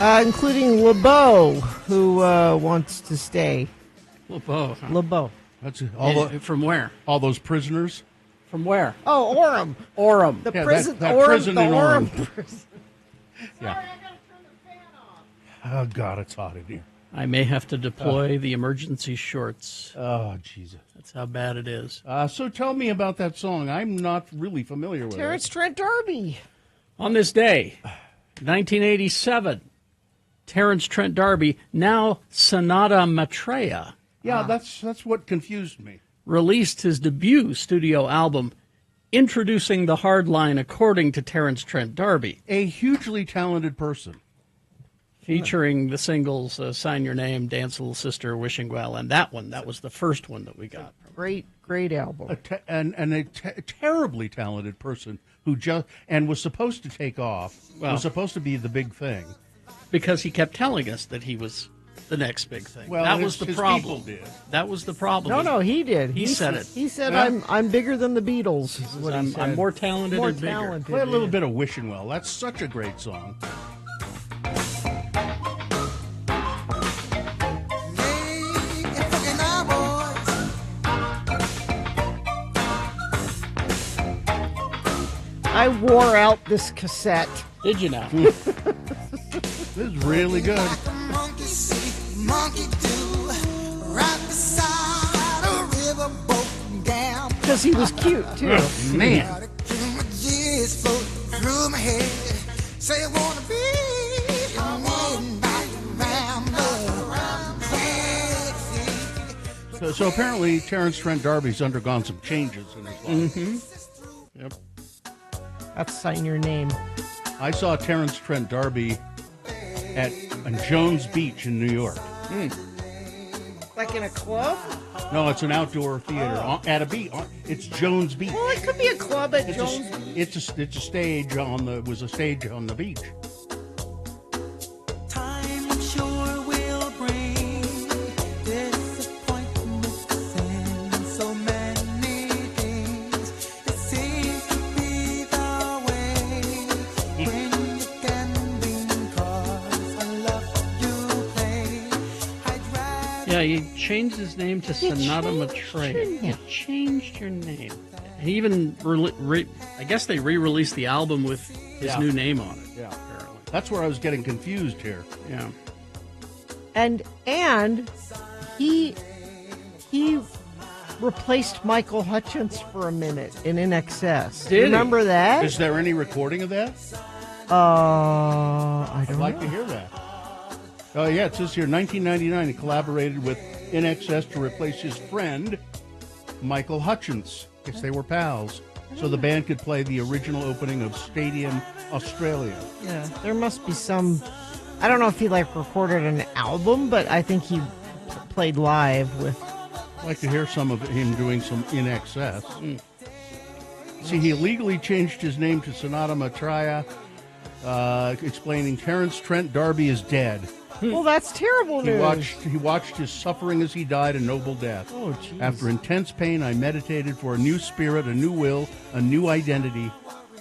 including LeBeau, who wants to stay. LeBeau. Huh? LeBeau. That's From where? all those prisoners. From where? Oh, Orem. Orem. The Yeah, prison, that Orem, prison the in Orem. Orem. prison. Yeah. Sorry, I gotta turn the fan off. Oh God, it's hot in here. I may have to deploy the emergency shorts. Oh Jesus. That's how bad it is. So tell me about that song. I'm not really familiar with Terrence it. Trent D'Arby. On this day, 1987, Terrence Trent D'Arby, now Sonata Maitreya, Yeah, that's what confused me. released his debut studio album, Introducing the Hardline According to Terrence Trent D'Arby, A hugely talented person. featuring the singles Sign Your Name, Dance Little Sister, Wishing Well, and that was the first one that we got. Great album. A terribly talented person who just and was supposed to take off. Well- Was supposed to be the big thing. Because he kept telling us that he was the next big thing. Well, that was the his problem. people did. That was the problem. No, he did. He said it. He said, Yeah. I'm bigger than the Beatles. Is what he I'm said. more talented More and bigger. talented. Play a little bit of Wishing Well. That's such a great song. I wore out this cassette. Did you now? This is really good. Because he was cute, too. Man. So apparently Terrence Trent D'Arby's undergone some changes in his life. Yep. That's Sign Your Name. I saw Terrence Trent D'Arby at Jones Beach in New York. Like in a club? No, it's an outdoor theater at a beach. It's Jones Beach. Well, it could be a club at It's Jones. a stage on the was a stage on the beach. Time sure will bring disappointments and so many things. It seems to be the way when you can be, 'cause I love you play. I'd rather Yeah, he changed his name to Sonata Maitreya. You changed your name. He even, I guess they re-released the album with his Yeah. new name on it. Yeah. Apparently. That's where I was getting confused here. Yeah. And he replaced Michael Hutchence for a minute in INXS. Did he? Remember that? Is there any recording of that? I I'd don't like know. to hear that. Oh yeah, it says here 1999 he collaborated with INXS to replace his friend Michael Hutchence. Guess they were pals. So the band could play the original opening of Stadium Australia. Yeah, there must be some. I don't know if he recorded an album, but I think he played live with. I'd like to hear some of him doing some INXS. See, he illegally changed his name to Sonata Maitreya, explaining Terrence Trent D'Arby is dead. Well, that's terrible He news. watched his suffering as he died a noble death. Oh, jeez. After intense pain, I meditated for a new spirit, a new will, a new identity.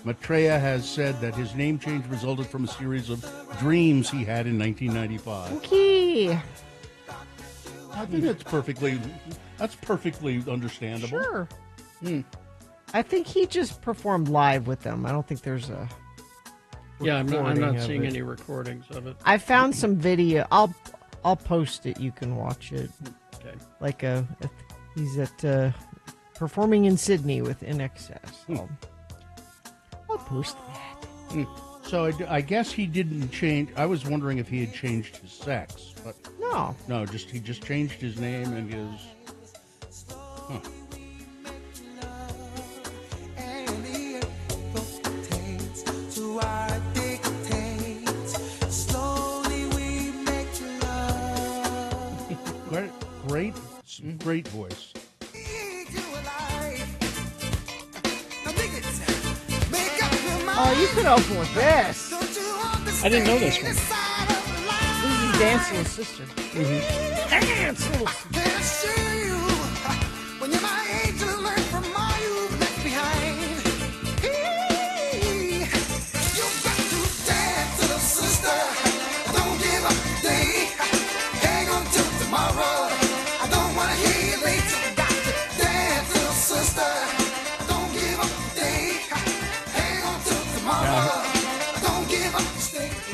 Maitreya has said that his name change resulted from a series of dreams he had in 1995. Okay. I think that's perfectly understandable. Sure. I think he just performed live with them. I don't think there's a. Yeah, I'm recording not of seeing it. any recordings of it. I found some video. I'll post it. You can watch it. Okay. He's at performing in Sydney with INXS. I'll post that. So I guess he didn't change. I was wondering if he had changed his sex, but No. no, he just changed his name and his. Huh. and the earth rotates to our dictates. Slowly we make love. Great voice. Oh, you could open with this. I didn't know this one. This is Dancing with Sister. Dance, little sister.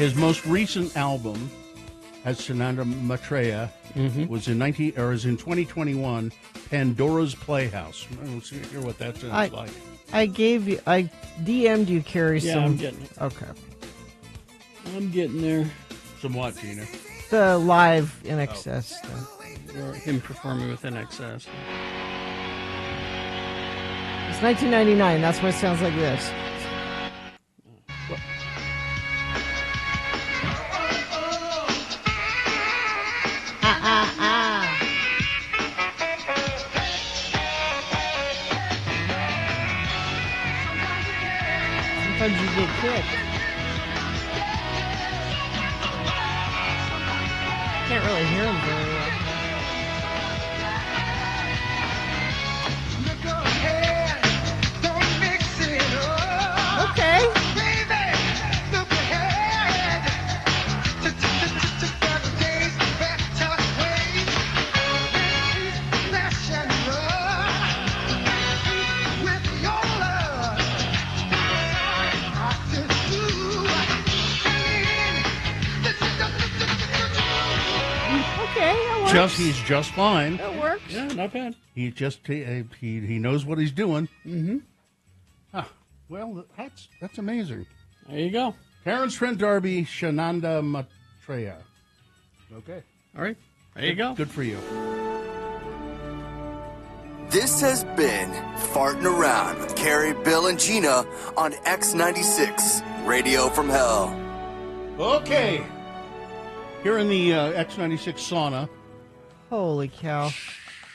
His most recent album, as Sananda Maitreya, was in 2021, Pandora's Playhouse. Let's hear what that sounds like. I DM'd you, Carrie. Yeah, some, I'm getting it. Okay. I'm getting there. Some what, Gina? The live in excess stuff. Or him performing with NXS. It's 1999. That's why it sounds like this. Sometimes you get kicked. Can't really hear him very well. Look ahead, don't mix it up. Okay. Baby, look ahead. To better days, better ways. Flesh and blood. With your love, I could do anything. This is Okay, that works. He's just fine. That works. Yeah, not bad. He just he knows what he's doing. Mm-hmm. Well, that's amazing. There you go. Terrence Trent D'Arby, Sananda Maitreya. Okay. All right. There you go. Good for you. This has been Farting Around with Carrie, Bill, and Gina on X96, Radio from Hell. Okay. Here in the X96 sauna. Holy cow.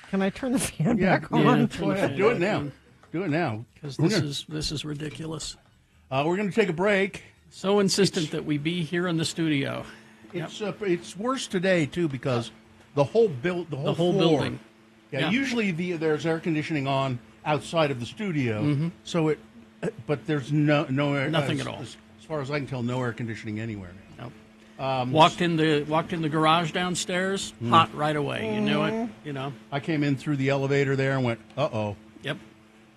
Can I turn the fan Yeah, back yeah. on? Go ahead. Do it now. Do it now. Because We're this is ridiculous. we're going to take a break. So insistent that we be here in the studio. It's worse today too because the whole The whole floor. building. Yeah, Yeah. usually there's air conditioning on outside of the studio, so but there's no air, Nothing at all. As far as I can tell, no air conditioning anywhere now. Nope. Walked in the garage downstairs, hot right away. You knew it. You know. I came in through the elevator there and went, uh-oh. Yep.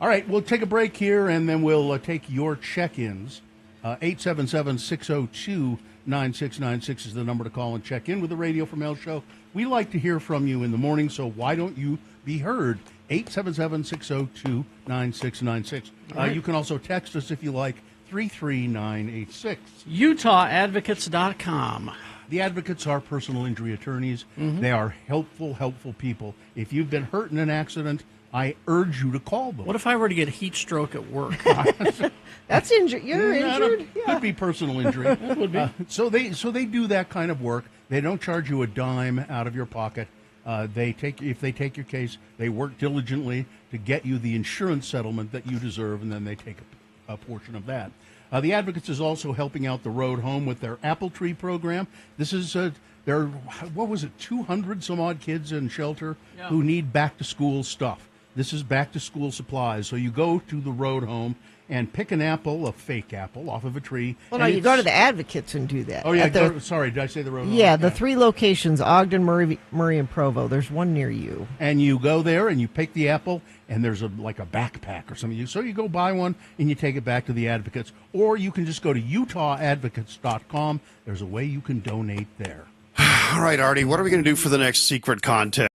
All right, we'll take a break here, and then we'll take your check-ins. 877-602-9696 is the number to call and check in with the Radio from Hell show. We like to hear from you in the morning, so why don't you be heard? 877-602-9696. right. You can also text us if you like, 33986. UtahAdvocates.com. The advocates are personal injury attorneys. They are helpful people. If you've been hurt in an accident, I urge you to call them. What if I were to get heat stroke at work? That's injured. You're injured? Could be personal injury. That would be. So they do that kind of work. They don't charge you a dime out of your pocket. If they take your case, they work diligently to get you the insurance settlement that you deserve, and then they take a portion of that. The Advocates is also helping out the road home with their Apple Tree program. This is there. What was it? 200 some odd kids in shelter who need back to school stuff. This is back to school supplies. So you go to the road home and pick an apple, a fake apple, off of a tree. Well, no, you go to the Advocates and do that. Oh yeah, At the- sorry, did I say the road home? yeah, the three locations, Ogden, Murray, and Provo. There's one near you. And you go there and you pick the apple, and there's like a backpack or something. So you go buy one and you take it back to the Advocates, or you can just go to UtahAdvocates.com. There's a way you can donate there. All right, Artie, what are we going to do for the next secret contest?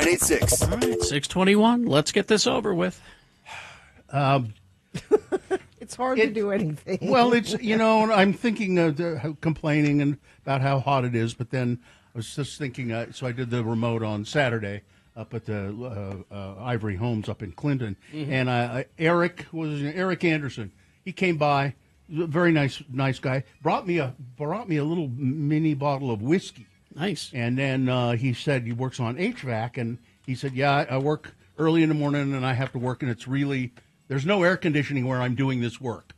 986. All right, 621. Let's get this over with. It's hard to do anything. Well, it's, I'm thinking of complaining and about how hot it is, but then I was just thinking, so I did the remote on Saturday up at the Ivory Homes up in Clinton, and Eric Anderson. He came by, very nice guy. Brought me a little mini bottle of whiskey. Nice. And then he said he works on HVAC, and he said, yeah, I work early in the morning, and I have to work, and it's really, there's no air conditioning where I'm doing this work.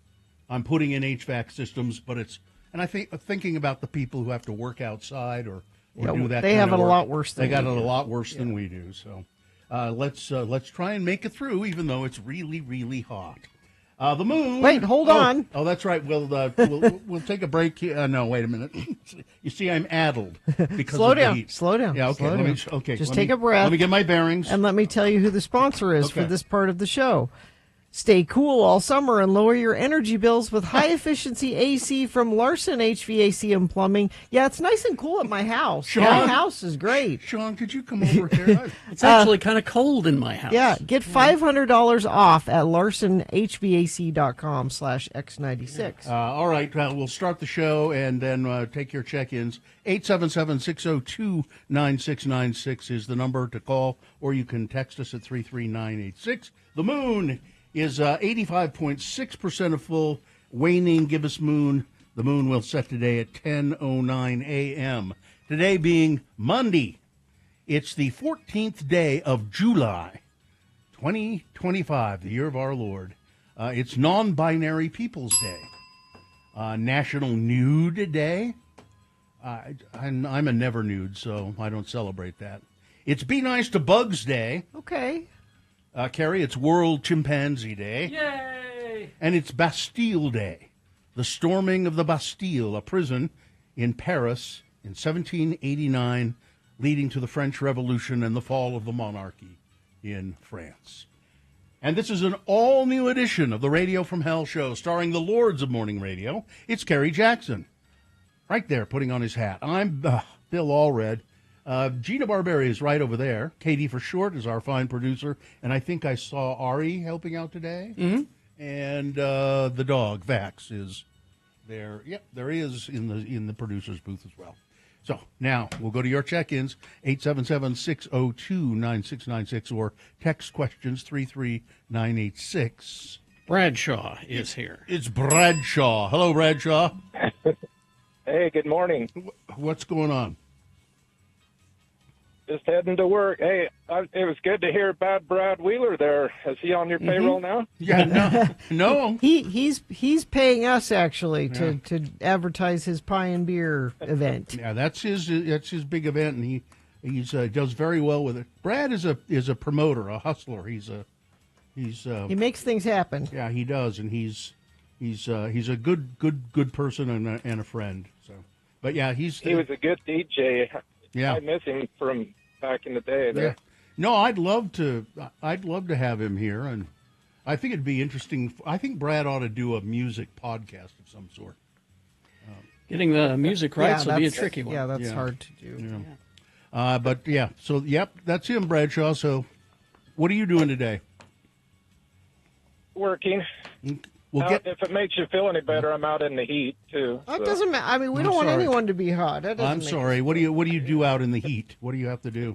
I'm putting in HVAC systems, but it's, and I think thinking about the people who have to work outside or do that. They kind have of it a work. lot worse than they got we it do. a lot worse than we do. So let's try and make it through, even though it's really, really hot. The moon. Wait, hold on. Oh, that's right. We'll take a break. No, wait a minute. You see, I'm addled because Slow of the down. heat. Slow down. Yeah, okay. Slow Let down. me. Okay. Just let take me- a breath. Let me get my bearings. And let me tell you who the sponsor is for Okay. this part of the show. Stay cool all summer and lower your energy bills with high-efficiency AC from Larson HVAC and Plumbing. Yeah, it's nice and cool at my house. Sean? My house is great. Sean, could you come over here? It's actually kind of cold in my house. Yeah, get $500 off at larsonhvac.com/X96. All right, we'll start the show and then take your check-ins. 877-602-9696 is the number to call, or you can text us at 33986. The moon is 85.6% of full, waning gibbous moon. The moon will set today at 10:09 a.m. Today being Monday. It's the 14th day of July, 2025, the year of our Lord. It's Non-Binary Peoples Day. National Nude Day. I'm a never nude, so I don't celebrate that. It's Be Nice to Bugs Day. Okay. Carrie, it's World Chimpanzee Day. Yay! And it's Bastille Day. The storming of the Bastille, a prison in Paris in 1789, leading to the French Revolution and the fall of the monarchy in France. And this is an all-new edition of the Radio from Hell show, starring the Lords of Morning Radio. It's Kerry Jackson, right there, putting on his hat. I'm Bill Allred. Gina Barberi is right over there. Katie for short is our fine producer. And I think I saw Ari helping out today. Mm-hmm. And the dog, Vax, is there. Yep, there he is in the producer's booth as well. So now we'll go to your check-ins, 877-602-9696, or text questions 33986. Bradshaw is here. It's Bradshaw. Hello, Bradshaw. Hey, good morning. What's going on? Just heading to work. Hey, it was good to hear about Brad Wheeler there. Is he on your payroll now? Yeah, no. He's paying us actually to advertise his pie and beer event. Yeah, that's his big event, and he does very well with it. Brad is a promoter, a hustler. He makes things happen. Yeah, he does, and he's a good person and a friend. So, but yeah, He was a good DJ. Yeah. I miss him from back in the day. There. Yeah. No, I'd love to have him here, and I think it'd be interesting. I think Brad ought to do a music podcast of some sort. Getting the music rights will be a tricky one. Yeah, that's hard to do. Yeah. But yeah, so yep, that's him, Bradshaw. So, what are you doing today? Working. We'll If it makes you feel any better, I'm out in the heat too. That so. doesn't matter. I mean, we don't want sorry. anyone to be hot. That doesn't I'm make sorry. What do you do out in the heat? What do you have to do?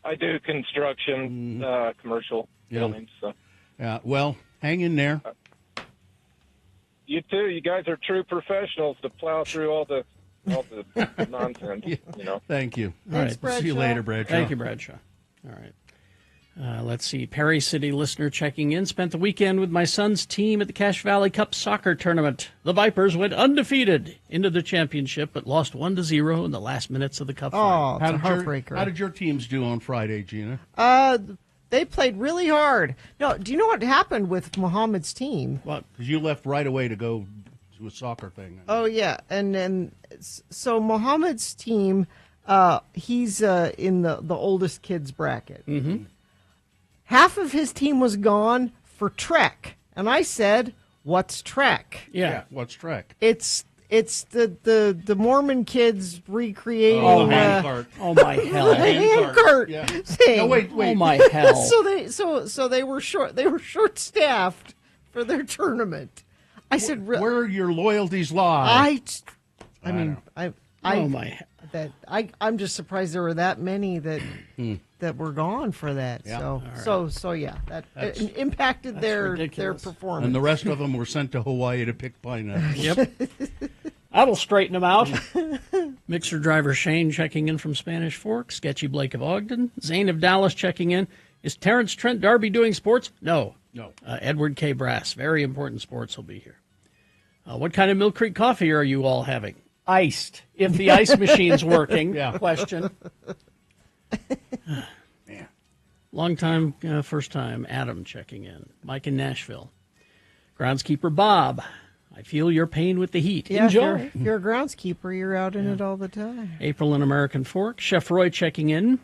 I do construction, commercial buildings. So. Yeah. Well, hang in there. You too. You guys are true professionals to plow through all the nonsense. You know. Thank you. Thanks, All right. See you Bradshaw. later, Bradshaw. Thank you, Bradshaw. All right. Let's see. Perry City listener checking in. Spent the weekend with my son's team at the Cache Valley Cup soccer tournament. The Vipers went undefeated into the championship, but lost 1-0 in the last minutes of the Cup final. Oh, it's a heartbreaker. How did your teams do on Friday, Gina? They played really hard. No, do you know what happened with Muhammad's team? What? Because you left right away to go to a soccer thing. Oh yeah, and so Muhammad's team, he's in the oldest kids bracket. Mm-hmm. Half of his team was gone for Trek, and I said, "What's Trek?" Yeah. What's track? It's It's the Mormon kids recreating Oh, the hand cart. Oh my hell! the hand cart Yeah. thing. No, wait. Oh my hell! So they were short staffed for their tournament. I said, Where your loyalties lie. I mean, I Oh my! I'm just surprised there were that many that that were gone for that. Yeah. So yeah, that impacted their ridiculous. performance. And the rest of them were sent to Hawaii to pick pineapples. Yep. That'll straighten them out. Mixer driver Shane checking in from Spanish Fork. Sketchy Blake of Ogden. Zane of Dallas checking in. Is Terrence Trent D'Arby doing sports? No. Edward K. Brass. Very important sports will be here. What kind of Mill Creek coffee are you all having? Iced. If the ice machine's working. Question. Man. Long time, first time. Adam checking in. Mike in Nashville. Groundskeeper Bob. I feel your pain with the heat. Yeah, Enjoy. if you're a groundskeeper, you're out in it all the time. April in American Fork. Chef Roy checking in.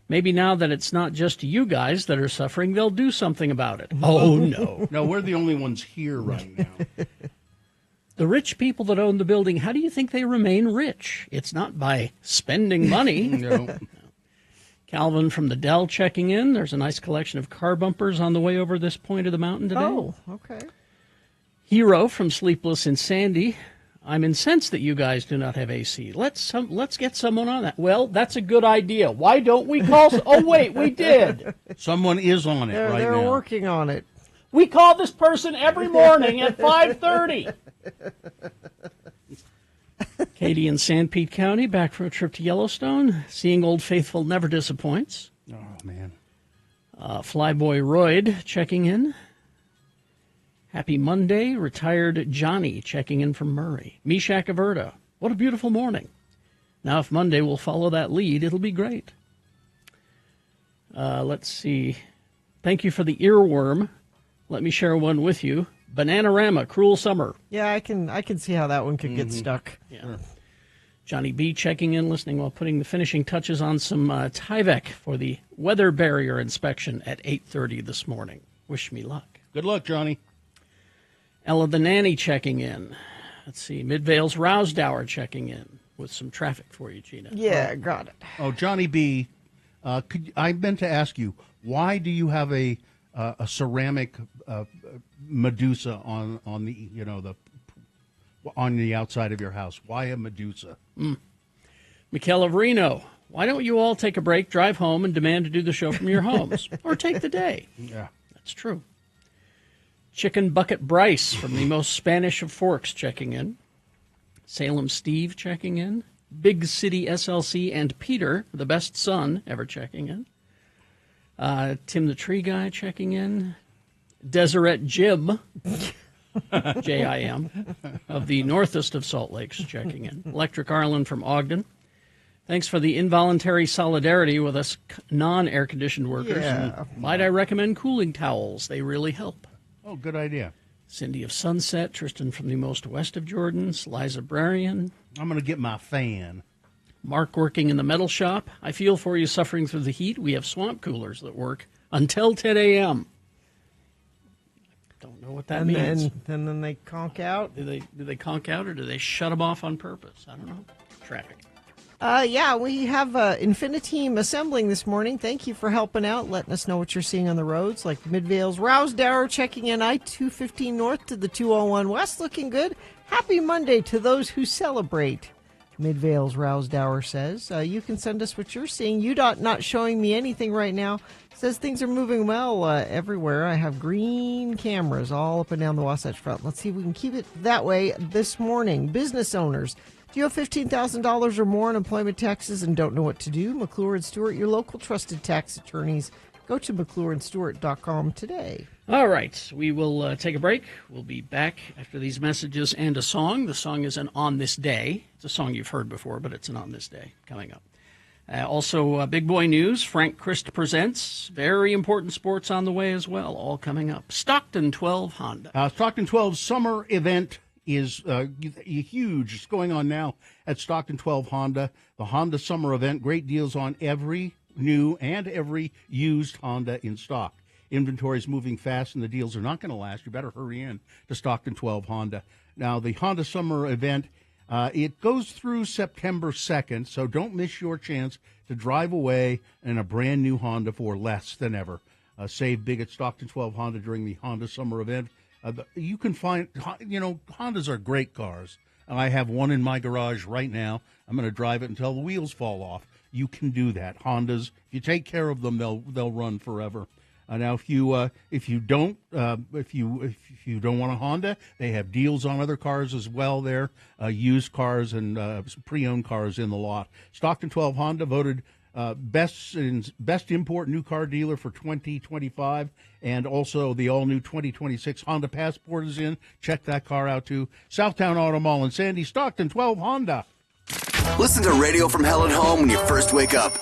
Maybe now that it's not just you guys that are suffering, they'll do something about it. Oh, no. No, we're the only ones here right now. The rich people that own the building, how do you think they remain rich? It's not by spending money. No. Calvin from the Dell checking in. There's a nice collection of car bumpers on the way over this point of the mountain today. Oh, okay. Hero from Sleepless in Sandy. I'm incensed that you guys do not have AC. Let's get someone on that. Well, that's a good idea. Why don't we call? Oh, wait, we did. Someone is on it They're right now. working on it. We call this person every morning at 5:30. Katie in San Pete County, back from a trip to Yellowstone. Seeing Old Faithful never disappoints. Oh, man. Flyboy Royd checking in. Happy Monday. Retired Johnny checking in from Murray. Meshach Averta. What a beautiful morning. Now, if Monday will follow that lead, it'll be great. Let's see. Thank you for the earworm. Let me share one with you. Bananarama, Cruel Summer. Yeah, I can see how that one could get stuck. Yeah. Johnny B checking in, listening while putting the finishing touches on some Tyvek for the weather barrier inspection at 8:30 this morning. Wish me luck. Good luck, Johnny. Ella the Nanny checking in. Let's see. Midvale's Rousdower checking in with some traffic for you, Gina. Yeah, got it. Oh, Johnny B, I meant to ask you, why do you have a ceramic Medusa on the on the outside of your house? Why a Medusa? Mikel of Reno. Why don't you all take a break, drive home, and demand to do the show from your homes? Or take the day. Yeah. That's true. Chicken Bucket Bryce from the most Spanish of Forks checking in. Salem Steve checking in. Big City SLC and Peter, the best son, ever checking in. Tim the Tree Guy checking in. Deseret Jim, J-I-M, of the northest of Salt Lakes checking in. Electric Arlen from Ogden. Thanks for the involuntary solidarity with us non-air-conditioned workers. Yeah. Might I recommend cooling towels? They really help. Oh, good idea. Cindy of Sunset, Tristan from the most west of Jordan's, Liza Brarian, I'm going to get my fan. Mark working in the metal shop. I feel for you suffering through the heat. We have swamp coolers that work until 10 a.m. Don't know what that means. And then they conk out. Do they conk out or do they shut them off on purpose? I don't know. Traffic. Yeah, we have Infiniteam assembling this morning. Thank you for helping out, letting us know what you're seeing on the roads, like Midvale's Rousdower checking in I-215 North to the 201 West, looking good. Happy Monday to those who celebrate. Midvale's Rousdower says. You can send us what you're seeing. UDOT not showing me anything right now. Says things are moving well everywhere. I have green cameras all up and down the Wasatch Front. Let's see if we can keep it that way this morning. Business owners, do you have $15,000 or more in employment taxes and don't know what to do? McClure and Stewart, your local trusted tax attorneys. Go to McClureandStewart.com today. All right, we will take a break. We'll be back after these messages and a song. The song is an On This Day. It's a song you've heard before, but it's an On This Day coming up. Also, big boy news. Frank Christ presents. Very important sports on the way as well, all coming up. Stockton 12 Honda. Stockton 12 summer event is huge. It's going on now at Stockton 12 Honda. The Honda summer event. Great deals on every new and every used Honda in stock. Inventory is moving fast, and the deals are not going to last. You better hurry in to Stockton 12 Honda. Now, the Honda Summer event, it goes through September 2nd, so don't miss your chance to drive away in a brand new Honda for less than ever. Save big at Stockton 12 Honda during the Honda Summer event. You can find, Hondas are great cars. I have one in my garage right now. I'm going to drive it until the wheels fall off. You can do that. Hondas, if you take care of them, they'll run forever. Now, if you don't want a Honda, they have deals on other cars as well. There, used cars and pre-owned cars in the lot. Stockton 12 Honda voted best import new car dealer for 2025, and also the all-new 2026 Honda Passport is in. Check that car out too. Southtown Auto Mall in Sandy. Stockton 12 Honda. Listen to Radio from Hell at Home when you first wake up.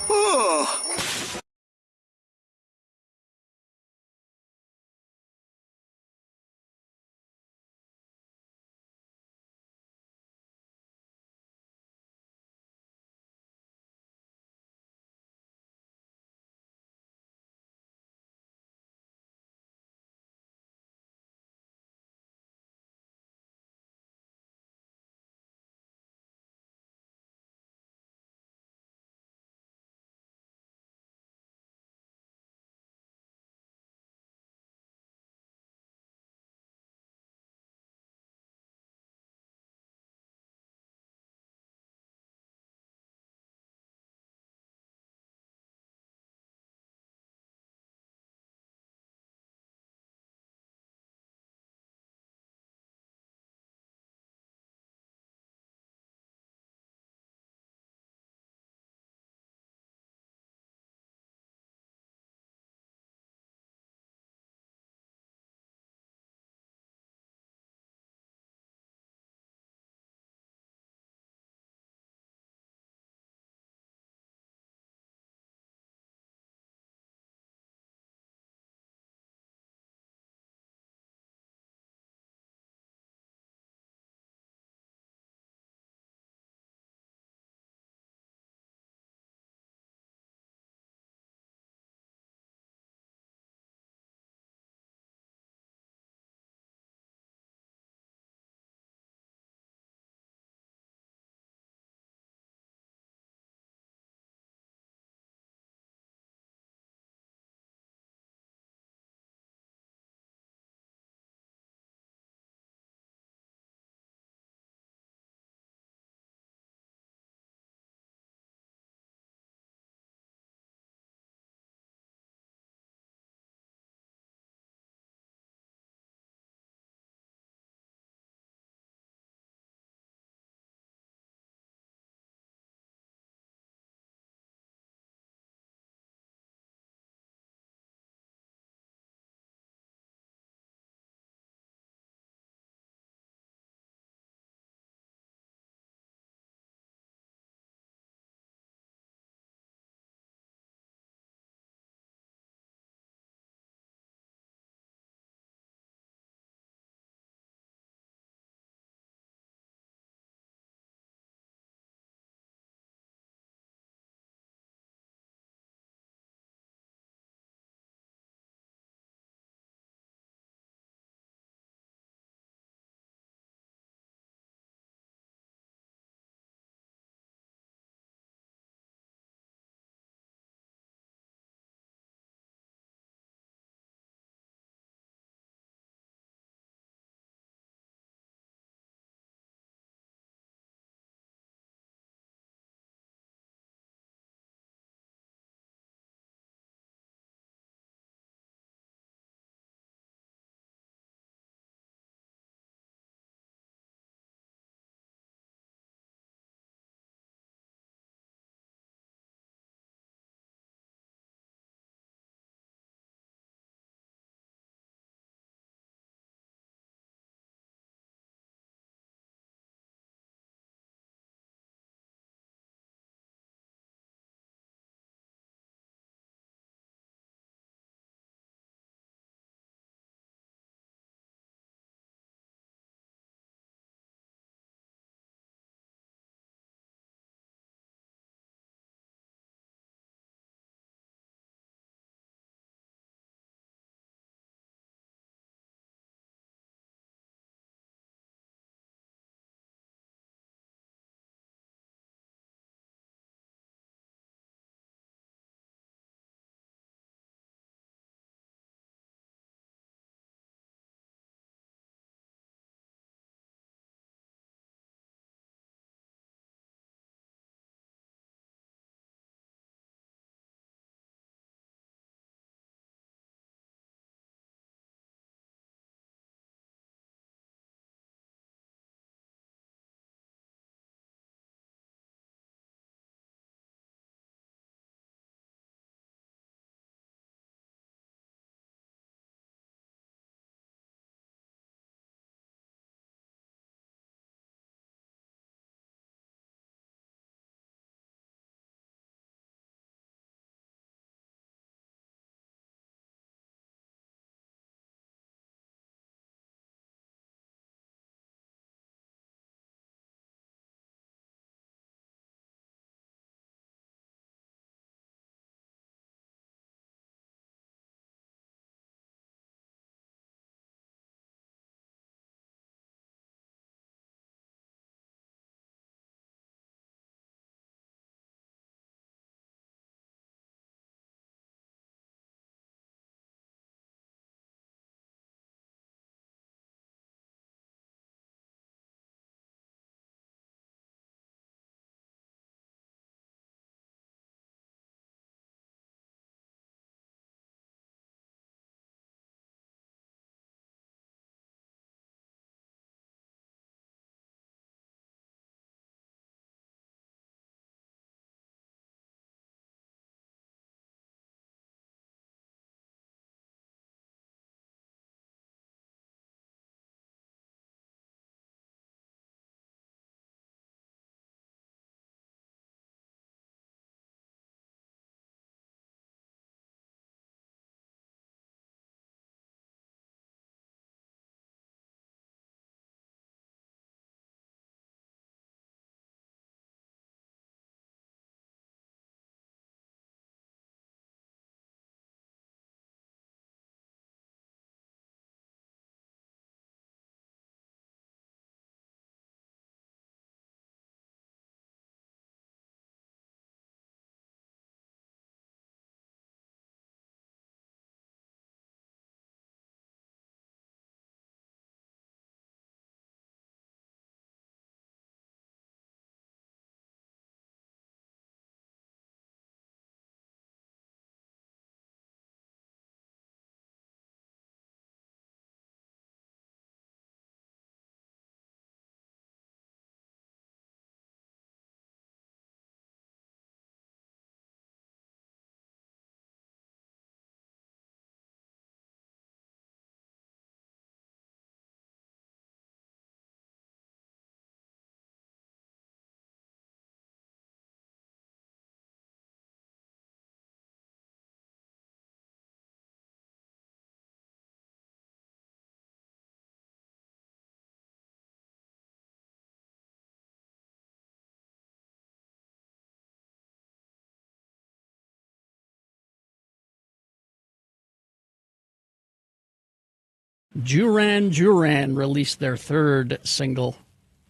Duran released their third single,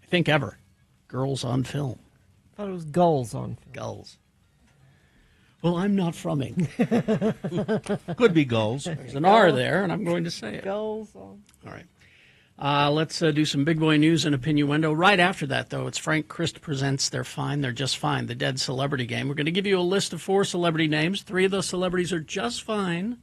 I think ever, Girls on Film. I thought it was gulls on. Gulls. Well, I'm not frumming. Could be gulls. There's an R there, and I'm going to say it. Gulls on. All right. Let's do some big boy news and opinioendo. Right after that, though, it's Frank Christ presents They're Fine, They're Just Fine, the Dead Celebrity Game. We're going to give you a list of 4 celebrity names. 3 of those celebrities are just fine.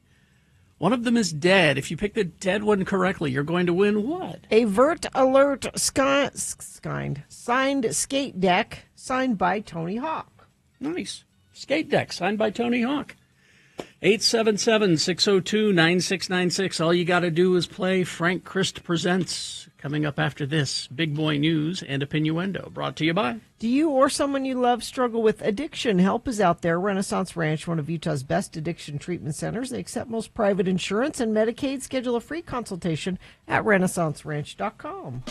One of them is dead. If you pick the dead one correctly, you're going to win what? A Vert Alert signed skate deck signed by Tony Hawk. Nice. Skate deck signed by Tony Hawk. 877-602-9696. All you got to do is play Frank Christ Presents. Coming up after this, Big Boy News and Opinioendo. Brought to you by... Do you or someone you love struggle with addiction? Help is out there. Renaissance Ranch, one of Utah's best addiction treatment centers. They accept most private insurance and Medicaid. Schedule a free consultation at renaissanceranch.com.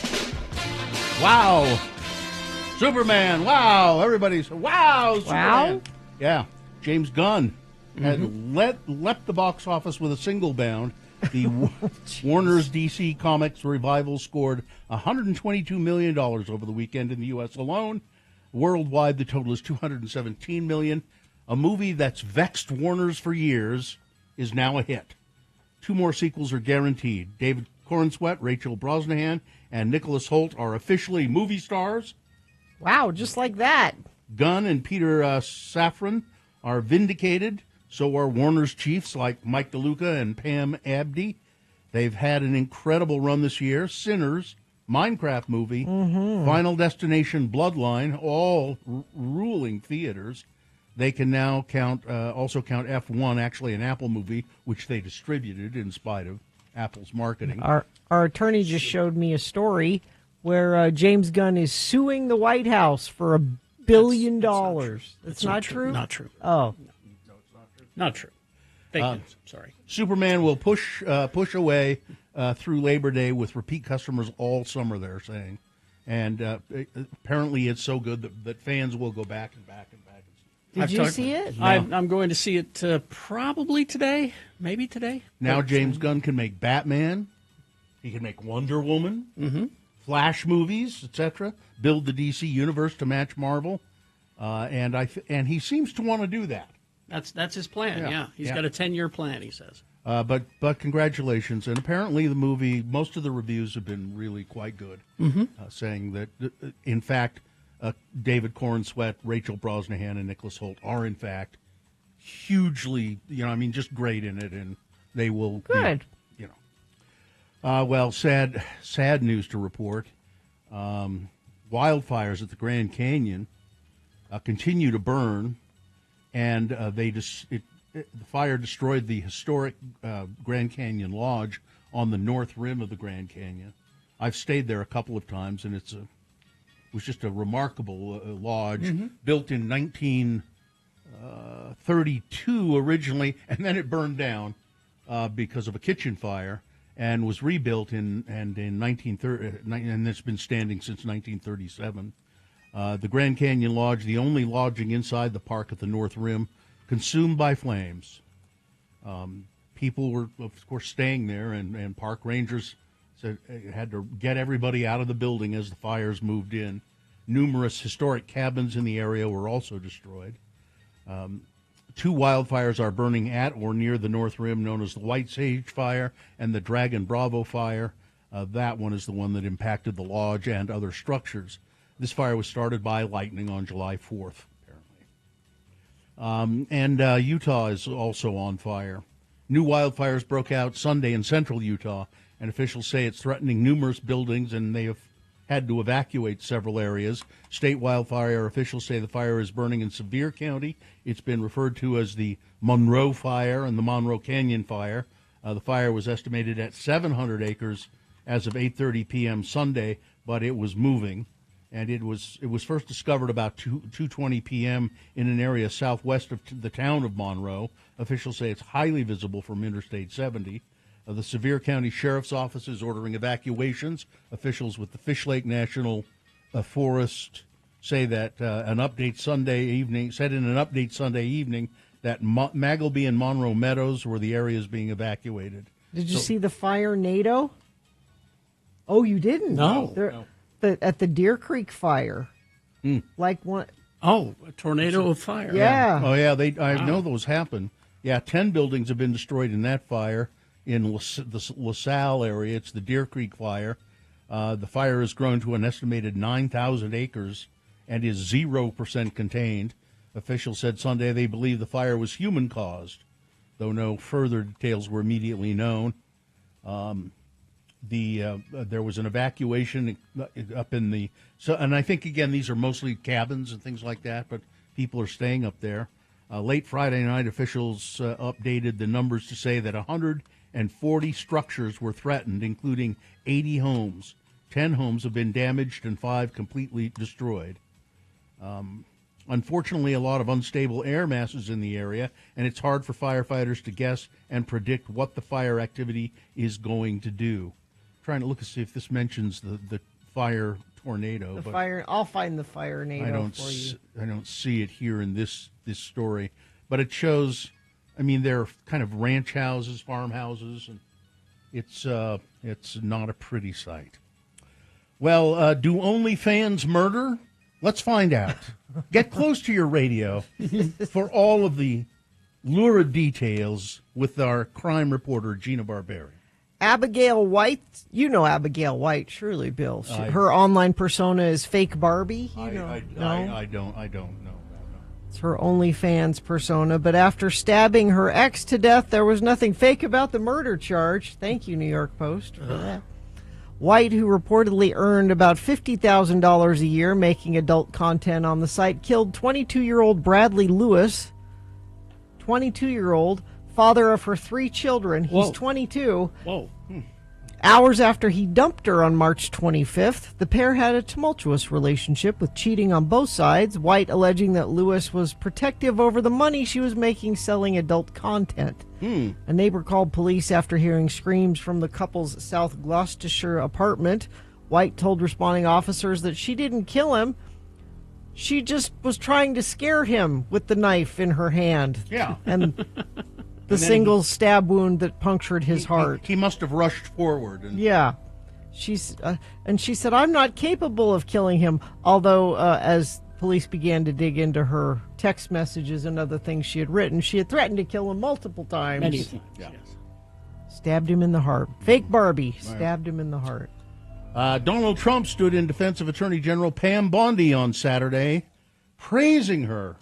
Wow. Superman. Wow. Everybody's, wow, Superman. Wow. Yeah. James Gunn had left the box office with a single bound. The Warner's DC Comics revival scored $122 million over the weekend in the U.S. alone. Worldwide, the total is $217 million. A movie that's vexed Warner's for years is now a hit. 2 more sequels are guaranteed. David Corenswet, Rachel Brosnahan, and Nicholas Hoult are officially movie stars. Wow, just like that. Gunn and Peter Safran are vindicated. So are Warner's chiefs like Mike DeLuca and Pam Abdi. They've had an incredible run this year. Sinners, Minecraft movie, Final Destination, Bloodline, all ruling theaters. They can now also count F1, actually an Apple movie, which they distributed in spite of Apple's marketing. Our attorney just showed me a story where James Gunn is suing the White House for $1 billion. That's not true? Not true. Oh. Not true. Fake news. Sorry. Superman will push away through Labor Day with repeat customers all summer, they're saying. And apparently it's so good that fans will go back and back and back. Did you see it? No. I'm going to see it probably today, maybe today. Now James Gunn can make Batman. He can make Wonder Woman, Flash movies, etc. Build the DC universe to match Marvel. And he seems to want to do that. That's his plan, yeah. He's got a 10-year plan, he says. But congratulations. And apparently the movie, most of the reviews have been really quite good, saying that, in fact, David Corenswet, Rachel Brosnahan, and Nicholas Hoult are, in fact, hugely, just great in it, and they will Good. Well, sad news to report. Wildfires at the Grand Canyon continue to burn. And the fire destroyed the historic Grand Canyon Lodge on the north rim of the Grand Canyon. I've stayed there a couple of times, and it was just a remarkable lodge, built in 1932 originally, and then it burned down because of a kitchen fire, and was rebuilt in 1930, and it's been standing since 1937. The Grand Canyon Lodge, the only lodging inside the park at the North Rim, consumed by flames. People were, of course, staying there, and park rangers said it had to get everybody out of the building as the fires moved in. Numerous historic cabins in the area were also destroyed. 2 wildfires are burning at or near the North Rim, known as the White Sage Fire and the Dragon Bravo Fire. That one is the one that impacted the lodge and other structures. This fire was started by lightning on July 4th, apparently. And Utah is also on fire. New wildfires broke out Sunday in central Utah, and officials say it's threatening numerous buildings, and they have had to evacuate several areas. State wildfire officials say the fire is burning in Sevier County. It's been referred to as the Monroe Fire and the Monroe Canyon Fire. The fire was estimated at 700 acres as of 8:30 p.m. Sunday, but it was moving. And it was first discovered about 2:20 p.m. in an area southwest of the town of Monroe. Officials say it's highly visible from Interstate 70. The Sevier County Sheriff's Office is ordering evacuations. Officials with the Fish Lake National Forest say that in an update Sunday evening that Magleby and Monroe Meadows were the areas being evacuated. Did you see the fire NATO? Oh, you didn't? No. At the Deer Creek fire. Like one. Oh, a tornado of fire. Yeah. Oh, yeah, I know those happen. Yeah, 10 buildings have been destroyed in that fire in the LaSalle area. It's the Deer Creek fire. The fire has grown to an estimated 9,000 acres and is 0% contained. Officials said Sunday they believe the fire was human-caused, though no further details were immediately known. There was an evacuation up in the and I think again these are mostly cabins and things like that, but people are staying up there. Late Friday night, officials updated the numbers to say that 140 structures were threatened, including 80 homes. 10 homes have been damaged and 5 completely destroyed. Unfortunately, a lot of unstable air masses in the area, and it's hard for firefighters to guess and predict what the fire activity is going to do. Trying to look to see if this mentions the fire tornado. Fire. I'll find the fire tornado for you. I don't see it here in this story, but it shows. I mean, they're kind of ranch houses, farmhouses, and it's not a pretty sight. Well, do OnlyFans murder? Let's find out. Get close to your radio for all of the lurid details with our crime reporter, Gina Barberi. Abigail White, you know Abigail White, surely, Bill. Her online persona is Fake Barbie. I don't know that. No. It's her OnlyFans persona. But after stabbing her ex to death, there was nothing fake about the murder charge. Thank you, New York Post, for that. White, who reportedly earned about $50,000 a year making adult content on the site, killed 22-year-old Bradley Lewis, 22-year-old, father of her 3 children. He's Whoa. 22. Whoa. Hours after he dumped her on March 25th, the pair had a tumultuous relationship with cheating on both sides, White alleging that Lewis was protective over the money she was making selling adult content. A neighbor called police after hearing screams from the couple's South Gloucestershire apartment. White told responding officers that she didn't kill him. She just was trying to scare him with the knife in her hand. Yeah. And the single stab wound that punctured his heart. He must have rushed forward. Yeah. She said, I'm not capable of killing him, although as police began to dig into her text messages and other things she had written, she had threatened to kill him multiple times. Many times, Yeah. yes. Stabbed him in the heart. Fake Barbie stabbed him in the heart. Donald Trump stood in defense of Attorney General Pam Bondi on Saturday, praising her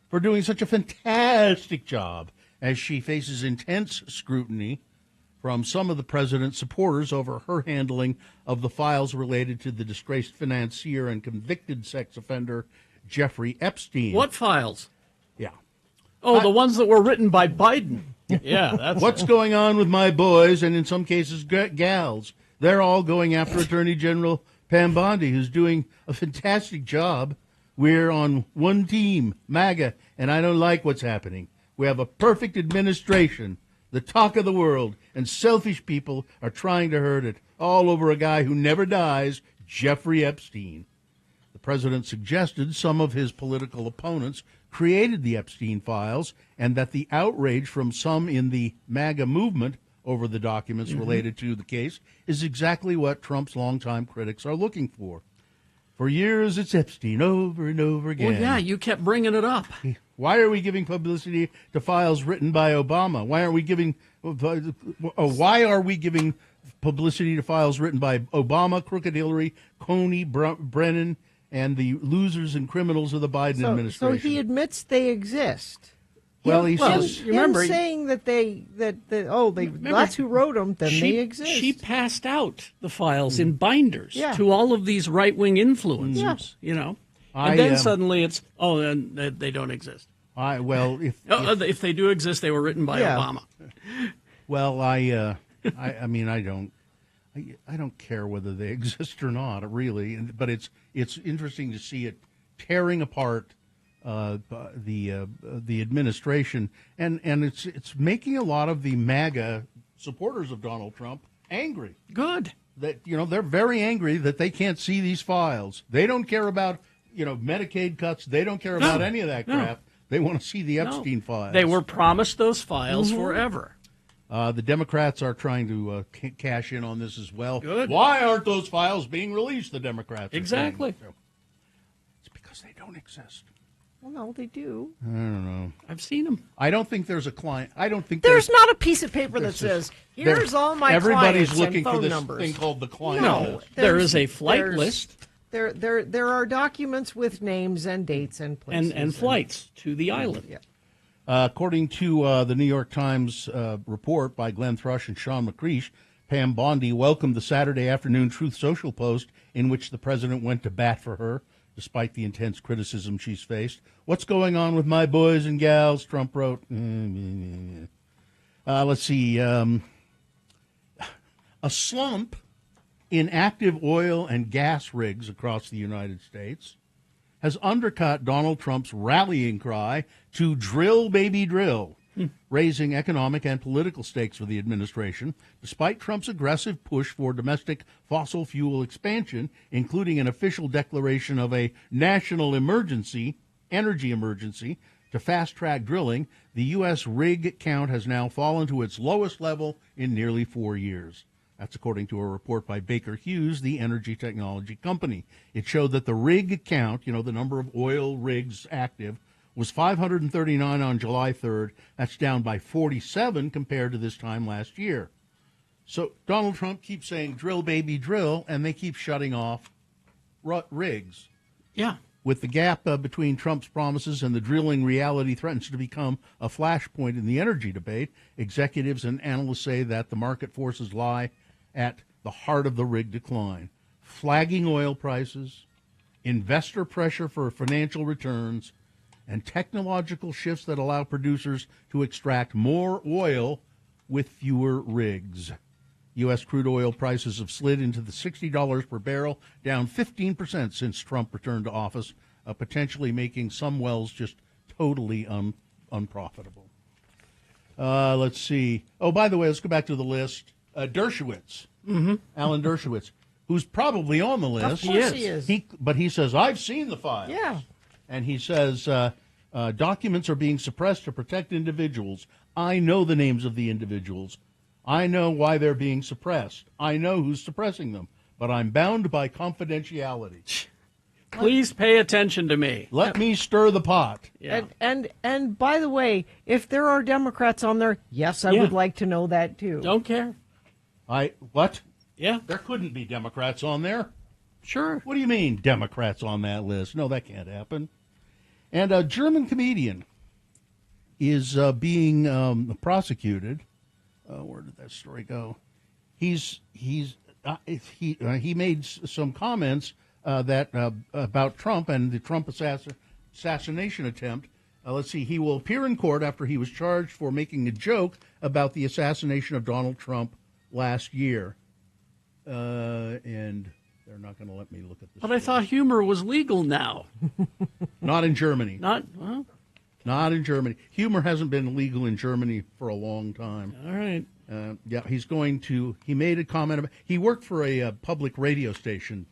for doing such a fantastic job as she faces intense scrutiny from some of the president's supporters over her handling of the files related to the disgraced financier and convicted sex offender Jeffrey Epstein. What files? Yeah. Oh, the ones that were written by Biden. Yeah, that's What's going on with my boys and in some cases gals? They're all going after Attorney General Pam Bondi, who's doing a fantastic job. We're on one team, MAGA, and I don't like what's happening. We have a perfect administration, the talk of the world, and selfish people are trying to hurt it, all over a guy who never dies, Jeffrey Epstein. The president suggested some of his political opponents created the Epstein files and that the outrage from some in the MAGA movement over the documents related to the case is exactly what Trump's longtime critics are looking for. For years, it's Epstein over and over again. Well, yeah, you kept bringing it up. Why are we giving publicity to files written by Obama? Why are we giving publicity to files written by Obama, Crooked Hillary, Coney, Brennan, and the losers and criminals of the Biden administration? So he admits they exist. Well, he Him says, remember- saying that that's who wrote them, then they exist. She passed out the files in binders Yeah. to all of these right-wing influencers, you know. And then suddenly it's, they don't exist. If they do exist, they were written by Obama. Well, I mean, I don't care whether they exist or not, really. But it's interesting to see it tearing apart the administration, and it's making a lot of the MAGA supporters of Donald Trump angry. Good. That they're very angry that they can't see these files. They don't care about Medicaid cuts. They don't care about any of that crap. They want to see the Epstein files. They were promised those files forever. The Democrats are trying to cash in on this as well. Good. Why aren't those files being released, the Democrats are Exactly. saying. So, it's because they don't exist. Well, no, they do. I don't know. I've seen them. I don't think there's a client. I don't think There's not a piece of paper that There's says, there- here's all my everybody's clients looking and phone for this numbers. thing called the client No, list. there is a flight list There are documents with names and dates and places. and flights to the island. Yeah. According to the New York Times report by Glenn Thrush and Sean McCreish, Pam Bondi welcomed the Saturday afternoon Truth Social post in which the president went to bat for her, despite the intense criticism she's faced. What's going on with my boys and gals? Trump wrote. Let's see. A slump in active oil and gas rigs across the United States has undercut Donald Trump's rallying cry to drill, baby, drill, raising economic and political stakes for the administration, despite Trump's aggressive push for domestic fossil fuel expansion, including an official declaration of a national energy emergency, to fast-track drilling. The U.S. rig count has now fallen to its lowest level in nearly 4 years. That's according to a report by Baker Hughes, the energy technology company. It showed that the rig count, the number of oil rigs active, was 539 on July 3rd. That's down by 47 compared to this time last year. So Donald Trump keeps saying, drill, baby, drill, and they keep shutting off rigs. Yeah. With the gap between Trump's promises and the drilling reality threatens to become a flashpoint in the energy debate, executives and analysts say that the market forces lie at the heart of the rig decline. Flagging oil prices, investor pressure for financial returns, and technological shifts that allow producers to extract more oil with fewer rigs. U.S. crude oil prices have slid into the $60 per barrel, down 15% since Trump returned to office, potentially making some wells just totally unprofitable. Let's see. Oh, by the way, let's go back to the list. Dershowitz, Alan Dershowitz, who's probably on the list. Of course he is. But he says, I've seen the files. Yeah. And he says, documents are being suppressed to protect individuals. I know the names of the individuals. I know why they're being suppressed. I know who's suppressing them. But I'm bound by confidentiality. Please pay attention to me. Let me stir the pot. Yeah. And by the way, if there are Democrats on there, yes, I would like to know that too. Don't care. What? Yeah. There couldn't be Democrats on there. Sure. What do you mean, Democrats on that list? No, that can't happen. And a German comedian is being prosecuted. Where did that story go? He made some comments about Trump and the Trump assassination attempt. Let's see. He will appear in court after he was charged for making a joke about the assassination of Donald Trump last year. And they're not going to let me look at this. But I thought humor was legal now. Not in Germany. Not in Germany. Humor hasn't been legal in Germany for a long time. all right. He made a comment about, he worked for a public radio station,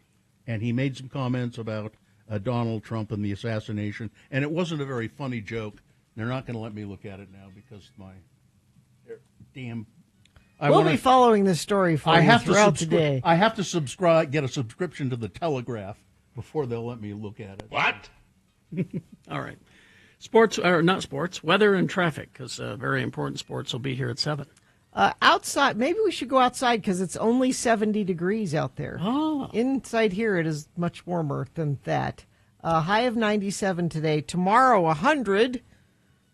and he made some comments about Donald Trump and the assassination, and it wasn't a very funny joke. They're not going to let me look at it now because We'll be following this story for you throughout the day. I have to get a subscription to the Telegraph before they'll let me look at it. What? All right. Sports, or not sports, weather and traffic, because very important sports will be here at 7. Outside, maybe we should go outside because it's only 70 degrees out there. Oh. Inside here, it is much warmer than that. High of 97 today. Tomorrow, 100.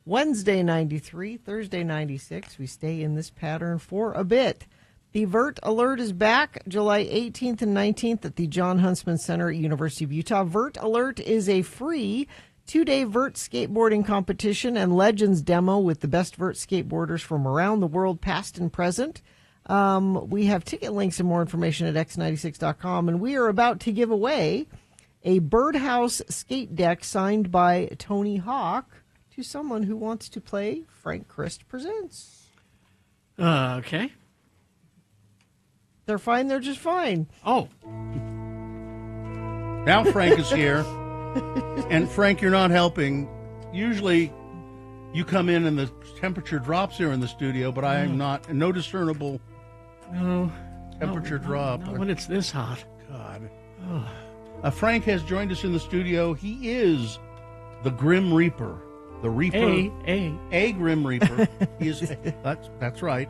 Wednesday, 93. Thursday, 96. We stay in this pattern for a bit. The Vert Alert is back July 18th and 19th at the John Huntsman Center at University of Utah. Vert Alert is a free 2-day Vert skateboarding competition and legends demo with the best Vert skateboarders from around the world, past and present. We have ticket links and more information at x96.com, and we are about to give away a Birdhouse skate deck signed by Tony Hawk to someone who wants to play Frank Christ Presents. Okay. They're fine. They're just fine. Oh. Now Frank is here. And Frank, you're not helping. Usually You come in and the temperature drops here in the studio, but I am not, no discernible temperature drop. Not when it's this hot. God. Frank has joined us in the studio. He is the Grim Reaper. The Reaper. A Grim Reaper. He is. That's right.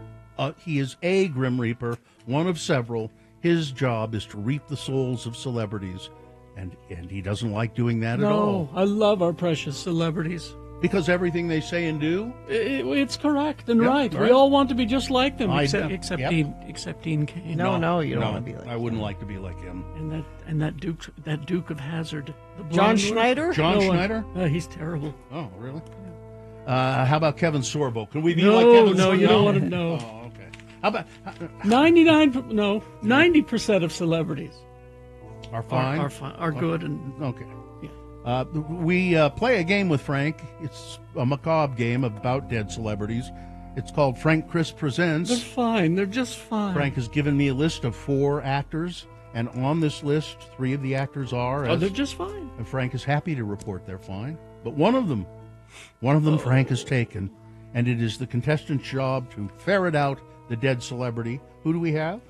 He is a Grim Reaper, one of several. His job is to reap the souls of celebrities, and he doesn't like doing that at all. No, I love our precious celebrities. Because everything they say and do? It's correct and Yep, right. right. We all want to be just like them, except yep. Dean Cain. No, you don't want to be like I wouldn't like to be like him. And that Duke of Hazzard. The John blonde one. Schneider? John No, Schneider? He's terrible. Oh, really? How about Kevin Sorbo? Can we be No, like Kevin no, Sorbo? you don't want to know. Oh, okay. How about 90% of celebrities are fine? are good and Okay. yeah. We play a game with Frank. It's a macabre game about dead celebrities. It's called Frank Chris They're Presents. fine. They're just fine. Frank has given me a list of 4 actors, and on this list, 3 of the actors are. they're just fine. And Frank is happy to report they're fine. But one of them Frank has taken, and it is the contestant's job to ferret out the dead celebrity. Who do we have?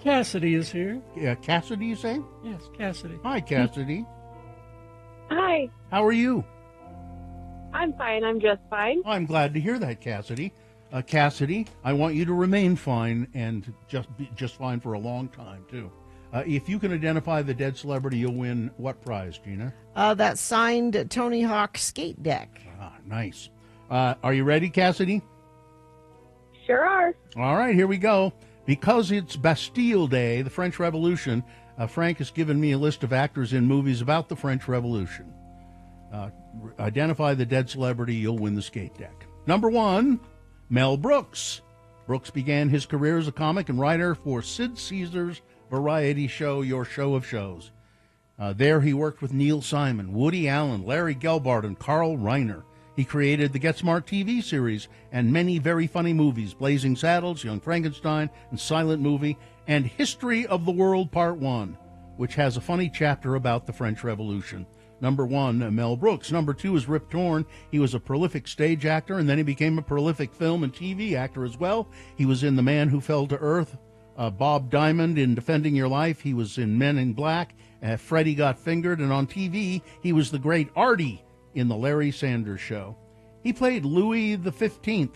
Cassidy is here. Cassidy, you say? Yes, Cassidy. Hi, Cassidy. Hi, How are you? I'm fine. I'm just fine. I'm glad to hear that, Cassidy. Cassidy, I want you to remain fine and just fine for a long time, too. If you can identify the dead celebrity, you'll win what prize, Gina? That signed Tony Hawk skate deck. Ah, nice. Are you ready, Cassidy? Sure are. All right, here we go. Because it's Bastille Day, the French Revolution, Frank has given me a list of actors in movies about the French Revolution. Identify the dead celebrity, you'll win the skate deck. Number 1, Mel Brooks. Brooks began his career as a comic and writer for Sid Caesar's variety show, Your Show of Shows. There he worked with Neil Simon, Woody Allen, Larry Gelbart, and Carl Reiner. He created the Get Smart TV series and many very funny movies, Blazing Saddles, Young Frankenstein, and Silent Movie, and History of the World Part 1, which has a funny chapter about the French Revolution. Number 1, Mel Brooks. Number 2 is Rip Torn. He was a prolific stage actor, and then he became a prolific film and TV actor as well. He was in The Man Who Fell to Earth, Bob Diamond in Defending Your Life. He was in Men in Black, Freddy Got Fingered, and on TV, he was the great Artie in The Larry Sanders Show. He played Louis XV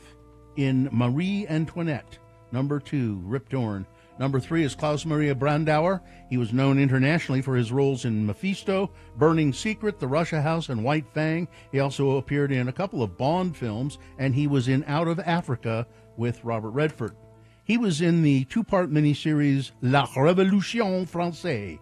in Marie Antoinette. Number 2, Rip Torn. Number 3 is Klaus Maria Brandauer. He was known internationally for his roles in Mephisto, Burning Secret, The Russia House, and White Fang. He also appeared in a couple of Bond films, and he was in Out of Africa with Robert Redford. He was in the 2-part miniseries La Révolution Française.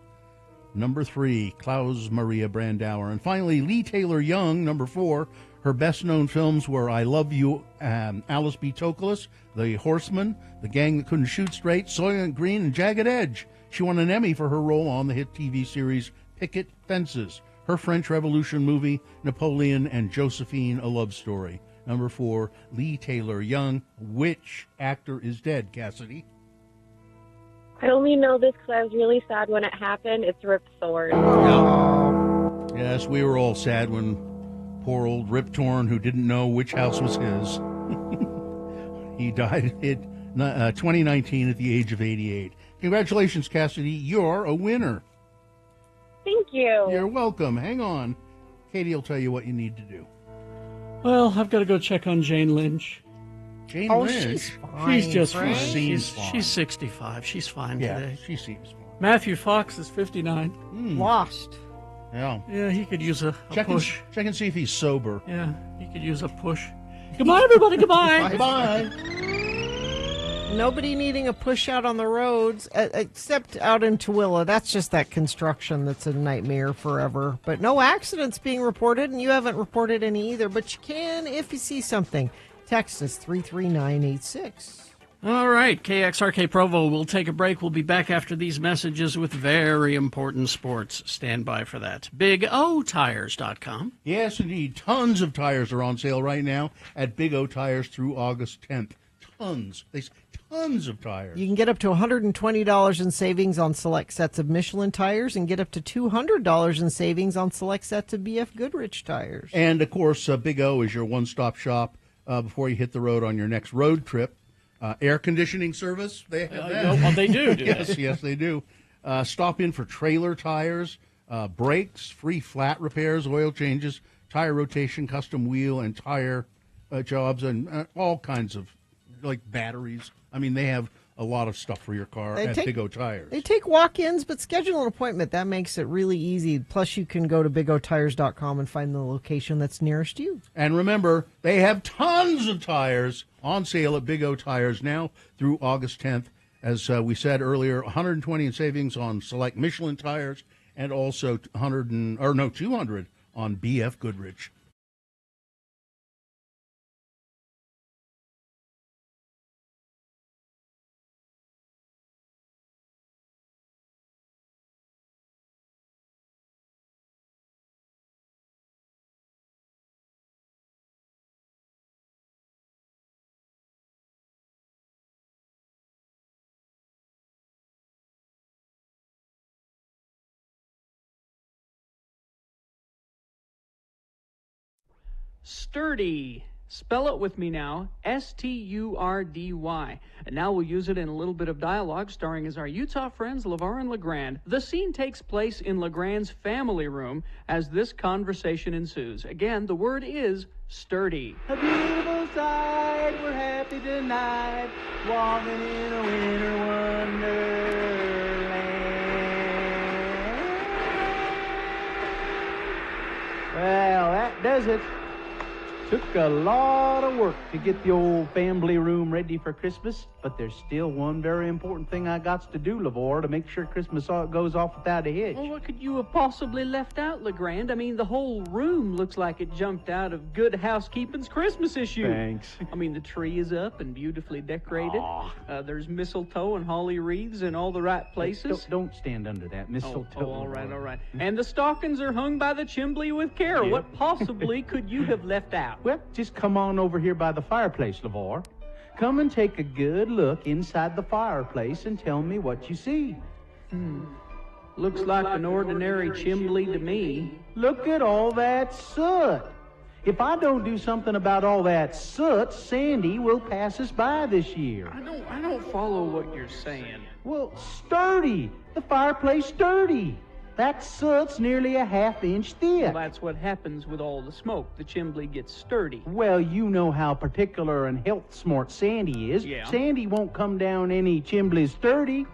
Number 3, Klaus Maria Brandauer. And finally, Lee Taylor Young, number 4. Her best-known films were I Love You, Alice B. Toklas, The Horseman, The Gang That Couldn't Shoot Straight, Soylent Green, and Jagged Edge. She won an Emmy for her role on the hit TV series Picket Fences. Her French Revolution movie, Napoleon and Josephine, A Love Story. Number 4, Lee Taylor Young. Which actor is dead, Cassidy? I only know this because I was really sad when it happened. It's Rip Torn. Yes, we were all sad when poor old Rip Torn, who didn't know which house was his. He died in 2019 at the age of 88. Congratulations, Cassidy. You're a winner. Thank you. You're welcome. Hang on. Katie will tell you what you need to do. Well, I've got to go check on Jane Lynch. Jane Oh, Lynch. she's fine. She's just Frank. fine. Seems fine. She's 65. She's fine Yeah, today. she seems fine. Matthew Fox is 59. Lost. Yeah. Yeah, he could use a push. Check and see if he's sober. Yeah, he could use a push. Goodbye, everybody. Goodbye. Bye-bye. Nobody needing a push out on the roads, except out in Tooele. That's just that construction that's a nightmare forever. But no accidents being reported, and you haven't reported any either. But you can if you see something. Text us 33986. All right, KXRK Provo. We'll take a break. We'll be back after these messages with very important sports. Stand by for that. BigOTires.com. Yes, indeed. Tons of tires are on sale right now at Big O Tires through August 10th. Tons. Tons of tires. You can get up to $120 in savings on select sets of Michelin tires and get up to $200 in savings on select sets of BF Goodrich tires. And, of course, Big O is your one-stop shop before you hit the road on your next road trip. Air conditioning service, they have that. Well, they do. Yes, yes, they do. Stop in for trailer tires, brakes, free flat repairs, oil changes, tire rotation, custom wheel and tire jobs, and all kinds of, like, batteries. I mean, they have a lot of stuff for your car at Big O Tires. They take walk-ins, but schedule an appointment. That makes it really easy. Plus, you can go to bigotires.com and find the location that's nearest you. And remember, they have tons of tires on sale at Big O Tires now through August 10th. As we said earlier, 120 in savings on select Michelin tires, and also 200 on BF Goodrich. Sturdy. Spell it with me now. Sturdy. And now we'll use it in a little bit of dialogue, starring as our Utah friends LeVar and LeGrand. The scene takes place in LeGrand's family room as this conversation ensues. Again, the word is sturdy. A beautiful sight, we're happy tonight, walking in a winter wonderland. Well, that does it. Took a lot of work to get the old family room ready for Christmas, but there's still one very important thing I got to do, LeVar, to make sure Christmas goes off without a hitch. Well, what could you have possibly left out, LeGrand? I mean, the whole room looks like it jumped out of Good Housekeeping's Christmas issue. Thanks. I mean, the tree is up and beautifully decorated. There's mistletoe and holly wreaths in all the right places. Don't stand under that mistletoe. Oh, all right. And the stockings are hung by the chimbley with care. Yep. What possibly could you have left out? Well, just come on over here by the fireplace, LeVar. Come and take a good look inside the fireplace and tell me what you see. Looks like an ordinary chimbley to me. Look at all that soot. If I don't do something about all that soot, Sandy will pass us by this year. I don't follow what you're saying. Well, sturdy. The fireplace sturdy. That soot's nearly a half-inch thick. Well, that's what happens with all the smoke. The chimbley gets sturdy. Well, you know how particular and health-smart Sandy is. Yeah. Sandy won't come down any chimbley sturdy.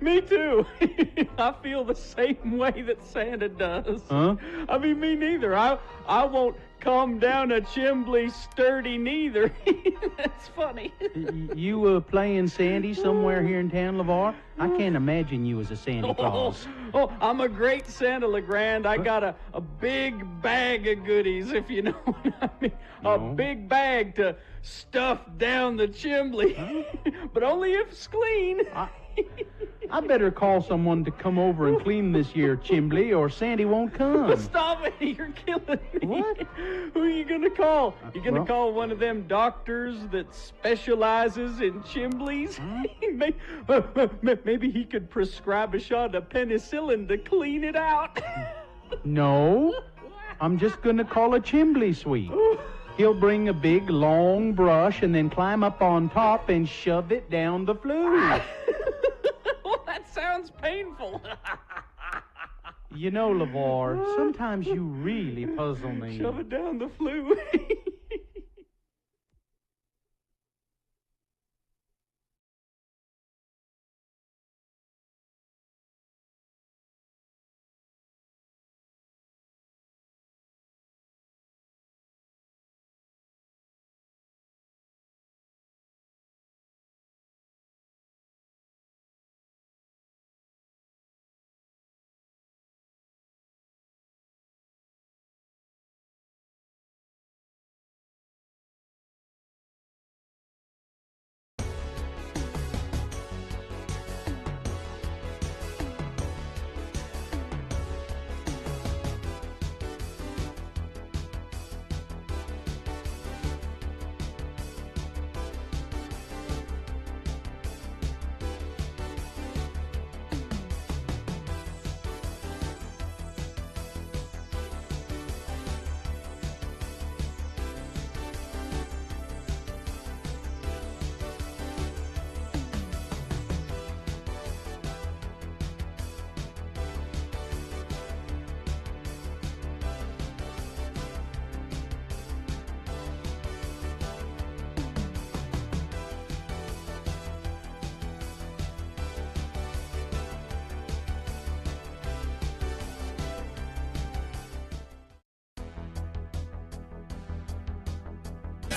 Me too. I feel the same way that Santa does. Huh? I mean, me neither. I won't come down a chimbley sturdy neither. That's funny. You playing Sandy somewhere here in town, LeVar? I can't imagine you as a Santa Claus. Oh, I'm a great Santa, LeGrand. I got a big bag of goodies, if you know what I mean. No. A big bag to stuff down the chimbley. But only if it's clean. I better call someone to come over and clean this year chimbley, or Sandy won't come. Stop it! You're killing me. What? Who are you gonna call? You gonna well- call one of them doctors that specializes in chimbleys? Maybe he could prescribe a shot of penicillin to clean it out. No, I'm just gonna call a chimbley sweep. He'll bring a big, long brush and then climb up on top and shove it down the flue. Well, that sounds painful. You know, LeVar, sometimes you really puzzle me. Shove it down the flue.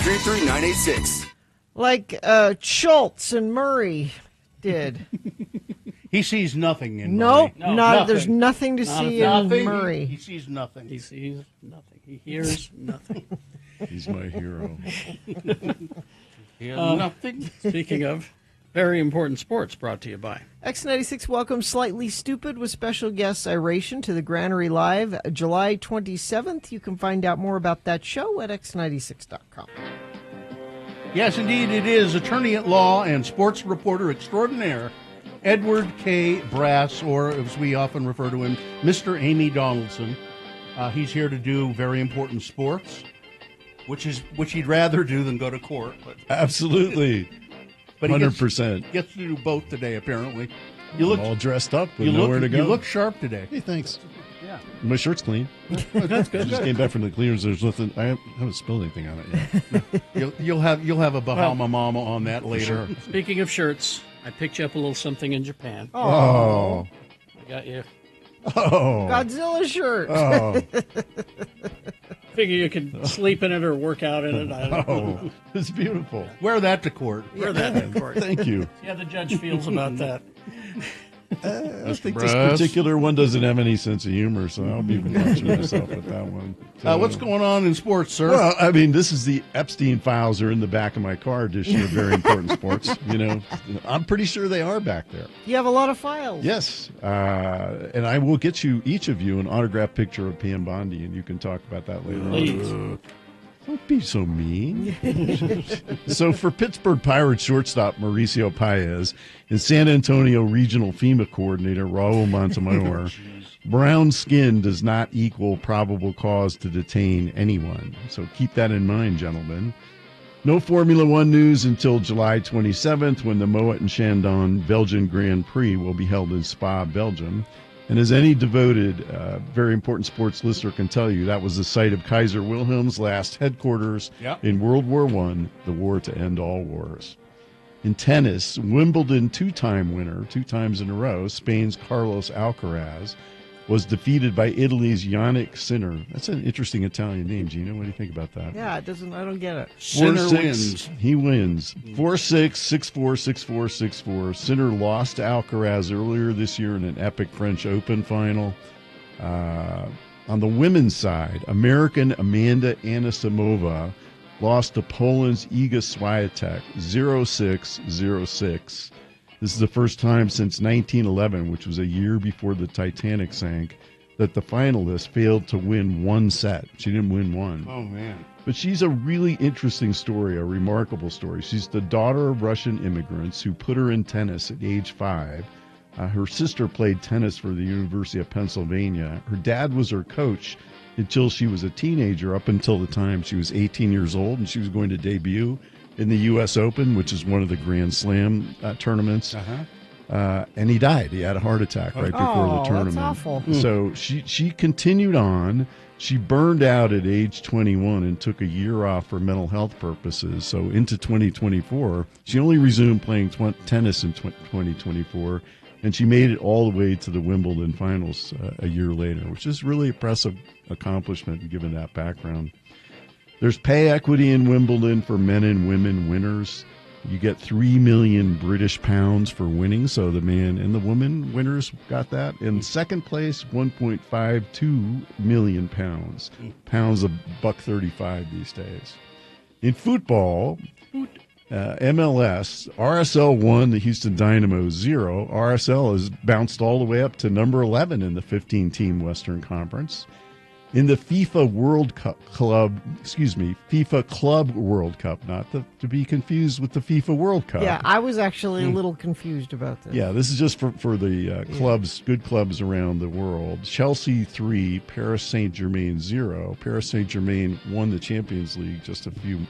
833-986. Like Schultz and Murray did. He sees nothing in Nope, Murray. not. There's nothing to Not see Nothing. in Murray. He sees nothing. He sees nothing. He hears nothing. He's my hero. He has nothing. Speaking of very important sports, brought to you by. X96 welcomes Slightly Stupid with special guest Iration to the Granary Live July 27th. You can find out more about that show at x96.com. Yes, indeed, it is. Attorney at law and sports reporter extraordinaire, Edward K. Brass, or as we often refer to him, Mr. Amy Donaldson. He's here to do very important sports, which he'd rather do than go to court. Absolutely. But he 100%. gets to do both today, apparently. I'm all dressed up with nowhere to go. You look sharp today. Hey, thanks. Yeah. My shirt's clean. That's good. I just came back from the cleaners. There's nothing. I haven't spilled anything on it yet. You'll have a Bahama Mama on that later. Sure. Speaking of shirts, I picked you up a little something in Japan. Oh. I got you. Oh. Godzilla shirt. Oh. Figure you could sleep in it or work out in it. I don't know. Oh. It's beautiful. Wear that to court. Where that in court. Thank you. See how the judge feels about that. I think this Brass. particular one doesn't have any sense of humor, so I'll be watching myself with that one. So, What's going on in sports, sir? Well, I mean, this is the Epstein files are in the back of my car edition of Very Important Sports. You know, I'm pretty sure they are back there. You have a lot of files. Yes, and I will get you, each of you, an autographed picture of Pam Bondi, and you can talk about that later Please. on. Don't be so mean. So for Pittsburgh Pirates shortstop Mauricio Paez and San Antonio Regional FEMA coordinator Raul Montemayor, brown skin does not equal probable cause to detain anyone. So keep that in mind, gentlemen. No Formula One news until July 27th, when the Moet and Chandon Belgian Grand Prix will be held in Spa, Belgium. And as any devoted, very important sports listener can tell you, that was the site of Kaiser Wilhelm's last headquarters in World War I, the war to end all wars. In tennis, Wimbledon two-time winner, 2 times in a row, Spain's Carlos Alcaraz, was defeated by Italy's Yannick Sinner. That's an interesting Italian name, Gina. What do you think about that? Yeah, it doesn't. I don't get it. Sinner 4-6. wins. He wins. 4-6, 6-4, 6-4, 6-4. Sinner lost to Alcaraz earlier this year in an epic French Open final. On the women's side, American Amanda Anisimova lost to Poland's Iga Swiatek 0-6, 0-6. This is the first time since 1911, which was a year before the Titanic sank, that the finalist failed to win one set. She didn't win one. Oh, man. But she's a really interesting story, a remarkable story. She's the daughter of Russian immigrants who put her in tennis at age 5. Her sister played tennis for the University of Pennsylvania. Her dad was her coach until she was a teenager, up until the time she was 18 years old, and she was going to debut in the U.S. Open, which is one of the Grand Slam tournaments. And he died. He had a heart attack right before the tournament. That's awful. So she continued on. She burned out at age 21 and took a year off for mental health purposes. So into 2024, she only resumed playing tennis in 2024, and she made it all the way to the Wimbledon finals a year later, which is really impressive accomplishment given that background. There's pay equity in Wimbledon for men and women winners. You get 3 million British pounds for winning, so the man and the woman winners got that. In second place, 1.52 million pounds. Pounds of $1.35 these days. In football, MLS, RSL 1, the Houston Dynamo 0. RSL has bounced all the way up to number 11 in the 15-team Western Conference. In the FIFA Club World Cup, not to be confused with the FIFA World Cup. Yeah, I was actually a little confused about this. Yeah, this is just for the clubs, good clubs around the world. Chelsea 3, Paris Saint-Germain 0. Paris Saint-Germain won the Champions League just a few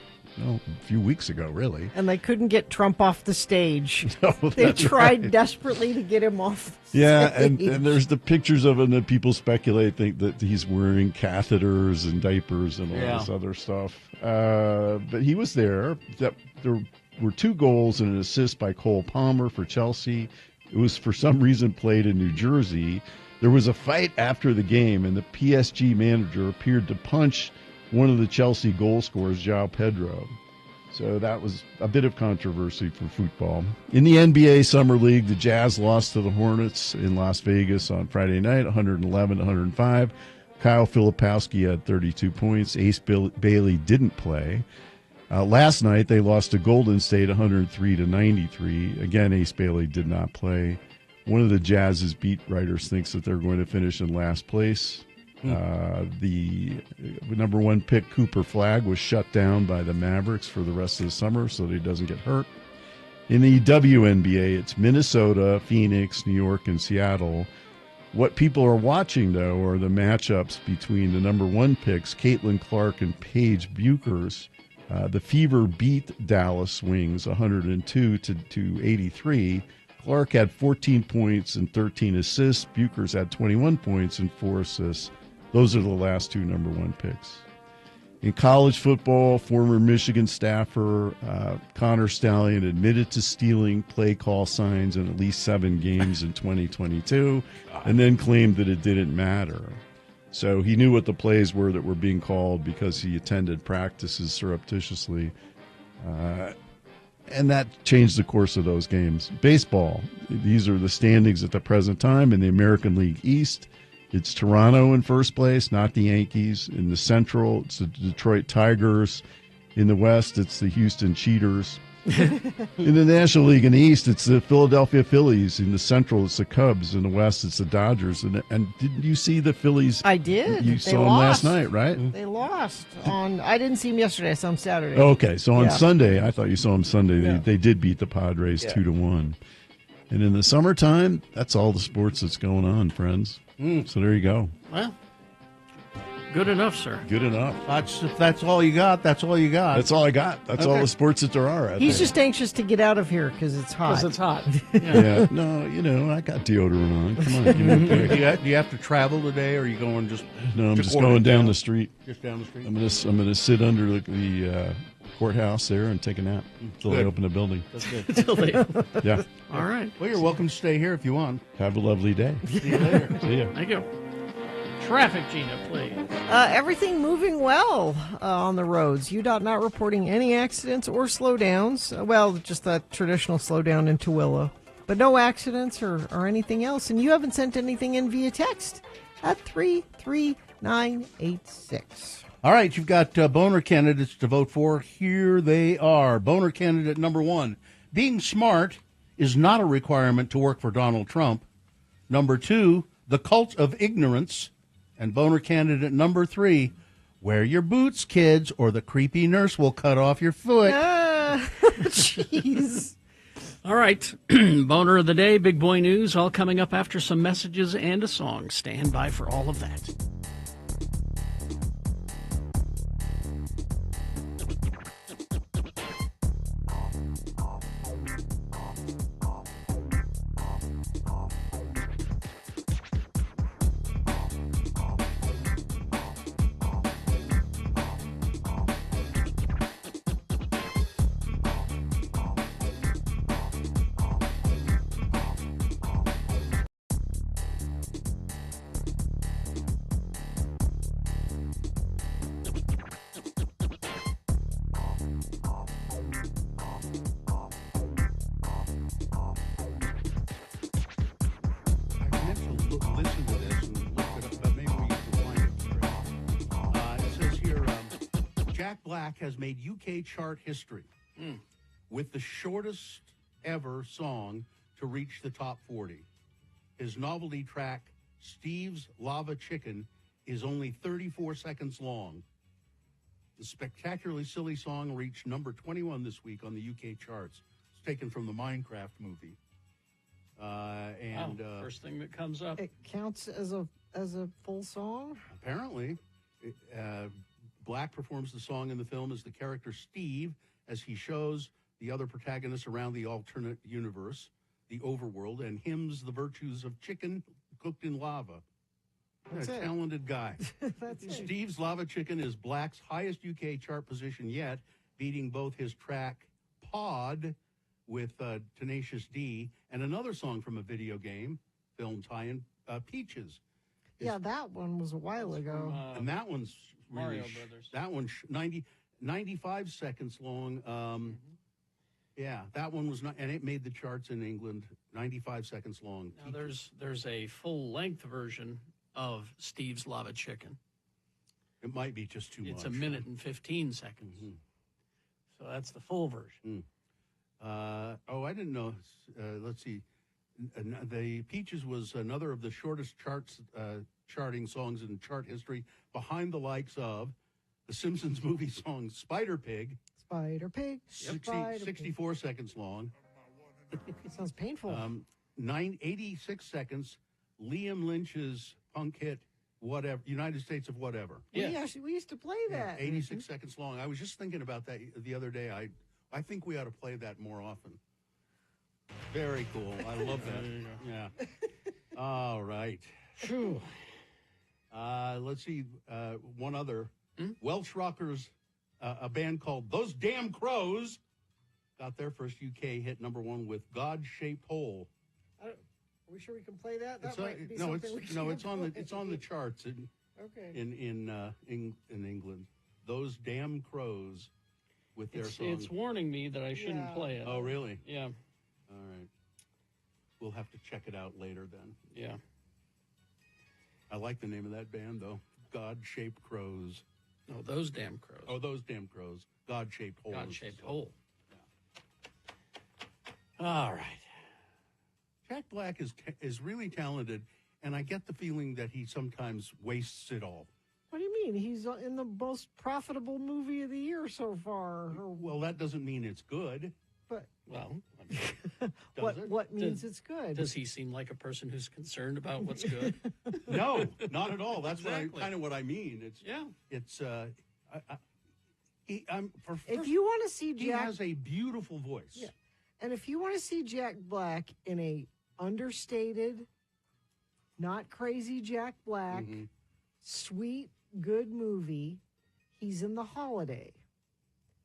weeks ago, really. And they couldn't get Trump off the stage. No, They that's tried right. desperately to get him off the Yeah, stage. and there's the pictures of him that people think that he's wearing catheters and diapers and all this other stuff. But he was there. There were 2 goals and an assist by Cole Palmer for Chelsea. It was for some reason played in New Jersey. There was a fight after the game, and the PSG manager appeared to punch one of the Chelsea goal scorers, João Pedro. So that was a bit of controversy for football. In the NBA Summer League, the Jazz lost to the Hornets in Las Vegas on Friday night, 111-105. Kyle Filipowski had 32 points. Ace Bailey didn't play. Last night, they lost to Golden State 103-93. Again, Ace Bailey did not play. One of the Jazz's beat writers thinks that they're going to finish in last place. The number one pick, Cooper Flagg, was shut down by the Mavericks for the rest of the summer so that he doesn't get hurt. In the WNBA, it's Minnesota, Phoenix, New York, and Seattle. What people are watching, though, are the matchups between the number one picks, Caitlin Clark and Paige Buchers. The Fever beat Dallas Wings 102-83. Clark had 14 points and 13 assists. Buchers had 21 points and 4 assists. Those are the last two number one picks. In college football, former Michigan staffer Connor Stallion admitted to stealing play call signs in at least 7 games in 2022 and then claimed that it didn't matter. So he knew what the plays were that were being called because he attended practices surreptitiously. And that changed the course of those games. Baseball, these are the standings at the present time in the American League East. It's Toronto in first place, not the Yankees. In the Central, it's the Detroit Tigers. In the West, it's the Houston Cheaters. In the National League in the East, it's the Philadelphia Phillies. In the Central, it's the Cubs. In the West, it's the Dodgers. And didn't you see the Phillies? I did. You saw them last night, right? They lost on. I didn't see them yesterday. I saw them Saturday. Okay, so on Sunday, I thought you saw them Sunday. They did beat the Padres 2-1. And in the summertime, that's all the sports that's going on, friends. So there you go. Well, good enough, sir. Good enough. If that's all you got, that's all you got. That's all I got. That's all the sports that there are. He's just anxious to get out of here because it's hot. Because it's hot. Yeah. No, I got deodorant on. Come on. Give me a break. Do you have to travel today, or are you going just? No, I'm just going down the street. Just down the street. I'm gonna sit under the courthouse there and take a nap until they open the building. That's good. Until they. Yeah. All right. Well, you're welcome to stay here if you want. Have a lovely day. See you later. See ya. Thank you. Traffic, Gina, please. Everything moving well on the roads. UDOT not reporting any accidents or slowdowns. Well, just that traditional slowdown in Tooele. But no accidents or anything else. And you haven't sent anything in via text at 33986. All right, you've got boner candidates to vote for. Here they are. Boner candidate number 1. Being smart is not a requirement to work for Donald Trump. Number 2, the cult of ignorance. And boner candidate number 3, wear your boots, kids, or the creepy nurse will cut off your foot. Jeez. All right. Boner of the day, big boy news, all coming up after some messages and a song. Stand by for all of that. Has made UK chart history with the shortest ever song to reach the top 40. His novelty track, Steve's Lava Chicken, is only 34 seconds long. The spectacularly silly song reached number 21 this week on the UK charts. It's taken from the Minecraft movie. First thing that comes up. It counts as a full song? Apparently, Black performs the song in the film as the character Steve, as he shows the other protagonists around the alternate universe, the overworld, and hymns the virtues of chicken cooked in lava. That's a it. talented guy. Steve's Lava Chicken is Black's highest UK chart position yet, beating both his track Pod with Tenacious D and another song from a video game film tie-in, Peaches. Yeah, that one was a while ago. And that one's Mario really Brothers. That one's 90. 95 seconds long. Yeah, that one was not, and it made the charts in England. 95 seconds long. Now there's a full length version of Steve's Lava Chicken. It might be just too much. It's a minute and 15 seconds. So that's the full version. I didn't know. Let's see. The Peaches was another of the shortest charting songs in chart history, behind the likes of the Simpsons movie song Spider Pig. Spider Pig. 64 seconds long. It sounds painful. 86 seconds. Liam Lynch's punk hit, Whatever, United States of Whatever. We used to play that. 86 seconds long. I was just thinking about that the other day. I think we ought to play that more often. Very cool. I love that. Yeah. All right. Phew. Let's see. One other. Welsh rockers, a band called Those Damn Crows, got their first UK hit #1 with God-Shaped Hole. Are we sure we can play that? That It's might be no, something it's on the charts in England. Those Damn Crows with their song. It's warning me that I shouldn't play it. Oh, really? Yeah. All right. We'll have to check it out later then. Yeah. I like the name of that band, though. God-Shaped Crows. No, Those Damn Crows. Oh, Those Damn Crows. God-Shaped Hole. God-Shaped Hole. All right. Jack Black is really talented, and I get the feeling that he sometimes wastes it all. What do you mean? He's in the most profitable movie of the year so far. Well, that doesn't mean it's good. But well, what means it's good? Does he seem like a person who's concerned about what's good? No, not at all. That's Exactly. kind of what I mean. It's if you want to see Jack, he has a beautiful voice. Yeah. And if you want to see Jack Black in a understated, not crazy Jack Black, sweet, good movie, he's in The Holiday.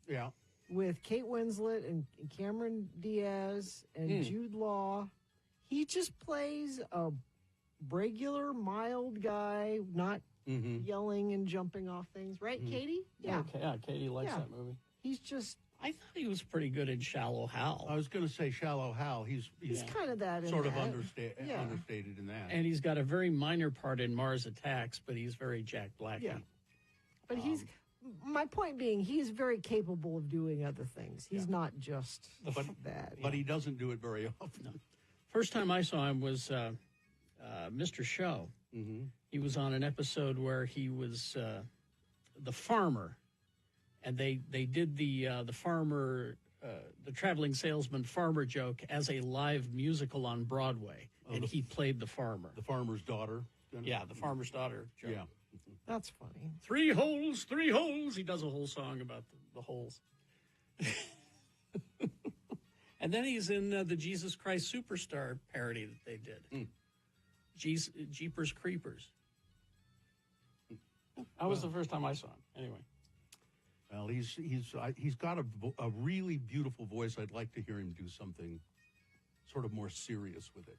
Yeah. With Kate Winslet and Cameron Diaz and Jude Law. He just plays a regular, mild guy, not yelling and jumping off things. Right, Katie? Yeah. Okay, yeah, Katie likes that movie. He's just... I thought he was pretty good in Shallow Hal. I was going to say Shallow Hal. He's kind of that in sort of that. understated in that. And he's got a very minor part in Mars Attacks, but he's very Jack Black. Yeah. But he's... My point being, he's very capable of doing other things. He's not just that. But he doesn't do it very often. No. First time I saw him was Mr. Show. He was on an episode where he was the farmer, and they did the farmer, the traveling salesman farmer joke as a live musical on Broadway, and he played the farmer. The farmer's daughter. Yeah, the farmer's daughter joke. Yeah. That's funny. 3 holes, 3 holes. He does a whole song about the holes. And then he's in the Jesus Christ Superstar parody that they did. Jeepers Creepers. That was the first time I saw him. Anyway. Well, he's got a really beautiful voice. I'd like to hear him do something sort of more serious with it.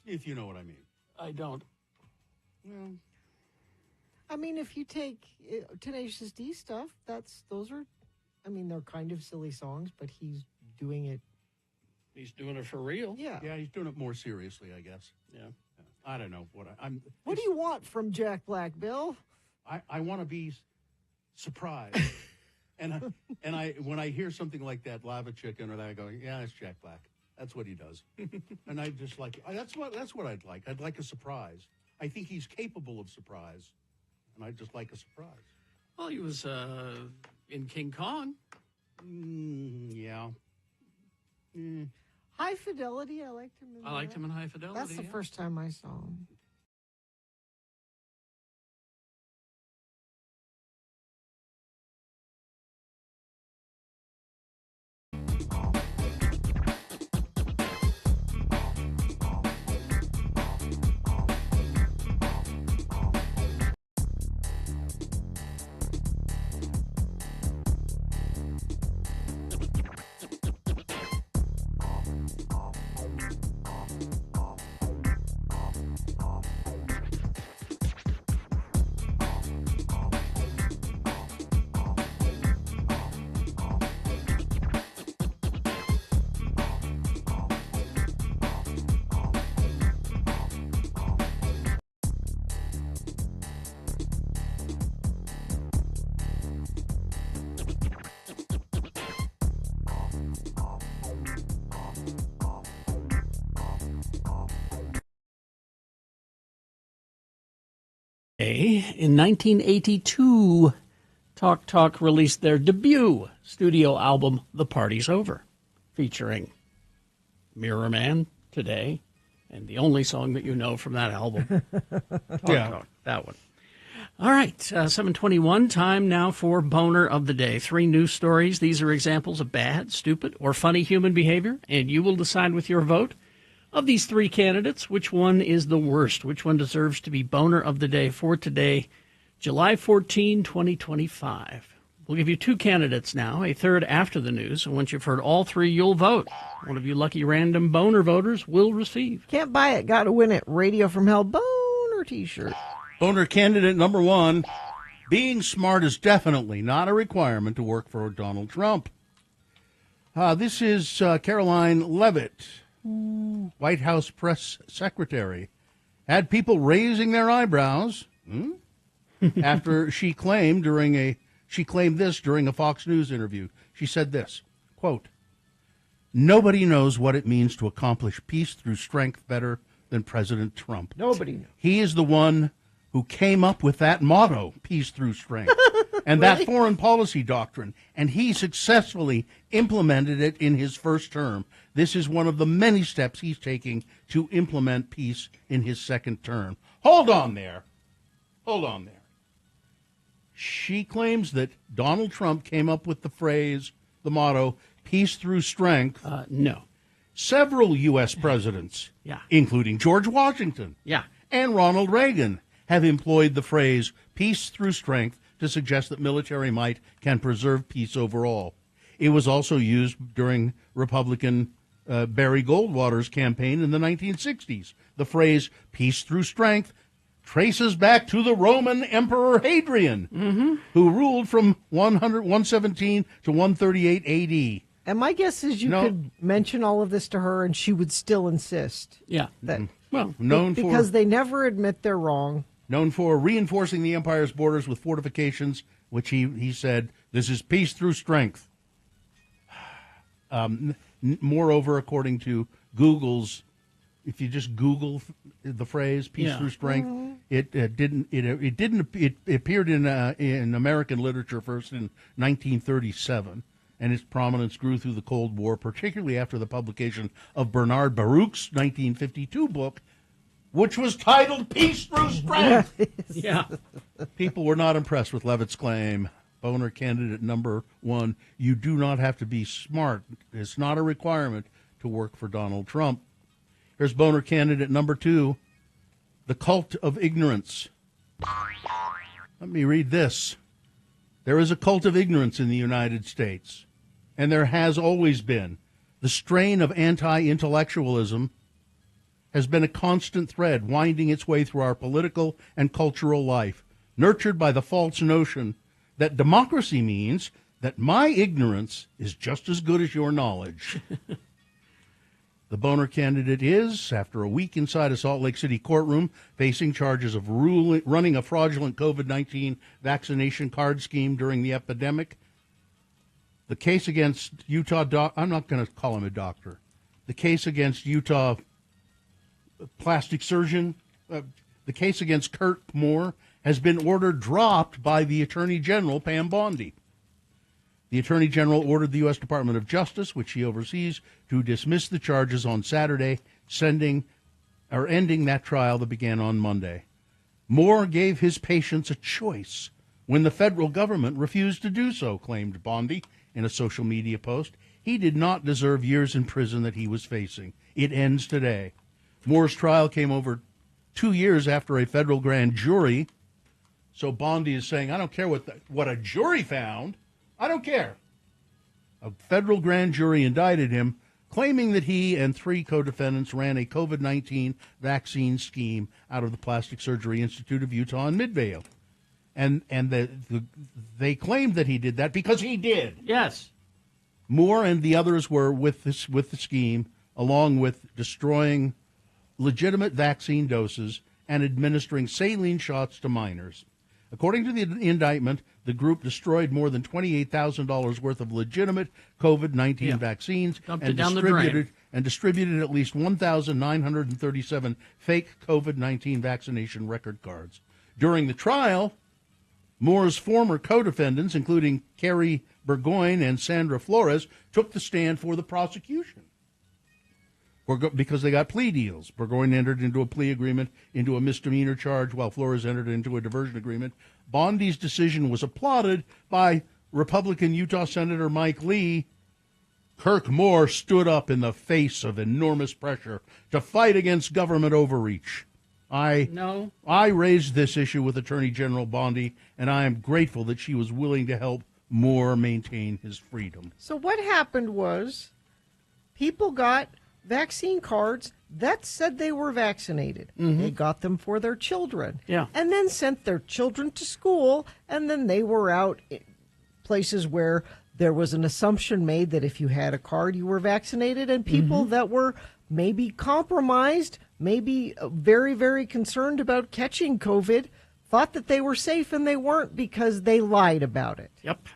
If you know what I mean. I don't. Well, I mean, if you take Tenacious D stuff, they're kind of silly songs, but he's doing it. He's doing it for real. Yeah. Yeah, he's doing it more seriously, I guess. Yeah. I don't know what I'm. What do you want from Jack Black, Bill? I want to be surprised, and when I hear something like that, Lava Chicken, or that, I go, yeah, it's Jack Black. That's what he does, and I just like that's what I'd like. I'd like a surprise. I think he's capable of surprise, and I'd just like a surprise. Well, he was in King Kong. Yeah. High Fidelity, I liked him in I liked him in High Fidelity. That's the first time I saw him. In 1982, Talk Talk released their debut studio album, The Party's Over, featuring Mirror Man, Today, and the only song that you know from that album, Talk, that one. All right, 7:21, time now for Boner of the Day. 3 news stories. These are examples of bad, stupid, or funny human behavior, and you will decide with your vote of these 3 candidates which one is the worst, which one deserves to be Boner of the Day for today, July 14, 2025. We'll give you 2 candidates now, a third after the news, and once you've heard all 3, you'll vote. One of you lucky random Boner voters will receive. Can't buy it, got to win it. Radio from Hell Boner t-shirt. Boner candidate number 1, being smart is definitely not a requirement to work for Donald Trump. This is Caroline Leavitt, White House press secretary, had people raising their eyebrows after she claimed this during a Fox News interview. She said this, quote, "Nobody knows what it means to accomplish peace through strength better than President Trump. Nobody knows. He is the one who came up with that motto, peace through strength, and that foreign policy doctrine, and he successfully implemented it in his first term. This is one of the many steps he's taking to implement peace in his second term." Hold on there. She claims that Donald Trump came up with the phrase, the motto, peace through strength. No. Several U.S. presidents, including George Washington and Ronald Reagan, have employed the phrase peace through strength to suggest that military might can preserve peace overall. It was also used during Republican Barry Goldwater's campaign in the 1960s. The phrase peace through strength traces back to the Roman Emperor Hadrian, who ruled from 117 to 138 A.D. And my guess is you could mention all of this to her and she would still insist. Yeah. That, well, because they never admit they're wrong. Known for reinforcing the empire's borders with fortifications, which he said, this is peace through strength. Moreover, according to Google's, if you just Google the phrase "peace through strength," it appeared in American literature first in 1937, and its prominence grew through the Cold War, particularly after the publication of Bernard Baruch's 1952 book, which was titled "Peace Through Strength." People were not impressed with Leavitt's claim. Boner candidate number 1: you do not have to be smart. It's not a requirement to work for Donald Trump. Here's Boner candidate number 2, the cult of ignorance. Let me read this. There is a cult of ignorance in the United States, and there has always been. The strain of anti-intellectualism has been a constant thread winding its way through our political and cultural life, nurtured by the false notion that democracy means that my ignorance is just as good as your knowledge. The Boner candidate is, after a week inside a Salt Lake City courtroom, facing charges of running a fraudulent COVID-19 vaccination card scheme during the epidemic. The case against Utah, I'm not going to call him a doctor. The case against Utah plastic surgeon, the case against Kurt Moore has been ordered dropped by the Attorney General, Pam Bondi. The Attorney General ordered the U.S. Department of Justice, which he oversees, to dismiss the charges on Saturday, ending that trial that began on Monday. Moore gave his patients a choice when the federal government refused to do so, claimed Bondi in a social media post. He did not deserve years in prison that he was facing. It ends today. Moore's trial came over 2 years after a federal grand jury. So Bondi is saying, I don't care what a jury found. I don't care. A federal grand jury indicted him, claiming that he and 3 co-defendants ran a COVID-19 vaccine scheme out of the Plastic Surgery Institute of Utah in Midvale. And they claimed that he did that because he did. Yes. Moore and the others were with the scheme, along with destroying legitimate vaccine doses and administering saline shots to minors. According to the indictment, the group destroyed more than $28,000 worth of legitimate COVID-19 vaccines and distributed at least 1,937 fake COVID-19 vaccination record cards. During the trial, Moore's former co-defendants, including Carrie Burgoyne and Sandra Flores, took the stand for the prosecution because they got plea deals. Burgoyne entered into a plea agreement into a misdemeanor charge, while Flores entered into a diversion agreement. Bondi's decision was applauded by Republican Utah Senator Mike Lee. Kirk Moore stood up in the face of enormous pressure to fight against government overreach. I raised this issue with Attorney General Bondi, and I am grateful that she was willing to help Moore maintain his freedom. So what happened was people got vaccine cards that said they were vaccinated. They got them for their children. Yeah. And then sent their children to school, and then they were out in places where there was an assumption made that if you had a card, you were vaccinated, and people that were maybe compromised, maybe very, very concerned about catching COVID, thought that they were safe, and they weren't because they lied about it. Yep.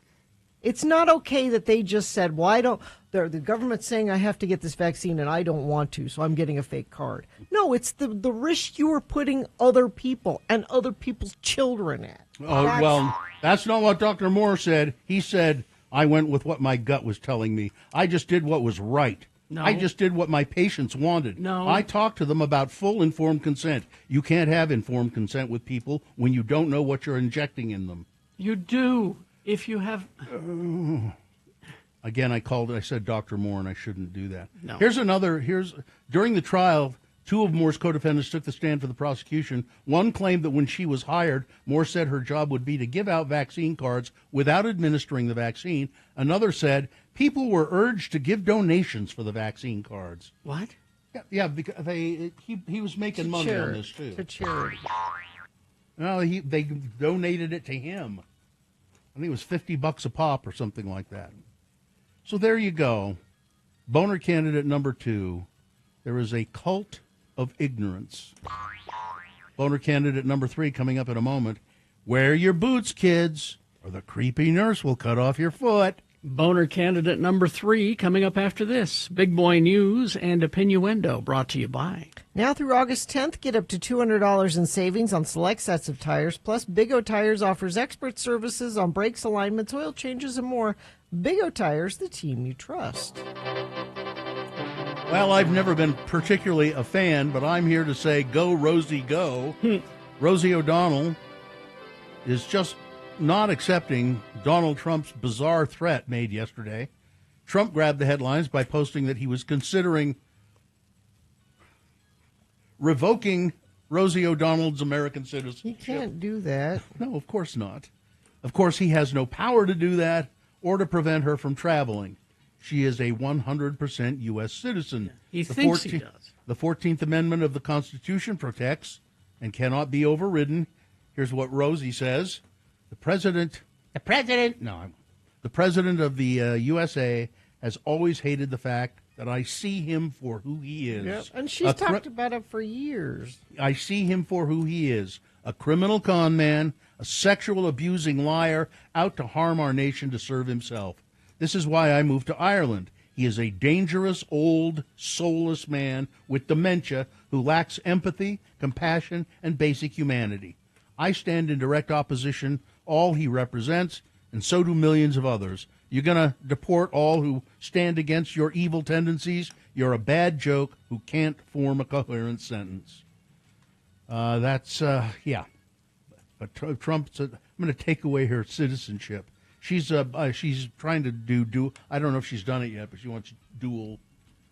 It's not okay that they just said, well, I don't, the government's saying I have to get this vaccine and I don't want to, so I'm getting a fake card. No, it's the risk you are putting other people and other people's children at. That's not what Dr. Moore said. He said, I went with what my gut was telling me. I just did what was right. No. I just did what my patients wanted. No. I talked to them about full informed consent. You can't have informed consent with people when you don't know what you're injecting in them. You do. If you have... Again, I said Dr. Moore, and I shouldn't do that. No. During the trial, two of Moore's co-defendants took the stand for the prosecution. One claimed that when she was hired, Moore said her job would be to give out vaccine cards without administering the vaccine. Another said people were urged to give donations for the vaccine cards. What? Yeah, because he was making money on this, too. To charity. No, they donated it to him. I think it was $50 a pop or something like that. So there you go. Boner candidate number 2. There is a cult of ignorance. Boner candidate number 3 coming up in a moment. Wear your boots, kids, or the creepy nurse will cut off your foot. Boner candidate number 3 coming up after this. Big Boy News and Opinioendo brought to you by. Now through August 10th, get up to $200 in savings on select sets of tires. Plus, Big O Tires offers expert services on brakes, alignments, oil changes, and more. Big O Tires, the team you trust. Well, I've never been particularly a fan, but I'm here to say go, Rosie, go. Rosie O'Donnell is just not accepting Donald Trump's bizarre threat made yesterday. Trump grabbed the headlines by posting that he was considering revoking Rosie O'Donnell's American citizenship. He can't do that. No, of course not. Of course, he has no power to do that or to prevent her from traveling. She is a 100% U.S. citizen. He thinks he does. The 14th Amendment of the Constitution protects and cannot be overridden. Here's what Rosie says. The president of the USA has always hated the fact that I see him for who he is. Yep. And she's talked about it for years. I see him for who he is, a criminal con man, a sexual abusing liar out to harm our nation to serve himself. This is why I moved to Ireland. He is a dangerous, old, soulless man with dementia who lacks empathy, compassion, and basic humanity. I stand in direct opposition all he represents, and so do millions of others. You're going to deport all who stand against your evil tendencies? You're a bad joke who can't form a coherent sentence. But Trump said, I'm going to take away her citizenship. She's trying to do I don't know if she's done it yet, but she wants dual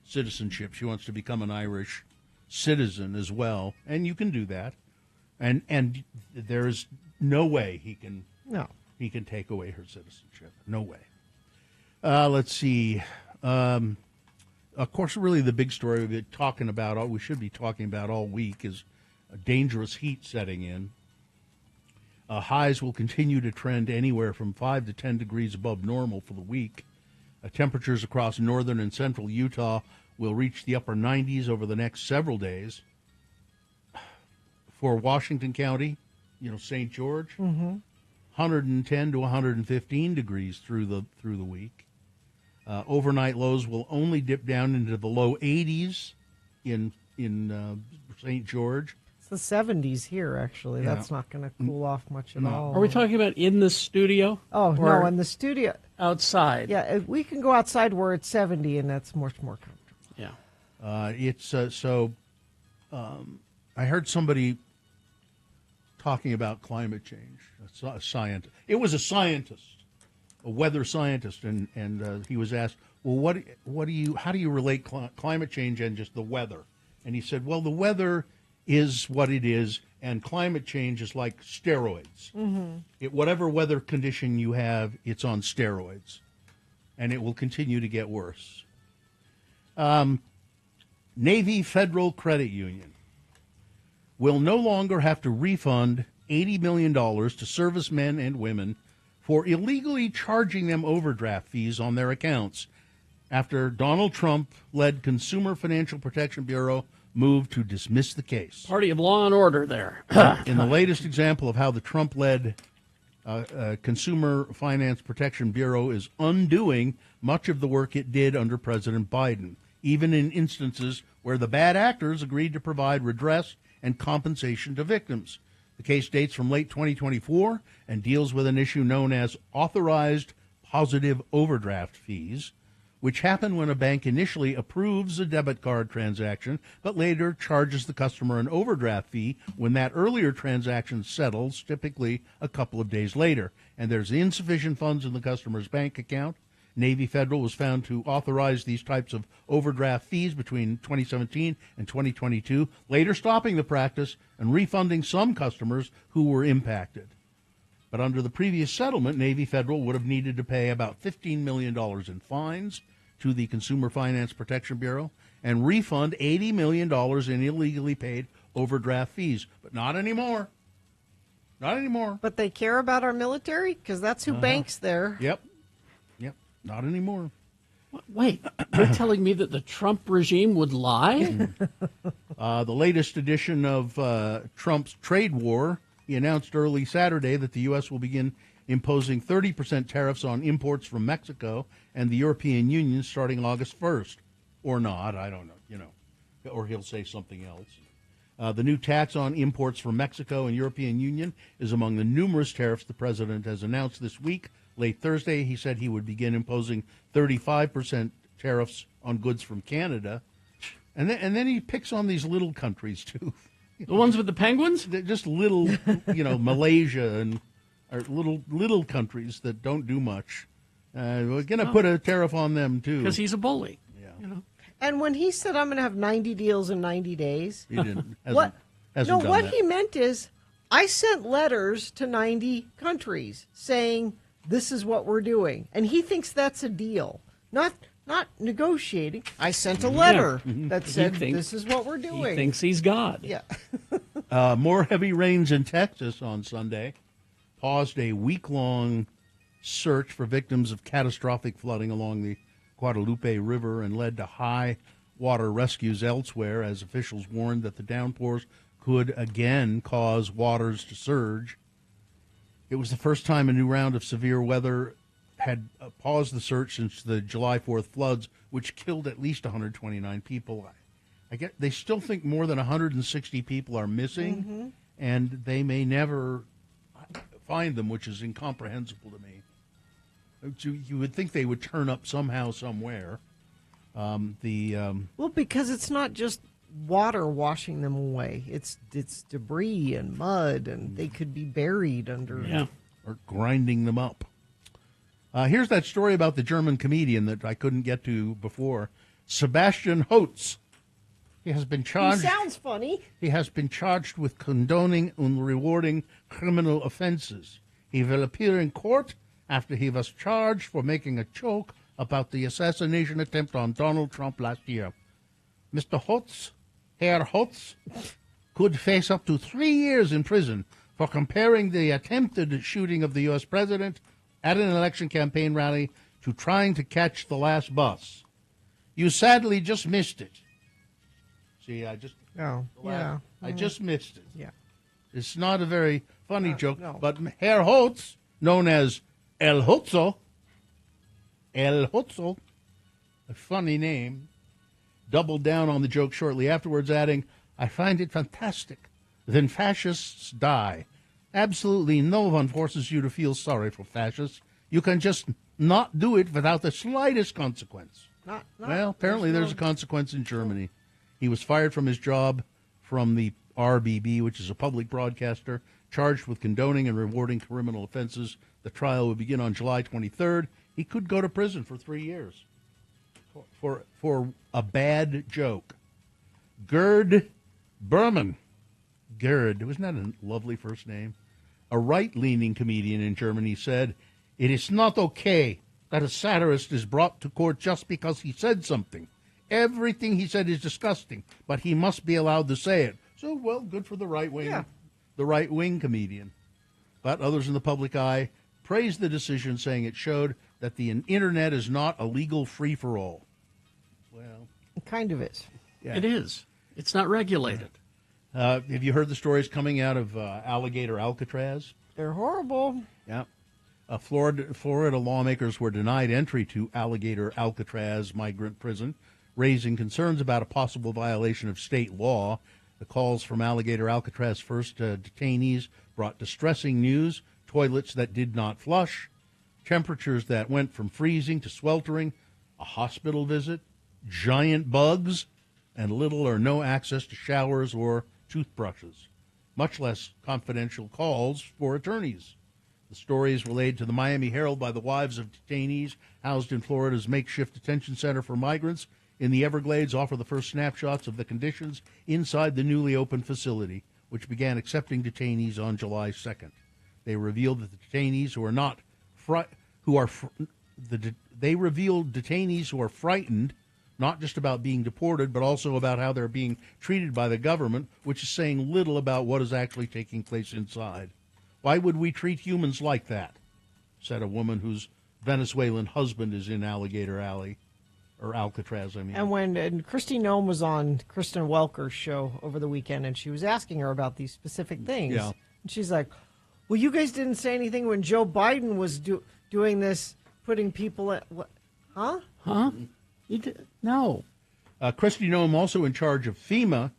citizenship. She wants to become an Irish citizen as well, and you can do that. And there's no way he can take away her citizenship. No way. Let's see. Of course, really the big story we should be talking about all week is a dangerous heat setting in. Highs will continue to trend anywhere from 5 to 10 degrees above normal for the week. Temperatures across northern and central Utah will reach the upper 90s over the next several days. For Washington County, St. George, 110 to 115 degrees through the week. Overnight lows will only dip down into the low 80s in St. George. It's the 70s here, actually. Yeah. That's not going to cool off much at No. all. Are we talking about in the studio? Oh, or no, in the studio. outside? Yeah, we can go outside where it's 70, and that's much more comfortable. Yeah. It's I heard somebody talking about climate change. A scientist. It was a scientist, a weather scientist, and he was asked, "Well, how do you relate climate change and just the weather?" And he said, "Well, the weather is what it is, and climate change is like steroids. Whatever weather condition you have, it's on steroids, and it will continue to get worse." Navy Federal Credit Union will no longer have to refund $80 million to servicemen and women for illegally charging them overdraft fees on their accounts after Donald Trump-led Consumer Financial Protection Bureau moved to dismiss the case. Party of law and order there. In the latest example of how the Trump-led Consumer Finance Protection Bureau is undoing much of the work it did under President Biden, even in instances where the bad actors agreed to provide redress and compensation to victims. The case dates from late 2024 and deals with an issue known as authorized positive overdraft fees, which happen when a bank initially approves a debit card transaction, but later charges the customer an overdraft fee when that earlier transaction settles, typically a couple of days later, and there's insufficient funds in the customer's bank account. Navy Federal was found to authorize these types of overdraft fees between 2017 and 2022, later stopping the practice and refunding some customers who were impacted. But under the previous settlement, Navy Federal would have needed to pay about $15 million in fines to the Consumer Finance Protection Bureau and refund $80 million in illegally paid overdraft fees. But not anymore. Not anymore. But they care about our military? Because that's who banks there. Yep. Not anymore. Wait, you're telling me that the Trump regime would lie? The latest edition of Trump's trade war, he announced early Saturday that the U.S. will begin imposing 30% tariffs on imports from Mexico and the European Union starting August 1st. Or not, I don't know, or he'll say something else. The new tax on imports from Mexico and European Union is among the numerous tariffs the president has announced this week. Late Thursday, he said he would begin imposing 35% tariffs on goods from Canada. And then he picks on these little countries, too. The ones with the penguins? They're just little, Malaysia and or little countries that don't do much. We're going to put a tariff on them, too. Because he's a bully. Yeah. And when he said, I'm going to have 90 deals in 90 days. He didn't. What Hasn't done what that. he meant is, I sent letters to 90 countries saying, this is what we're doing. And he thinks that's a deal. Not negotiating. I sent a letter that said, this is what we're doing. He thinks he's God. Yeah. More heavy rains in Texas on Sunday paused a week-long search for victims of catastrophic flooding along the Guadalupe River and led to high water rescues elsewhere as officials warned that the downpours could again cause waters to surge. It was the first time a new round of severe weather had paused the search since the July 4th floods, which killed at least 129 people. I get they still think more than 160 people are missing, and they may never find them, which is incomprehensible to me. You would think they would turn up somehow, somewhere. Well, because it's not just water washing them away. It's debris and mud, and they could be buried under. Or grinding them up. Here's that story about the German comedian that I couldn't get to before. Sebastian Hotz. He has been charged. He sounds funny. He has been charged with condoning and rewarding criminal offenses. He will appear in court after he was charged for making a joke about the assassination attempt on Donald Trump last year. Mr. Hotz, Herr Hotz, could face up to 3 years in prison for comparing the attempted shooting of the U.S. president at an election campaign rally to trying to catch the last bus. You sadly just missed it. See, I just missed it. Yeah. It's not a very funny joke, no. but Herr Hotz, known as El Hotzo, a funny name, doubled down on the joke shortly afterwards, adding, I find it fantastic then fascists die. Absolutely no one forces you to feel sorry for fascists. You can just not do it without the slightest consequence. Well, apparently there's a consequence in Germany. He was fired from his job from the RBB, which is a public broadcaster, charged with condoning and rewarding criminal offenses. The trial will begin on July 23rd. He could go to prison for 3 years for a bad joke. Gerd Berman. Gerd, wasn't that a lovely first name? A right-leaning comedian in Germany said, "It is not okay that a satirist is brought to court just because he said something. Everything he said is disgusting, but he must be allowed to say it." So, well, good for the right-wing comedian. But others in the public eye praised the decision, saying it showed that the internet is not a legal free-for-all. Well, It kind of is. yeah. It is. It's not regulated. Have you heard the stories coming out of Alligator Alcatraz? They're horrible. Yeah. Florida lawmakers were denied entry to Alligator Alcatraz migrant prison, raising concerns about a possible violation of state law. The calls from Alligator Alcatraz first detainees brought distressing news: toilets that did not flush, temperatures that went from freezing to sweltering, a hospital visit, giant bugs, and little or no access to showers or toothbrushes, much less confidential calls for attorneys. The story is relayed to the Miami Herald by the wives of detainees housed in Florida's makeshift detention center for migrants in the Everglades. Offer the first snapshots of the conditions inside the newly opened facility, which began accepting detainees on July 2nd. They revealed that the detainees who are frightened, not just about being deported, but also about how they're being treated by the government, which is saying little about what is actually taking place inside. Why would we treat humans like that? Said a woman whose Venezuelan husband is in Alligator Alley, or Alcatraz, I mean. And when Christy Nome was on Kristen Welker's show over the weekend, and she was asking her about these specific things, Yeah. and she's like, well, you guys didn't say anything when Joe Biden was doing this, putting people at, what? Huh? Huh? You did? No. Christy Nome also in charge of FEMA,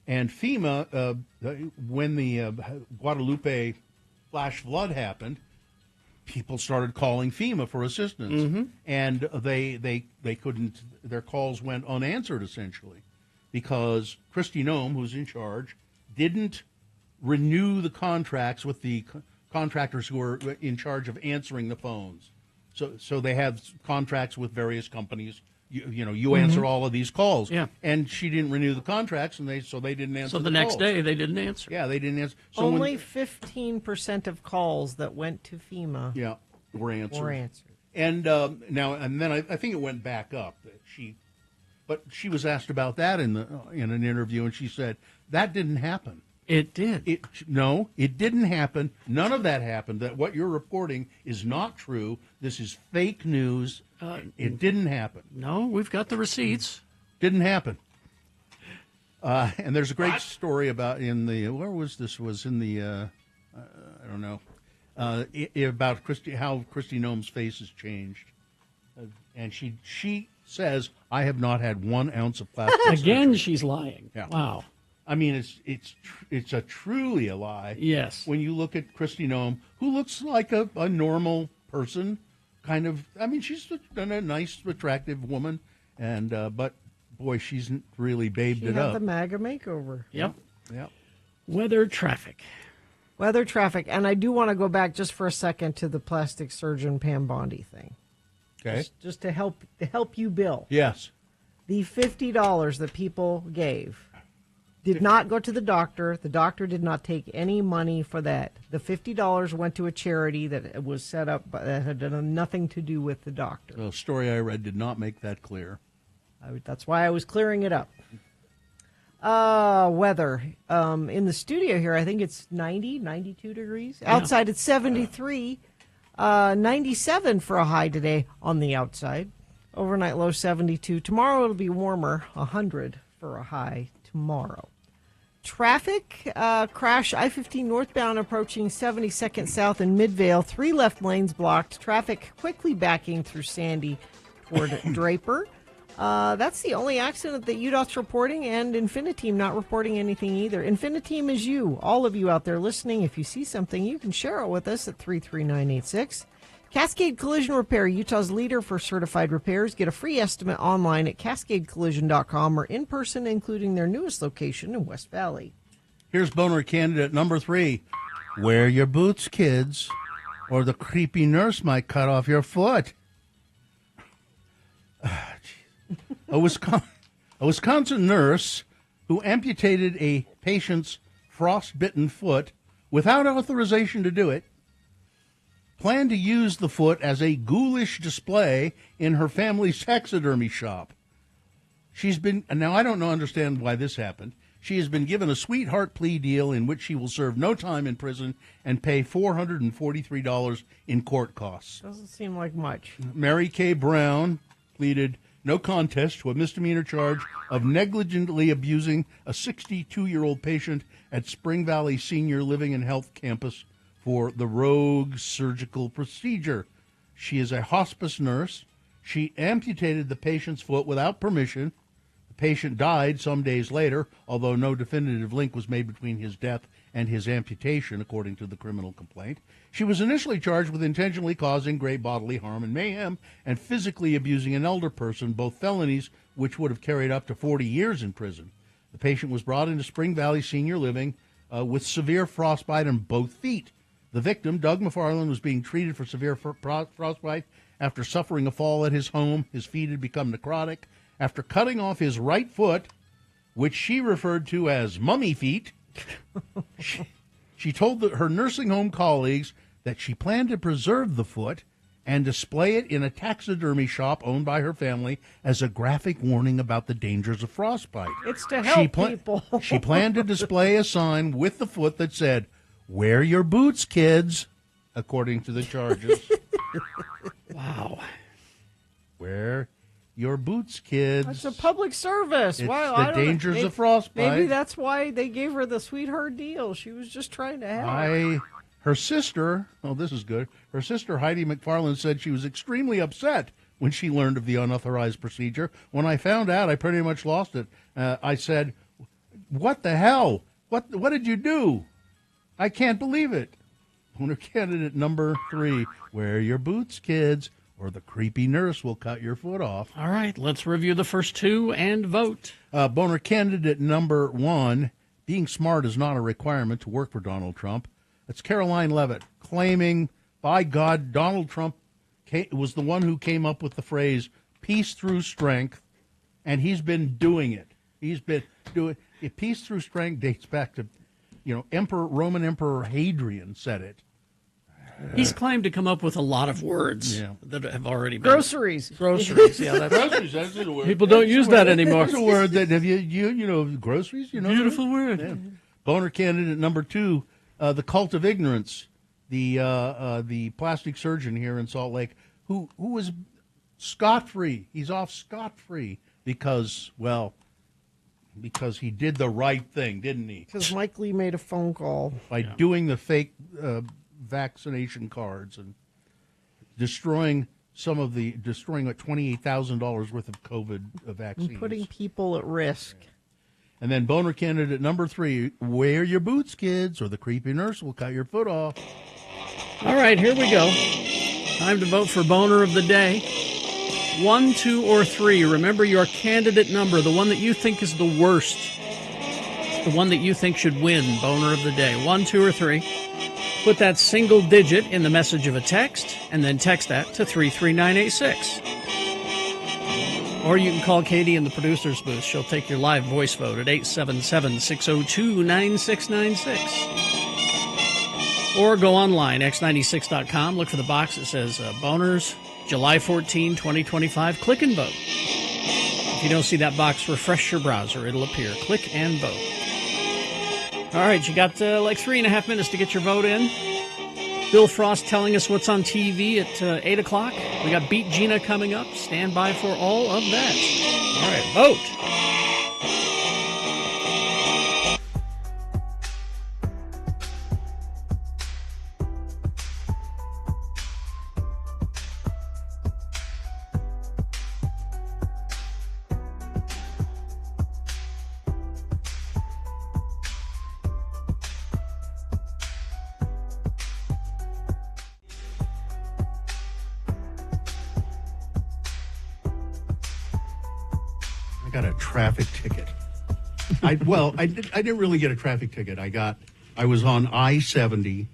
and FEMA, when the Guadalupe flash flood happened, people started calling FEMA for assistance, and they couldn't. Their calls went unanswered essentially because Christy Nome, who's in charge, didn't renew the contracts with the contractors who were in charge of answering the phones. So they have contracts with various companies. You answer all of these calls. Yeah. And she didn't renew the contracts, and they didn't answer. So the next calls. day they didn't answer. Yeah, they didn't answer. So Only 15% of calls that went to FEMA were answered. were answered. And then I think it went back up. But she was asked about that in an interview, and she said that didn't happen. It did. No, it didn't happen. None of that happened. That what you're reporting is not true. This is fake news. It didn't happen. No, we've got the receipts. Didn't happen. And there's a great story about where was this? Was in the I don't know about how Christy Nome's face has changed, and she says, "I have not had 1 ounce of plastic." Again, she's lying. Yeah. Wow. I mean, it's truly a lie. Yes. When you look at Christy Nome, who looks like a normal person, kind of. I mean, she's a nice, attractive woman, and but boy, she's really babed She it had up. the MAGA makeover. Yep. Yep. Weather, traffic. Weather, traffic, and I do want to go back just for a second to the plastic surgeon Pam Bondi thing. Okay. Just to help you, Bill. Yes. The $50 that people gave did not go to the doctor. The doctor did not take any money for that. The $50 went to a charity that was set up that had nothing to do with the doctor. The story I read did not make that clear. That's why I was clearing it up. Weather. In the studio here, I think it's 92 degrees. Yeah. Outside, it's 73. 97 for a high today on the outside. Overnight low 72. Tomorrow it'll be warmer, 100 for a high tomorrow. Traffic crash I-15 northbound approaching 72nd South in Midvale. 3 left lanes blocked. Traffic quickly backing through Sandy toward Draper. That's the only accident that UDOT's reporting, and Infiniteam not reporting anything either. Infiniteam is you, all of you out there listening. If you see something, you can share it with us at 33986. Cascade Collision Repair, Utah's leader for certified repairs. Get a free estimate online at cascadecollision.com or in person, including their newest location in West Valley. Here's boner candidate number 3. Wear your boots, kids, or the creepy nurse might cut off your foot. A Wisconsin nurse who amputated a patient's frostbitten foot without authorization to do it planned to use the foot as a ghoulish display in her family's taxidermy shop. Now I don't understand why this happened. She has been given a sweetheart plea deal in which she will serve no time in prison and pay $443 in court costs. Doesn't seem like much. Mary Kay Brown pleaded no contest to a misdemeanor charge of negligently abusing a 62-year-old patient at Spring Valley Senior Living and Health Campus for the rogue surgical procedure. She is a hospice nurse. She amputated the patient's foot without permission. The patient died some days later, although no definitive link was made between his death and his amputation, according to the criminal complaint. She was initially charged with intentionally causing great bodily harm and mayhem and physically abusing an elder person, both felonies which would have carried up to 40 years in prison. The patient was brought into Spring Valley Senior Living with severe frostbite on both feet. The victim, Doug McFarland, was being treated for severe frostbite after suffering a fall at his home. His feet had become necrotic. After cutting off his right foot, which she referred to as mummy feet, she told her nursing home colleagues that she planned to preserve the foot and display it in a taxidermy shop owned by her family as a graphic warning about the dangers of frostbite. It's to help people. She planned to display a sign with the foot that said, "Wear your boots, kids," according to the charges. Wow. Wear your boots, kids. It's a public service. It's I the don't dangers know. of frostbite. Maybe that's why they gave her the sweetheart deal. She was just trying to help. Her sister, oh, this is good. Her sister, Heidi McFarland, said she was extremely upset when she learned of the unauthorized procedure. When I found out, I pretty much lost it. I said, "What the hell? What did you do? I can't believe it." Owner candidate number 3, wear your boots, kids, or the creepy nurse will cut your foot off. All right, let's review the first 2 and vote. Boner candidate number 1, being smart is not a requirement to work for Donald Trump. That's Caroline Levitt claiming, by God, Donald Trump was the one who came up with the phrase peace through strength, and he's been doing it. He's been doing it. Peace through strength dates back to, Roman Emperor Hadrian said it. He's claimed to come up with a lot of words that have already been. Groceries. Yeah, that's Groceries, that's a word. People don't use that anymore. That's a word that have you groceries, Beautiful word. Yeah. Boner candidate number 2, the cult of ignorance, the plastic surgeon here in Salt Lake, who was scot-free. He's off scot-free because he did the right thing, didn't he? Because Mike Lee made a phone call. By doing the fake vaccination cards and destroying $28,000 worth of COVID vaccines. And putting people at risk. And then boner candidate number 3, wear your boots, kids, or the creepy nurse will cut your foot off. All right, here we go. Time to vote for boner of the day. 1, 2, or 3. Remember your candidate number, the one that you think is the worst. The one that you think should win boner of the day. 1, 2, or 3. Put that single digit in the message of a text, and then text that to 33986. Or you can call Katie in the producer's booth. She'll take your live voice vote at 877-602-9696. Or go online, x96.com. Look for the box that says Boners, July 14, 2025. Click and vote. If you don't see that box, refresh your browser. It'll appear. Click and vote. All right, you got like 3.5 minutes to get your vote in. Bill Frost telling us what's on TV at 8 o'clock. We got Beat Gina coming up. Stand by for all of that. All right, vote. got a traffic ticket. I didn't really get a traffic ticket. I was on I-70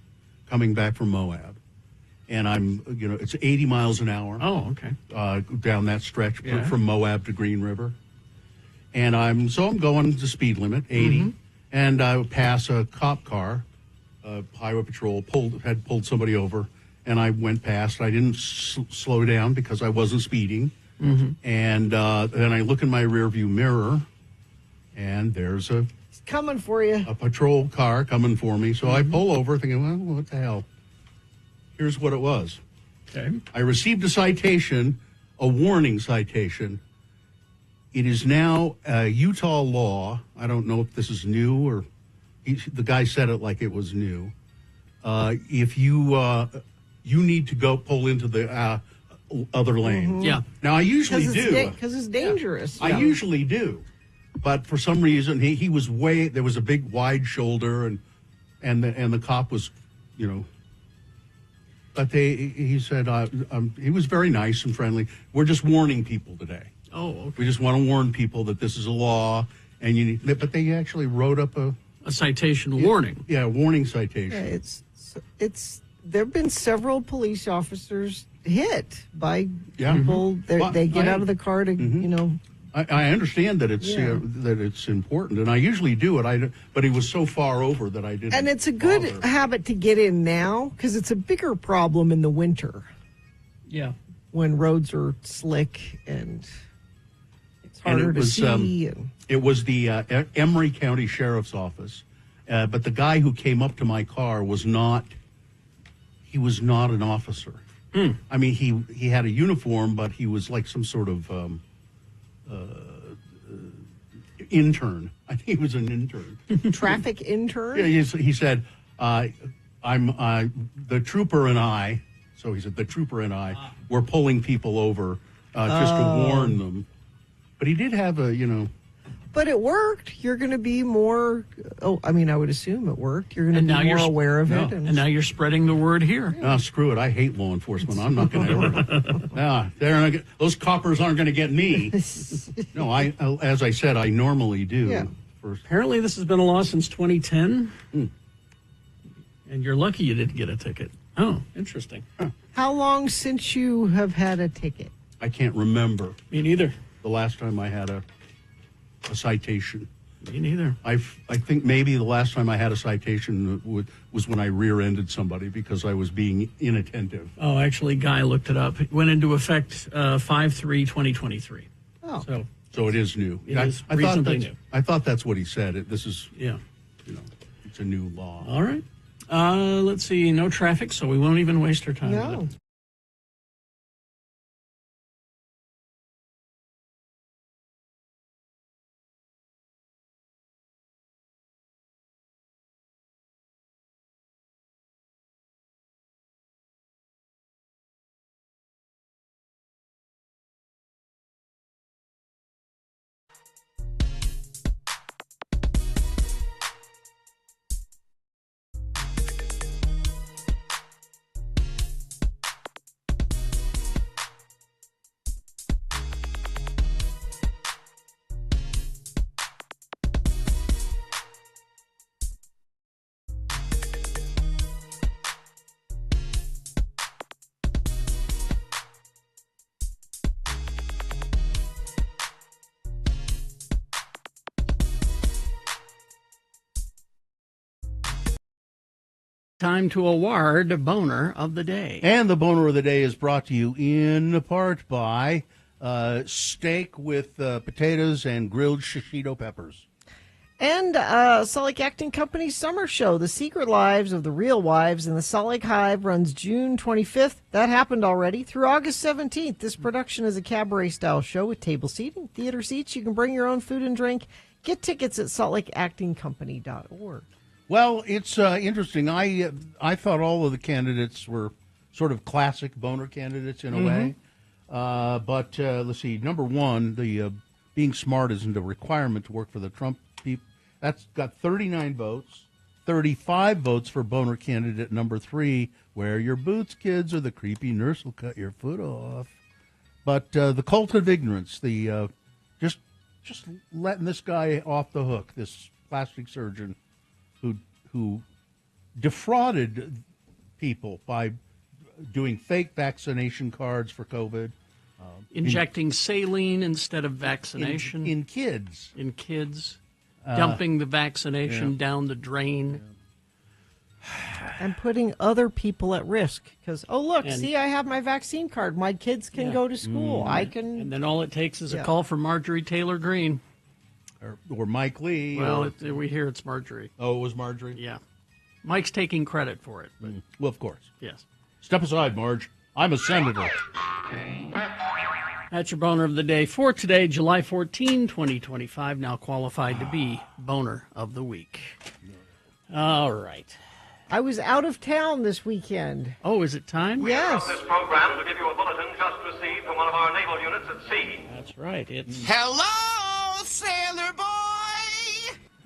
coming back from Moab, and it's 80 miles an hour. Oh, okay. Down that stretch Yeah. from Moab to Green River, and I'm going the speed limit 80, and I pass a cop car, highway patrol had pulled somebody over, and I went past. I didn't slow down because I wasn't speeding, and then I look in my rearview mirror, and there's a It's coming for you. patrol car coming for me. So I pull over thinking, well, what the hell? Here's what it was. Okay. I received a citation, a warning citation. It is now Utah law. I don't know if this is new or the guy said it like it was new. If you need to go pull into the other lane. Yeah. Now, I usually do. Because it's dangerous. I usually do. But for some reason, he was there was a big wide shoulder and the cop was, but he said, he was very nice and friendly. We're just warning people today. Oh, okay. We just want to warn people that this is a law and but they actually wrote up a citation warning. Yeah, a warning citation. Yeah, it's there have been several police officers hit by Yeah. people. Well, They get I- out of the car to, I understand that it's Yeah. that it's important, and I usually do it. But he was so far over that I didn't. and it's a good bother. habit to get in now because it's a bigger problem in the winter Yeah. when roads are slick and it's harder to see. And It was the Emery County Sheriff's Office, but the guy who came up to my car was not. He was not an officer. I mean, he had a uniform, but he was like some sort of intern. I think he was an intern. traffic intern. Yeah, he said, "I'm the trooper and I." So he said, "The trooper and I were pulling people over just to warn them." But he did have But it worked. You're going to be more. I would assume it worked. You're going And to now be more you're aware of no. it. And now you're spreading the word here. Screw it. I hate law enforcement. I'm not going to ever. Those coppers aren't going to get me. No, as I said, I normally do. Yeah. Apparently, this has been a law since 2010. And you're lucky you didn't get a ticket. Oh, interesting. How long since you have had a ticket? I can't remember Me neither. the last time I had a citation. Me neither. I think maybe the last time I had a citation was when I rear-ended somebody because I was being inattentive. Oh, actually, Guy looked it up. It went into effect 5/3/2023. Oh. So it is new. It is reasonably new. I thought that's what he said. This is, Yeah. it's a new law. All right. Let's see. No traffic, so we won't even waste our time with No. it. Time to award Boner of the Day. And the boner of the day is brought to you in part by steak with potatoes and grilled shishito peppers. And Salt Lake Acting Company's summer show, The Secret Lives of the Real Wives in the Salt Lake Hive, runs June 25th. That happened already. Through August 17th, this production is a cabaret-style show with table seating, theater seats. You can bring your own food and drink. Get tickets at saltlakeactingcompany.org. Well, it's interesting. I thought all of the candidates were sort of classic boner candidates in a way. But let's see. Number one, the being smart isn't a requirement to work for the Trump people. That's got 39 votes. 35 votes for boner candidate number 3. Wear your boots, kids, or the creepy nurse will cut your foot off. But the cult of ignorance, the just just letting this guy off the hook, this plastic surgeon who defrauded people by doing fake vaccination cards for COVID. Injecting saline instead of vaccination. In kids. In kids. Dumping the vaccination down the drain. And putting other people at risk. Because, look, And- see, I have my vaccine card. My kids can go to school. I can... And then all it takes is a call from Marjorie Taylor Greene. Or Mike Lee. Well, we hear it's Marjorie. Oh, it was Marjorie? Yeah. Mike's taking credit for it. But Well, of course. yes. Step aside, Marge. I'm a senator. That's your boner of the day for today, July 14, 2025. Now qualified to be boner of the week. All right. I was out of town this weekend. Oh, is it time? Yes. This program to give you a bulletin just received from one of our naval units at sea. That's right. It's Hello, sailor boy.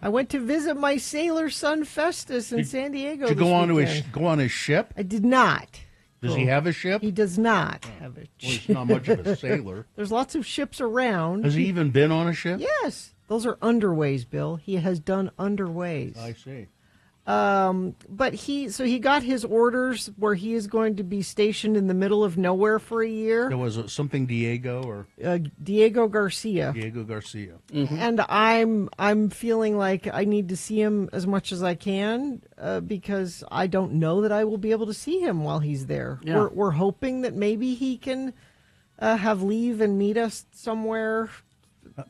I went to visit my sailor son Festus in San Diego. Did you this go on weekend. go on his ship? I did not. Does he have a ship? He does not have a Well, ship. he's not much of a sailor. There's lots of ships around. Has he even been on a ship? Yes. Those are underways, Bill. He has done underways. I see. But he got his orders where he is going to be stationed in the middle of nowhere for a year. There was something Diego or Diego Garcia. Diego Garcia. And I'm feeling like I need to see him as much as I can because I don't know that I will be able to see him while he's there. Yeah. We're hoping that maybe he can have leave and meet us somewhere.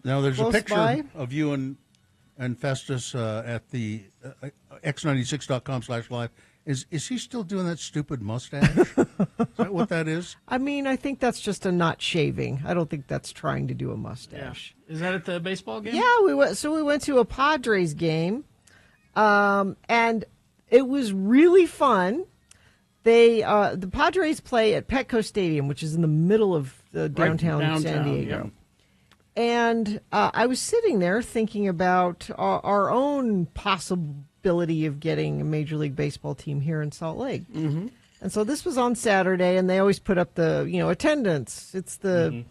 Now there's a Close picture by. of you and Festus at the x96.com/live. Is he still doing that stupid mustache? Is that what that is? I mean, I think that's just a not shaving. I don't think that's trying to do a mustache. Is that at the baseball game? Yeah, we went to a Padres game, and it was really fun. The Padres play at Petco Stadium, which is in the middle of downtown San Diego. yeah. And I was sitting there thinking about our own possibility of getting a Major League Baseball team here in Salt Lake. Mm-hmm. And so this was on Saturday, and they always put up the attendance. It's the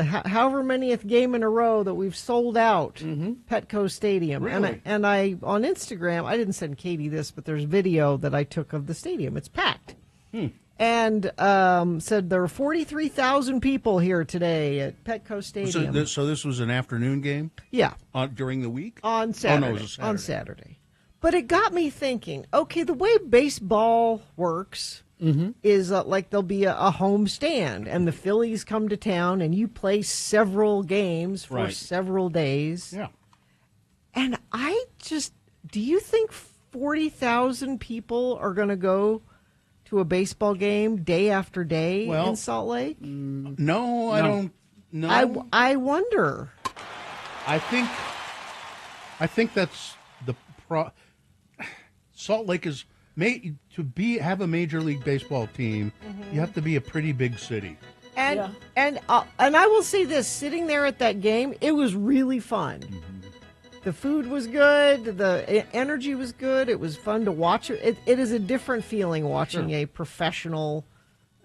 however manyth game in a row that we've sold out Petco Stadium. Really? And I on Instagram, I didn't send Katie this, but there's video that I took of the stadium. It's packed. And said there were 43,000 people here today at Petco Stadium. So this was an afternoon game Yeah, during the week? on Saturday. Oh, no, it was a Saturday. On Saturday. But it got me thinking, okay, the way baseball works is like there'll be a home stand, and the Phillies come to town, and you play several games for Right. several days. Yeah. And do you think 40,000 people are going to go to a baseball game day after day Well, in Salt Lake? No, I don't know. I wonder. I think that's the Salt Lake is made to have a Major League Baseball team. You have to be a pretty big city. And I will say this: sitting there at that game, it was really fun. The food was good. The energy was good. It was fun to watch. It is a different feeling watching a professional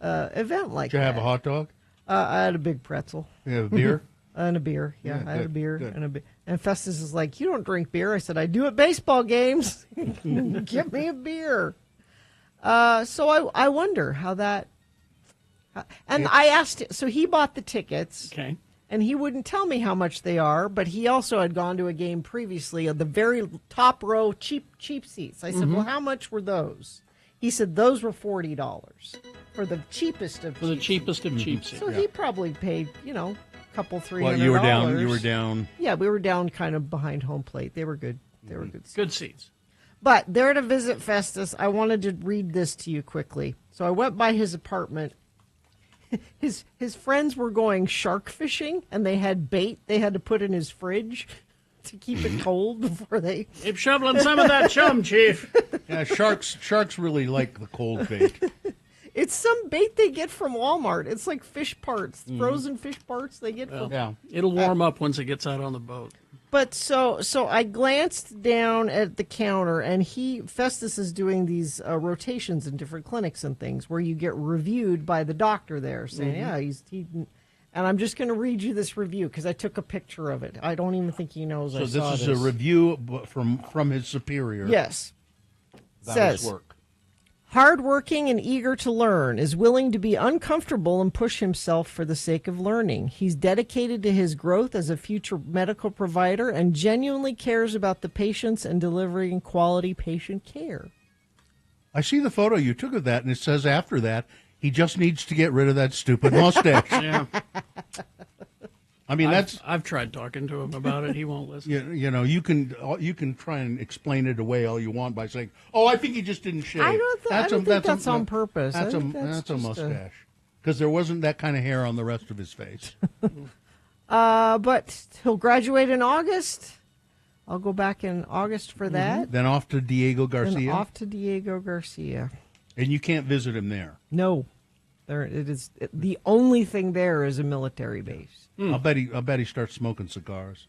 event like Did you that. have a hot dog? I had a big pretzel. You have a beer? And a beer. Yeah, Yeah, I had a good, beer good. and a beer. And Festus is like, "You don't drink beer." I said, "I do at baseball games. Give me a beer." So I wonder how that. And I asked. So he bought the tickets. Okay. And he wouldn't tell me how much they are, but he also had gone to a game previously of the very top row cheap seats. I said, "Well, how much were those?" He said those were $40 for the cheapest of For the cheap cheapest of cheap seats. So he probably paid, a couple $300. Well, you were down. Yeah, we were down kind of behind home plate. They were good. They were good. Good seats. But there to visit Festus, I wanted to read this to you quickly. So I went by his apartment. His friends were going shark fishing, and they had bait they had to put in his fridge to keep it cold before they. Keep shoveling some of that chum, Chief. Yeah, sharks really like the cold bait. It's some bait they get from Walmart. It's like fish parts, frozen fish parts they get from. Yeah. It'll warm up once it gets out on the boat. But so I glanced down at the counter, and Festus is doing these rotations in different clinics and things where you get reviewed by the doctor there, saying, yeah, And I'm just going to read you this review because I took a picture of it. I don't even think he knows So I saw this is a review from his superior. Yes. About Says, his work. hardworking and eager to learn, is willing to be uncomfortable and push himself for the sake of learning. He's dedicated to his growth as a future medical provider and genuinely cares about the patients and delivering quality patient care. I see the photo you took of that, and it says after that, he just needs to get rid of that stupid mustache. Yeah. I mean, I've tried talking to him about it. He won't listen. you know, you can try and explain it away all you want by saying, "Oh, I think he just didn't shave." I don't think that's on purpose. I That's a think that's that's a just mustache because there wasn't that kind of hair on the rest of his face. But he'll graduate in August. I'll go back in August for that. Then off to Diego And Garcia, off to Diego Garcia. and you can't visit him there. No, there it is. The only thing there is a military base. I'll bet he starts smoking cigars.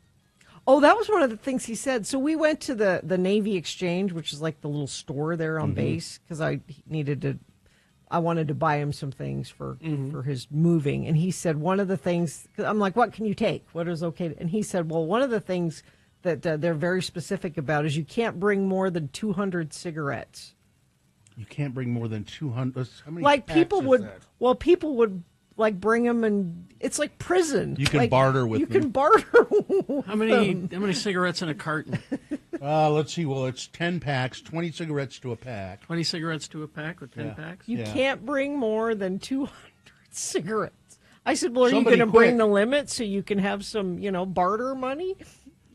Oh, that was one of the things he said. So we went to the Navy Exchange, which is like the little store there on base, because I wanted to buy him some things for his moving. And he said one of the things, 'cause I'm like, what can you take? What is okay? And he said, well, one of the things that they're very specific about is you can't bring more than 200 cigarettes. You can't bring more than 200. How many Like packs people is would, that? well, people would like bring them, and it's like prison. You can Like, barter with You them. can barter. How many cigarettes in a carton? Let's see. Well, it's 10 packs, 20 cigarettes to a pack. 20 cigarettes to a pack with 10 Yeah. packs? You Yeah. can't bring more than 200 cigarettes. I said, well, are Somebody you going to bring quick. the limit so you can have some, barter money?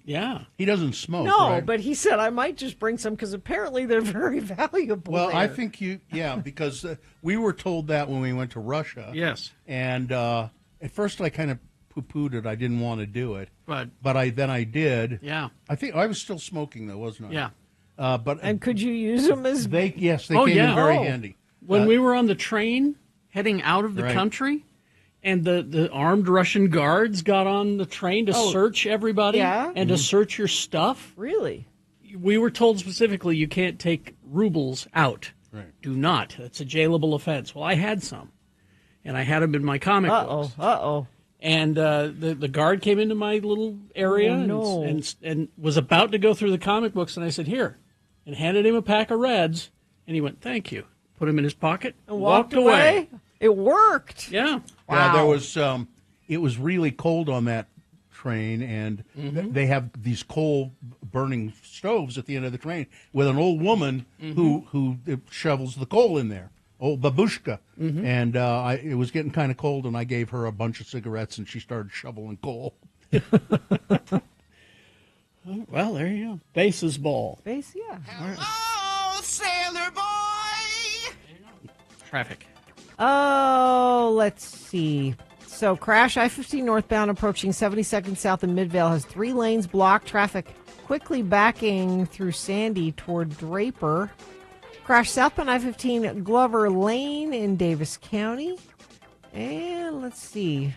Yeah. He doesn't smoke. No, right? but he said I might just bring some because apparently they're very valuable. Well, I there. think because we were told that when we went to Russia. Yes. And at first I kind of poo-pooed it. I didn't want to do it. But then I did. yeah. I think I was still smoking though, wasn't I? Yeah. But And could you use them as they came yeah. in very Oh. handy. When we were on the train heading out of the Right. country, and the armed Russian guards got on the train to search everybody Yeah? and to search your stuff, really? we were told specifically you can't take rubles out. Right. Do not. That's a jailable offense. Well, I had some, and I had them in my comic books. Uh-oh. And the guard came into my little area no. and was about to go through the comic books, and I said, here, and handed him a pack of Reds, and he went, thank you. Put them in his pocket, And walked away? It worked. Yeah. Yeah, there Wow. was. It was really cold on that train, and they have these coal burning stoves at the end of the train with an old woman who shovels the coal in there, old babushka. And it was getting kind of cold, and I gave her a bunch of cigarettes, and she started shoveling coal. Well, there you go. Bases ball. Base, yeah. Oh, sailor boy! Traffic. Oh, let's see. So, crash I-15 northbound approaching 72nd South in Midvale has 3 lanes blocked. Traffic quickly backing through Sandy toward Draper. Crash southbound I-15 Glover Lane in Davis County. And let's see.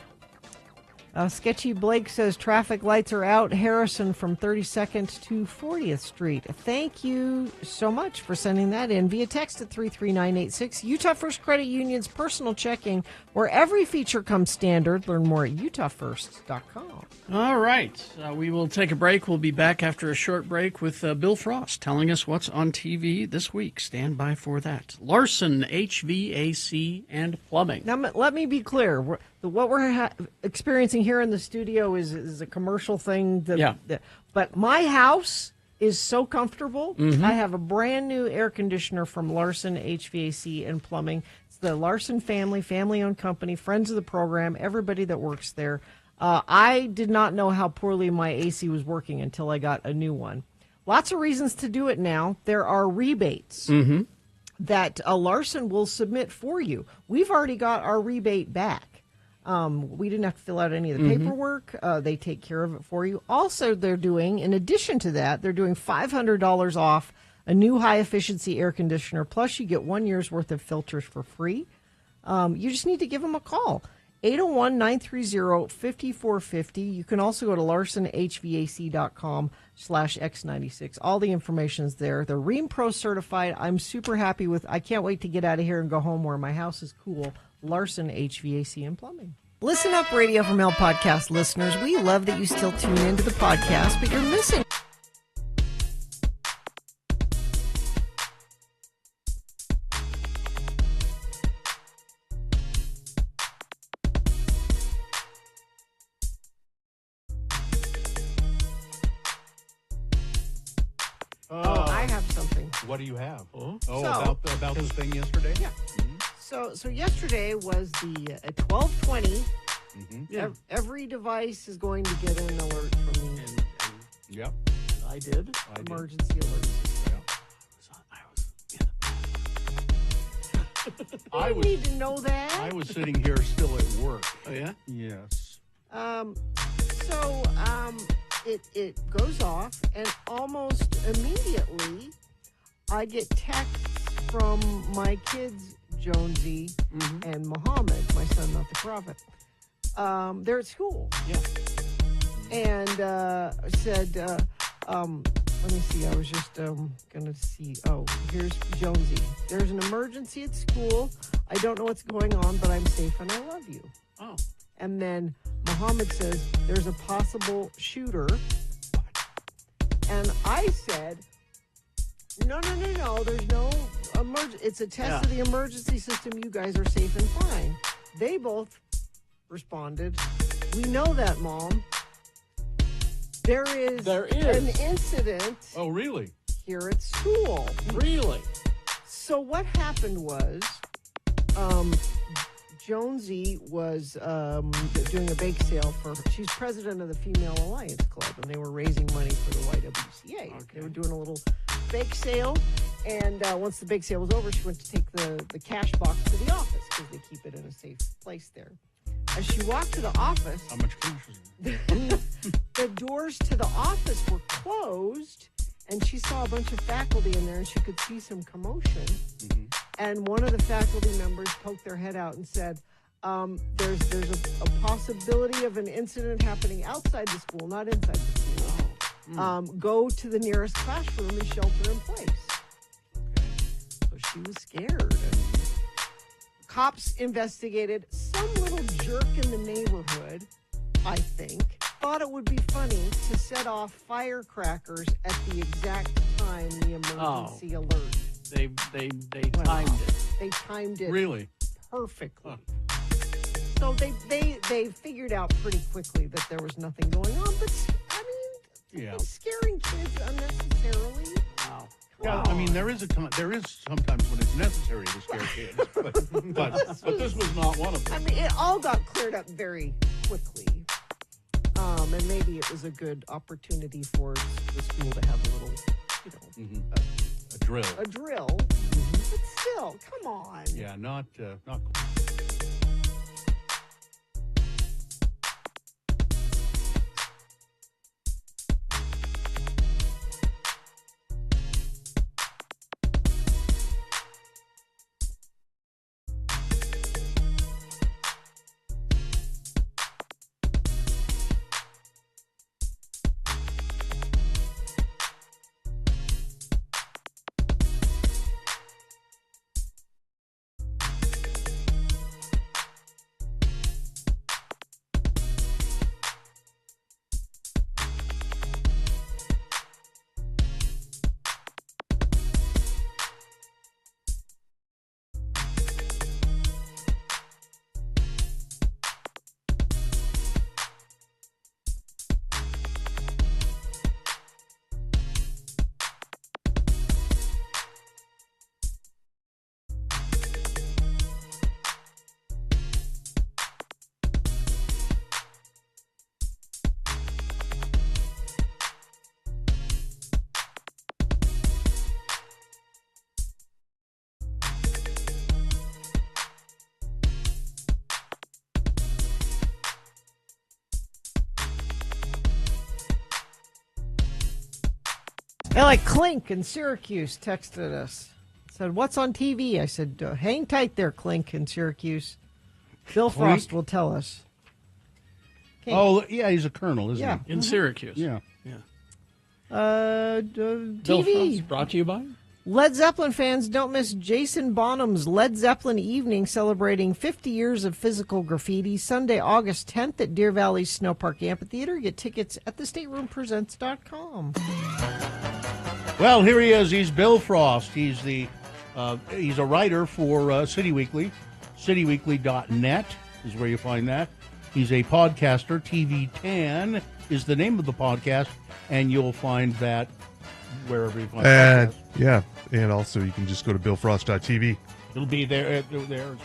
Sketchy Blake says traffic lights are out. Harrison from 32nd to 40th Street. Thank you so much for sending that in via text at 33986. Utah First Credit Union's personal checking, where every feature comes standard. Learn more at utahfirst.com. All right. We will take a break. We'll be back after a short break with Bill Frost telling us what's on TV this week. Stand by for that. Larson, HVAC, and Plumbing. Now, let me be clear. What we're experiencing here in the studio is a commercial thing. Yeah. But my house is so comfortable. Mm-hmm. I have a brand new air conditioner from Larson HVAC and Plumbing. It's the Larson family-owned company, friends of the program, everybody that works there. I did not know how poorly my AC was working until I got a new one. Lots of reasons to do it now. There are rebates that Larson will submit for you. We've already got our rebate back. We didn't have to fill out any of the paperwork. They take care of it for you. Also, they're doing, in addition to that, they're doing $500 off a new high-efficiency air conditioner. Plus, you get 1 year's worth of filters for free. You just need to give them a call. 801-930-5450. You can also go to larsonhvac.com/X96. All the information is there. They're Rheem Pro certified. I'm super happy with. I can't wait to get out of here and go home where my house is cool. Larson HVAC and Plumbing. Listen Up Radio from Hell podcast listeners. We love that you still tune into the podcast, but you're missing. I have something. What do you have? Oh, So- about this thing yesterday? Yeah. So yesterday was the 12:20. Every device is going to get an alert from the Yep. I did. emergency alert system. I You was need to know that. I was sitting here still at work. Oh, yeah? Yes. It goes off, and almost immediately, I get texts from my kids, Jonesy and Muhammad, my son, not the prophet. They're at school. Yeah. And said, let me see, I was just going to see. Oh, here's Jonesy. There's an emergency at school. I don't know what's going on, but I'm safe and I love you. Oh. And then Muhammad says, there's a possible shooter. And I said, no, there's no emergency. It's a test of the emergency system. You guys are safe and fine. They both responded, we know that, Mom. There is an incident Oh, really? here at school. Really? So what happened was, Jonesy was doing a bake sale she's president of the Female Alliance Club, and they were raising money for the YWCA. They were doing a little bake sale, and once the bake sale was over, she went to take the cash box to the office because they keep it in a safe place there. As she walked to the office, How much cash is it? the doors to the office were closed, and she saw a bunch of faculty in there, and she could see some commotion. And one of the faculty members poked their head out and said, there's a possibility of an incident happening outside the school, not inside the school. Go to the nearest classroom and shelter in place. So she was scared. Cops investigated. Some little jerk in the neighborhood, I think, thought it would be funny to set off firecrackers at the exact time the emergency alert. They timed it. They timed it Really? perfectly. So they figured out pretty quickly that there was nothing going on. But I mean, Yeah. scaring kids unnecessarily. Wow. Yeah, I mean, there is sometimes when it's necessary to scare kids, but this was not one of I them. mean, it all got cleared up very quickly. And maybe it was a good opportunity for the school to have a little, A drill. a drill. But still, come on. Yeah, not. Yeah, like Clink in Syracuse texted us. Said, what's on TV? I said, hang tight there, Clink in Syracuse. Bill Frost will tell us. Okay. Oh, yeah, he's a colonel, isn't In Syracuse. he? Yeah. Yeah. Bill Bill TV. Frost, brought to you by? Led Zeppelin fans, don't miss Jason Bonham's Led Zeppelin Evening celebrating 50 years of physical graffiti, Sunday, August 10th at Deer Valley Snow Park Amphitheater. Get tickets at thestateroompresents.com. Well, here he is. He's Bill Frost. He's a writer for City Weekly. CityWeekly.net is where you find that. He's a podcaster. TV10 is the name of the podcast, and you'll find that wherever you find podcasts. Yeah, and also you can just go to billfrost.tv. It'll be there as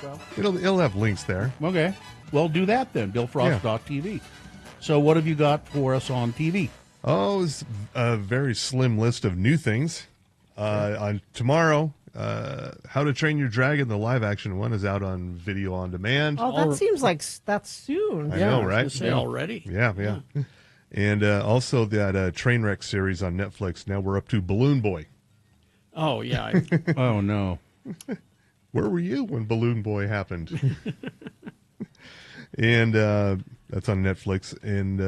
well. It'll have links there. Okay. Well, do that then, billfrost.tv. So what have you got for us on TV? Oh, it's a very slim list of new things. On tomorrow, How to Train Your Dragon, the live-action one, is out on video on demand. Oh, that seems like that's soon. I know, right? I was gonna say already. Yeah. And also that Trainwreck series on Netflix. Now we're up to Balloon Boy. Oh, yeah. Oh, no. Where were you when Balloon Boy happened? And that's on Netflix. And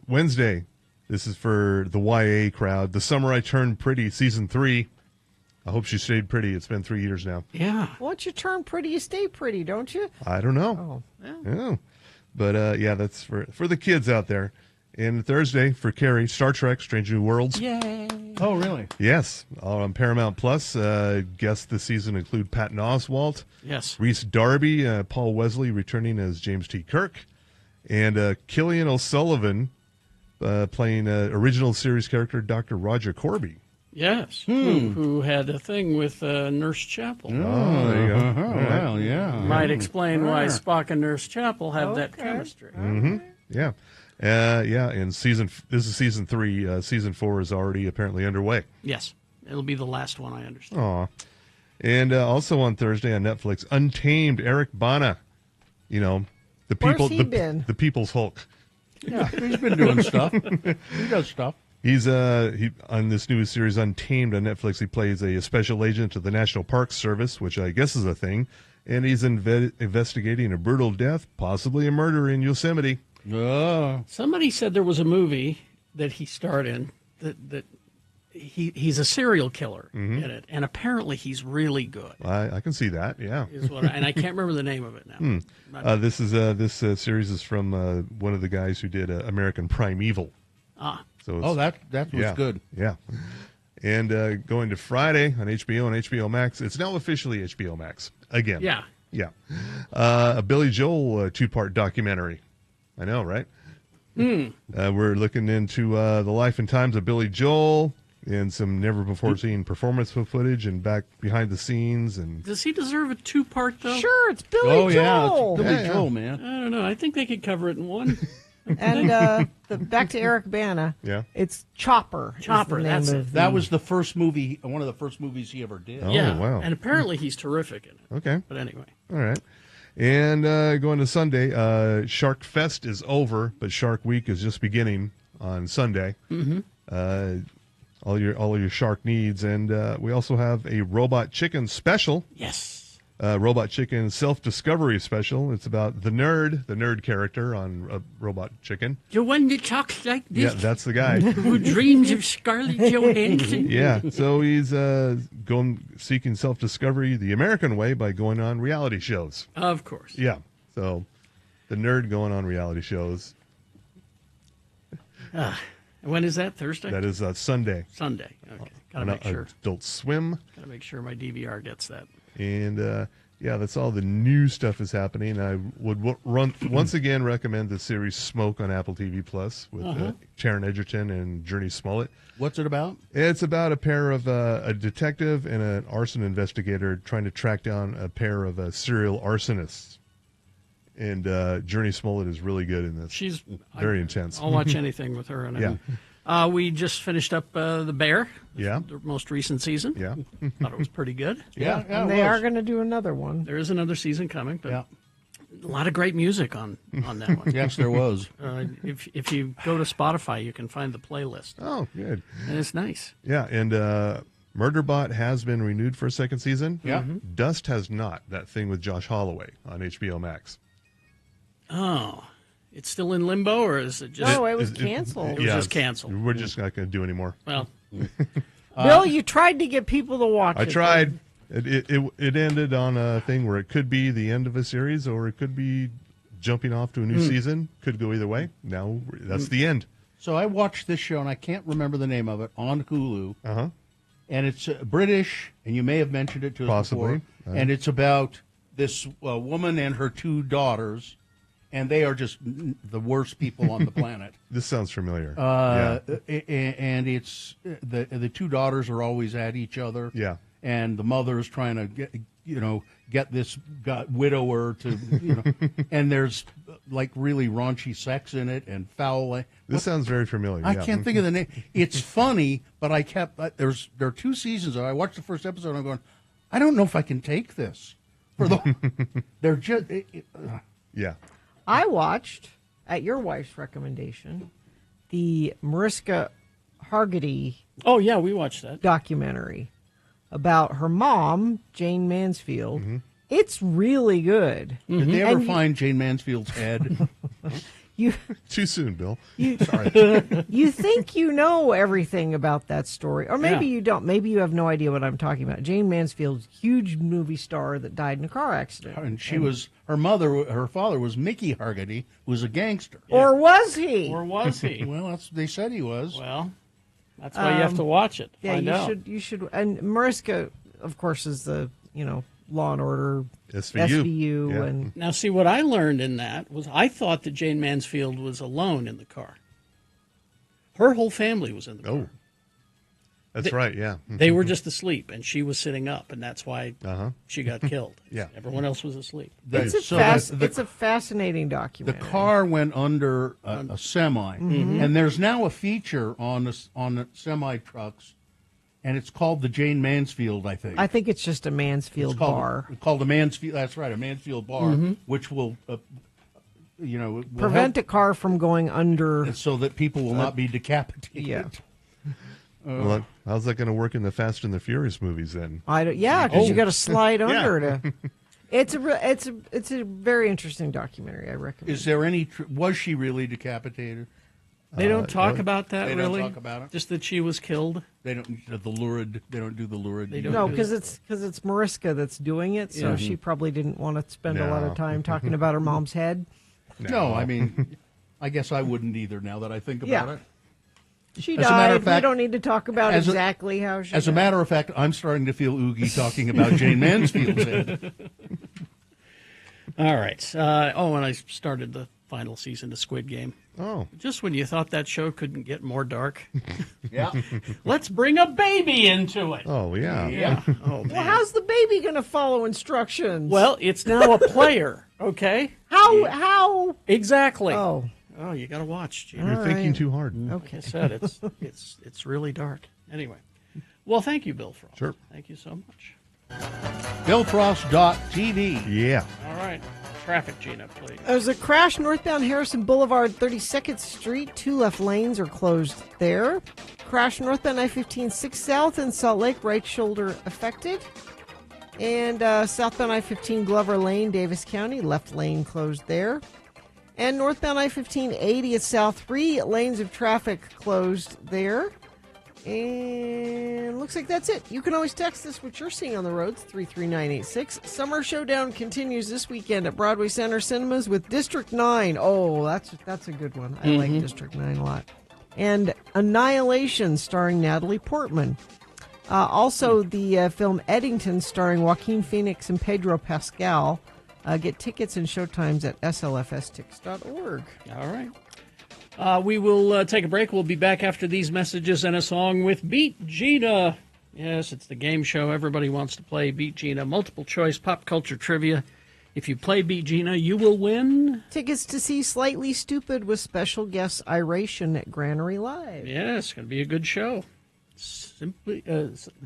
Wednesday, this is for the YA crowd. The Summer I Turned Pretty, Season 3. I hope she stayed pretty. It's been 3 years now. Yeah. Once you turn pretty, you stay pretty, don't you? I don't know. Oh. Yeah. But, yeah, that's for the kids out there. And Thursday, for Carrie, Star Trek, Strange New Worlds. Yay. Oh, really? Yes. On Paramount Plus. Guests this season include Patton Oswalt. Yes. Reese Darby, Paul Wesley returning as James T. Kirk. And Killian O'Sullivan playing original series character Dr. Roger Corby. Yes. Who had a thing with Nurse Chapel. Oh, there you go. Uh-huh. All right. Well, yeah. Might explain why Spock and Nurse Chapel have that chemistry. Mm-hmm. Yeah. And this is season 3. Season 4 is already apparently underway. Yes. It'll be the last one, I understand. Aw. And also on Thursday on Netflix, Untamed, Eric Bana. You know, the people, Where's he been? the People's Hulk. Yeah, he's been doing stuff. He does stuff. He's on this new series Untamed on Netflix. He plays a special agent of the National Park Service, which I guess is a thing, and he's investigating a brutal death, possibly a murder in Yosemite. Somebody said there was a movie that he starred in that he's a serial killer in it, and apparently he's really good. I can see that. Yeah, And I can't remember the name of it now. This series is from one of the guys who did American Primeval. So that was good. Yeah. And going to Friday on HBO and HBO Max, it's now officially HBO Max again. Yeah. Yeah. A Billy Joel 2-part documentary. I know, right? We're looking into the life and times of Billy Joel and some never-before-seen performance footage and back behind the scenes. And Does he deserve a 2-part, though? Sure, it's Billy Joel. It's Billy Joel, man. I don't know. I think they could cover it in one. And back to Eric Bana. Yeah. It's Chopper. Chopper, that's it. That was the first movie, one of the first movies he ever did. Oh, Yeah. wow. And apparently he's terrific in it. Okay. But anyway. All right. And going to Sunday, Shark Fest is over, but Shark Week is just beginning on Sunday. Mm-hmm. All your shark needs. And we also have a Robot Chicken special. Yes. Robot Chicken Self-Discovery Special. It's about the nerd character on Robot Chicken. The one that talks like this? Yeah, that's the guy. Who dreams of Scarlett Johansson? Yeah, so he's seeking self-discovery the American way by going on reality shows. Of course. Yeah, so the nerd going on reality shows. When is that? Thursday? That is Sunday. Sunday. Okay. Gotta On make sure. Adult Swim. Gotta make sure my DVR gets that. And yeah, that's all the new stuff is happening. I would once again recommend the series Smoke on Apple TV Plus with Sharon Edgerton and Journey Smollett. What's it about? It's about a pair of a detective and an arson investigator trying to track down a pair of serial arsonists. And Journey Smollett is really good in this. She's very intense. I'll watch anything with her in it. Yeah. We just finished up The Bear. Yeah. The most recent season. Yeah. Thought it was pretty good. Yeah, And they are going to do another one. There is another season coming, but Yeah. a lot of great music on that one. Yes, there was. If you go to Spotify, you can find the playlist. Oh, good. And it's nice. Yeah, and Murderbot has been renewed for a second season. Yeah. Dust has not. That thing with Josh Holloway on HBO Max. Oh. It's still in limbo, or is it just... No, it was canceled. It was just canceled. We're just not going to do anymore. Well, Bill, you tried to get people to watch it. I tried. It ended on a thing where it could be the end of a series or it could be jumping off to a new season. Could go either way. Now that's the end. So I watched this show, and I can't remember the name of it, on Hulu. Uh-huh. And it's British, and you may have mentioned it to us Possibly. before. And it's about this woman and her 2 daughters, and they are just the worst people on the planet. This sounds familiar. And it's the 2 daughters are always at each other. Yeah. And the mother is trying to get this widower to, and there's like really raunchy sex in it and foul. This sounds very familiar. I yeah. can't think of the name. It's funny, but there are 2 seasons. I watched the first episode, and I'm going, I don't know if I can take this. They're just Yeah. I watched, at your wife's recommendation, the Mariska Hargitay Oh, yeah, we watched that. documentary about her mom, Jane Mansfield. Mm-hmm. It's really good. Did they ever And find Jane Mansfield's head? You Too soon, Bill. Sorry. you think you know everything about that story, or maybe Yeah. you don't. Maybe you have no idea what I'm talking about. Jane Mansfield, huge movie star that died in a car accident. And her father was Mickey Hargitay, who was a gangster. Or was he? Or was he? Well, they said he was. Well, that's why you have to watch it. Yeah, Find you out. should. And Mariska, of course, is the Law and Order SVU. Yeah. and Now, see, what I learned in that was I thought that Jane Mansfield was alone in the car. Her whole family was in the car. Oh. That's right, yeah. They were just asleep, and she was sitting up, and that's why Uh-huh. she got killed. Yeah. Everyone else was asleep. it's a fascinating The documentary. car went under a semi, and there's now a feature on the semi trucks, and it's called the Jane Mansfield, I think. I think it's just a Mansfield It's called, bar. It's called a Mansfield. That's right, a Mansfield bar, which will, will Prevent a car from going under. help so that people will not be decapitated. Yeah. Well, how's that going to work in the Fast and the Furious movies then? Because you got to slide under to. It's a very interesting documentary. I recommend. Is there any? Was she really decapitated? They don't talk about that, They really. don't talk about it. Just that she was killed. They don't the lurid. They don't do the lurid. They don't No, do because it's Mariska that's doing it, so Yeah. she probably didn't want to spend a lot No. of time talking about her mom's head. No, I mean, I guess I wouldn't either. Now that I think about Yeah. it. She As a matter died. of fact- we don't need to talk about as a- exactly how she. As a died. matter of fact, I'm starting to feel oogie talking about Jane Mansfield's head. All right. And I started the final season of Squid Game. Oh. Just when you thought that show couldn't get more dark, Yeah. let's bring a baby into it. Oh, yeah. Yeah. Oh, Well, man. how's the baby going to follow instructions? Well, it's now a player, okay? how? Exactly. Oh, Oh, you got to watch, Gene. You're All thinking right. too hard. Like I okay. said, it's really dark. Anyway, well, thank you, Bill Frost. Sure. Thank you so much. BillFrost.tv. Yeah. All right, traffic, Gina, please. There's a crash northbound Harrison Boulevard, 32nd Street. 2 left lanes are closed there. Crash northbound I-15 6 South in Salt Lake, right shoulder affected. And southbound I-15 Glover Lane, Davis County, left lane closed there. And northbound I-15 80th South, 3 lanes of traffic closed there. And looks like that's it. You can always text us what you're seeing on the roads, 33986. Summer Showdown continues this weekend at Broadway Center Cinemas with District 9. Oh, that's a good one. I like District 9 a lot. And Annihilation starring Natalie Portman. Also, the film Eddington starring Joaquin Phoenix and Pedro Pascal. Get tickets and showtimes at slfstix.org. All right. We will take a break. We'll be back after these messages and a song with Beat Gina. Yes, it's the game show. Everybody wants to play Beat Gina. Multiple choice pop culture trivia. If you play Beat Gina, you will win. Tickets to see Slightly Stupid with special guest Iration at Granary Live. Yeah, it's going to be a good show. Slightly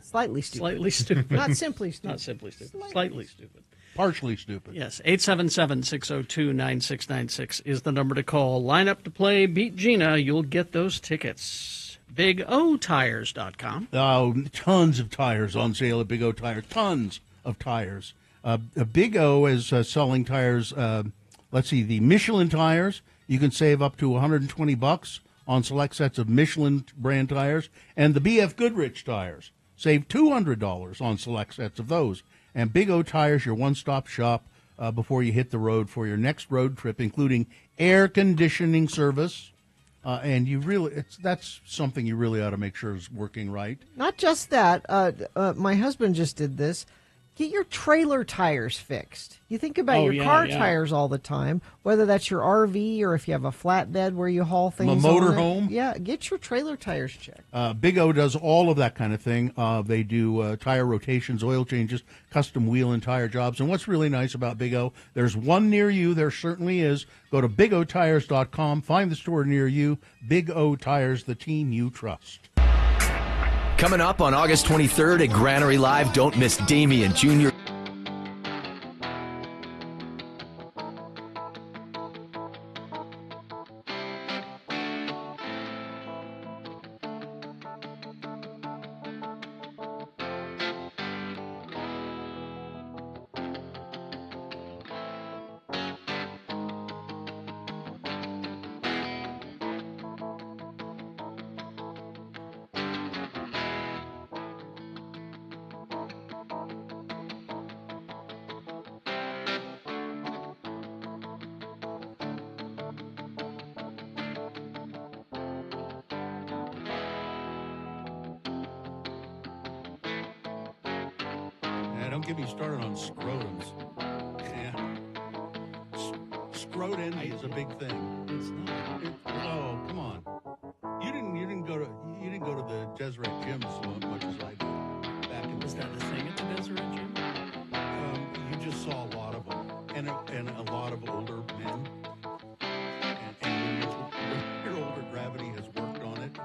Slightly Stupid. Slightly stupid. Not simply stupid. Not simply stupid. Slightly stupid. Partially stupid. Yes, 877-602-9696 is the number to call. Line up to play Beat Gina. You'll get those tickets. BigOTires.com. Oh, tons of tires on sale at Big O Tires. Tons of tires. Big O is selling tires. Let's see, the Michelin tires. You can save up to $120 on select sets of Michelin brand tires and the BF Goodrich tires. Save $200 on select sets of those. And Big O Tires, your one-stop shop before you hit the road for your next road trip, including air conditioning service. And that's something you really ought to make sure is working right. Not just that. My husband just did this. Get your trailer tires fixed. You think about your car tires all the time, whether that's your RV or if you have a flatbed where you haul things. A motorhome. Yeah, get your trailer tires checked. Big O does all of that kind of thing. They do tire rotations, oil changes, custom wheel and tire jobs. And what's really nice about Big O, there's one near you. There certainly is. Go to bigotires.com. Find the store near you. Big O Tires, the team you trust. Coming up on August 23rd at Granary Live, don't miss Damien Jr. Don't get me started on scrotums. Yeah. Scrot envy is a big thing. It's not. Oh, come on. You didn't go to the Deseret Gym so much as I did back in the Was that the thing at the Deseret Gym? You just saw a lot of them, and a lot of older men. And when your older gravity has worked on it.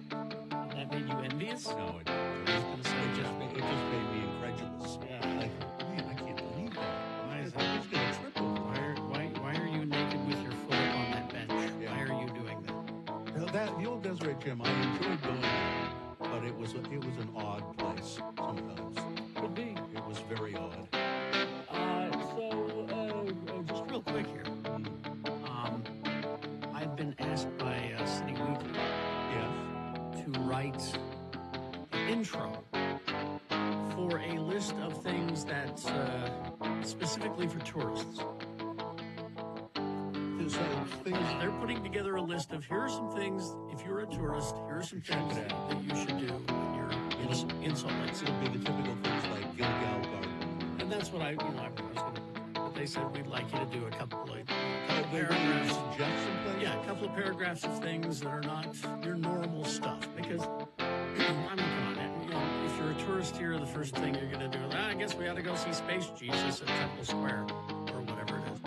That made you envious? No, it didn't. It just made me incredulous. Yeah. Like, man, I can't believe that. Why is I'm just going to trip over that. Why are you naked with your foot up on that bench? Yeah. Why are you doing that? The old Deseret Gym, I enjoyed going there, but it was an odd place sometimes. Could be. It was very odd. Just real quick here. I've been asked by City Weekly to write an intro for a list of things that's specifically for tourists. They're putting together a list of here are some things, if you're a tourist, here are some things that you should do when you're in Salt Lake City. It'll be the typical things like Gilgal Garden. And that's what I was going to, but they said we'd like you to do a couple of paragraphs. Yeah, a couple of paragraphs of things that are not your normal stuff. Because, I mean, come on, if you're a tourist here, the first thing you're going to do is, I guess we ought to go see Space Jesus at Temple Square, or whatever it is.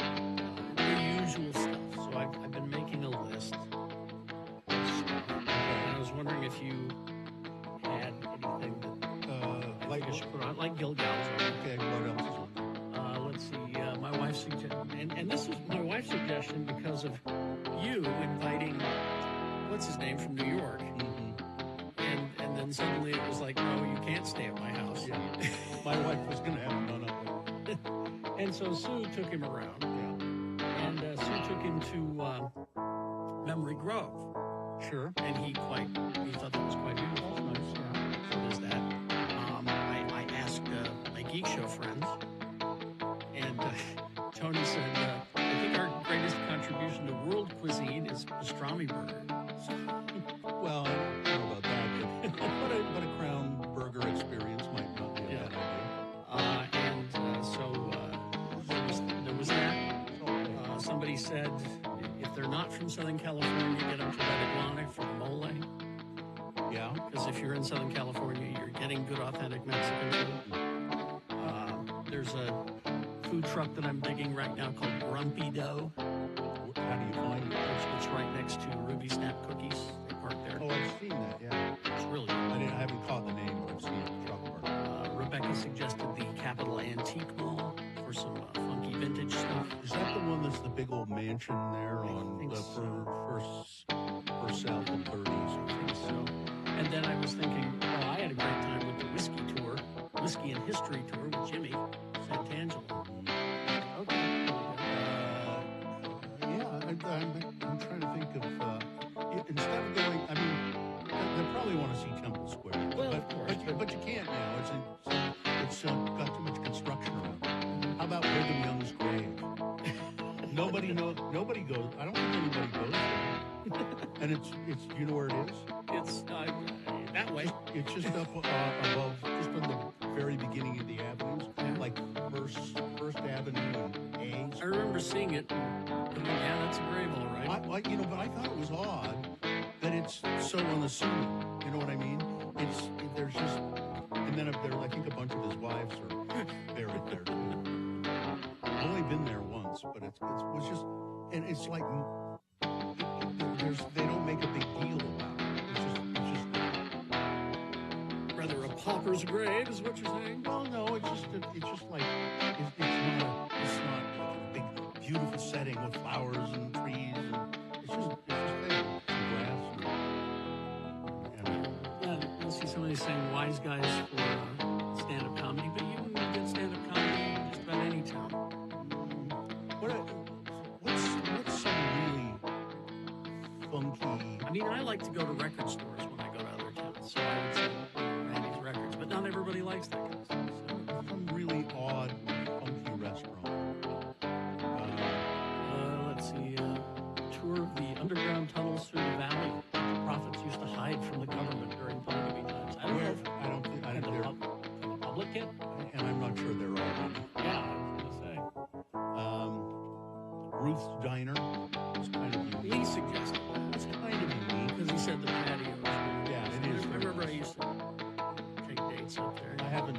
The usual stuff. So I've been making a list of stuff. And I was wondering if you had anything that like you should put on, like Gilgal's on. Okay, what else is on? Let's see, my wife's suggestion, and this was my wife's suggestion because of you inviting, what's his name, from New York. And then suddenly it was like, no, you can't stay at my house. Yeah. My wife was going to have none of it. And so Sue took him around. Yeah. And Sue took him to Memory Grove. Sure. And he thought that was quite beautiful. That's nice, yeah. So there's that. I asked my Geek Show friends, and Tony said, I think our greatest contribution to world cuisine is pastrami burger. Well, I don't know about that, but a Crown Burger experience might not be a bad idea. So there was that. Somebody said if they're not from Southern California, get them to Red Aguana for the mole. Yeah. Because if you're in Southern California, you're getting good, authentic Mexican food. There's a food truck that I'm digging right now called Grumpy Dough. How do you find it? It's right next to Ruby Snap Cookies. They park there. Oh, I've seen that, yeah. It's really good. I haven't caught the name, but I've seen the truck park. Rebecca suggested the Capitol Antique Mall for some funky vintage stuff. Is that the one that's the big old mansion there on the first South and 30s? I think so. And then I was thinking, well, I had a great time with the whiskey tour, Whiskey and History tour with Jimmy Santangelo. Okay. Yeah, I'm trying to think of instead of And it's you know where it is? It's that way. It's just up above, just on the very beginning of the avenues, like First Avenue and A. I remember seeing it. Yeah, that's a grave, all right. But I thought it was odd that it's so unassuming. You know what I mean? There's just, and then up there, I think a bunch of his wives are buried there too. I've only been there once, but it was just, and it's like they don't make a big deal about it. It's just rather a pauper's grave, is what you're saying? Well, no, it's just like it's not like a big beautiful setting with flowers and trees, and it's just there, some grass. I see somebody saying wise guys for stand-up comedy, but you can get stand-up comedy in just about any town. What's some really funky? I mean, I like to go to record stores when I go to other towns, so I would say Randy's Records, but not everybody likes that kind of stuff. So. Some really odd, funky restaurant. Let's see, tour of the underground tunnels through the valley. The prophets used to hide from the government during polygamy times. I don't know. I don't think the public yet? And I'm not sure they're all in. Yeah, I was going to say. Ruth's Diner was kind of unique. He suggested that. It's kind of unique. Because he said the patios. Yeah, it is. I remember I used to take dates up there. I haven't.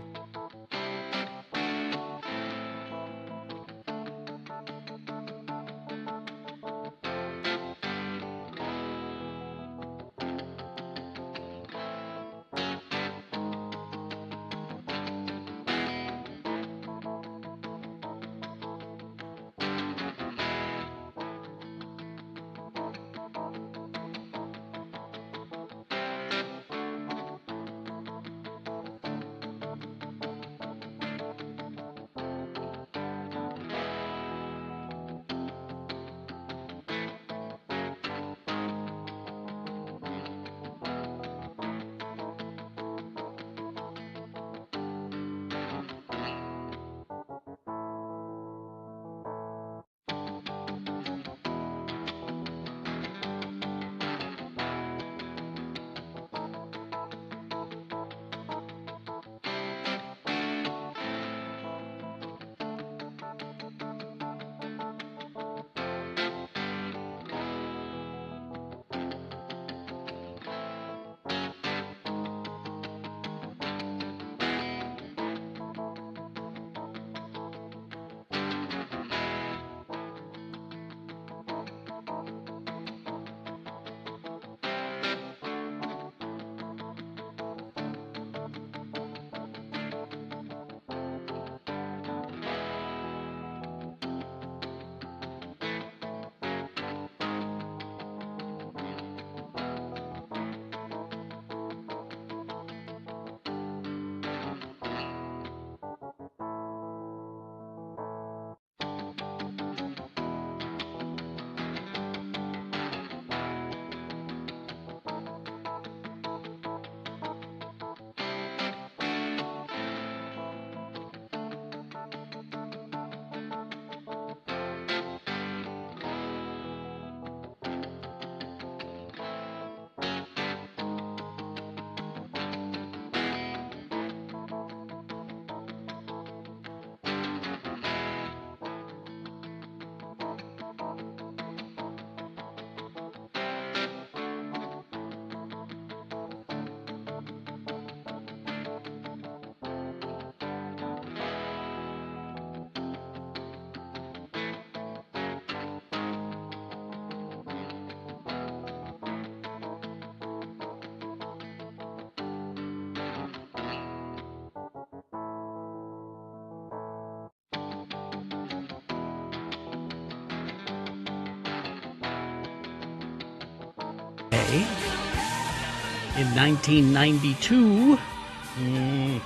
In 1992,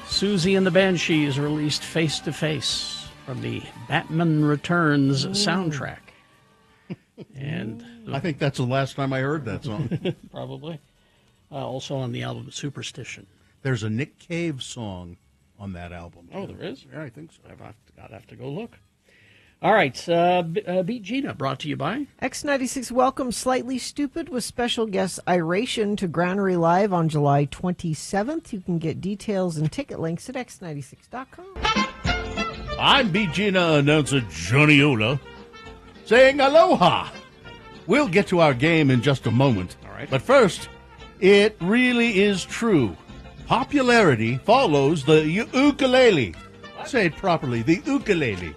Susie and the Banshees released Face to Face from the Batman Returns soundtrack. And I think that's the last time I heard that song. Probably. Also on the album Superstition. There's a Nick Cave song on that album. Oh, there is? Yeah, I think so. I'd have to go look. All right. Beat Gina, brought to you by X96 welcomes Slightly Stupid with special guest Iration to Granary Live on July 27th. You can get details and ticket links at x96.com. I'm Beat Gina announcer Johnny Ola saying aloha. We'll get to our game in just a moment. All right. But first, it really is true. Popularity follows the ukulele. Say it properly, the ukulele.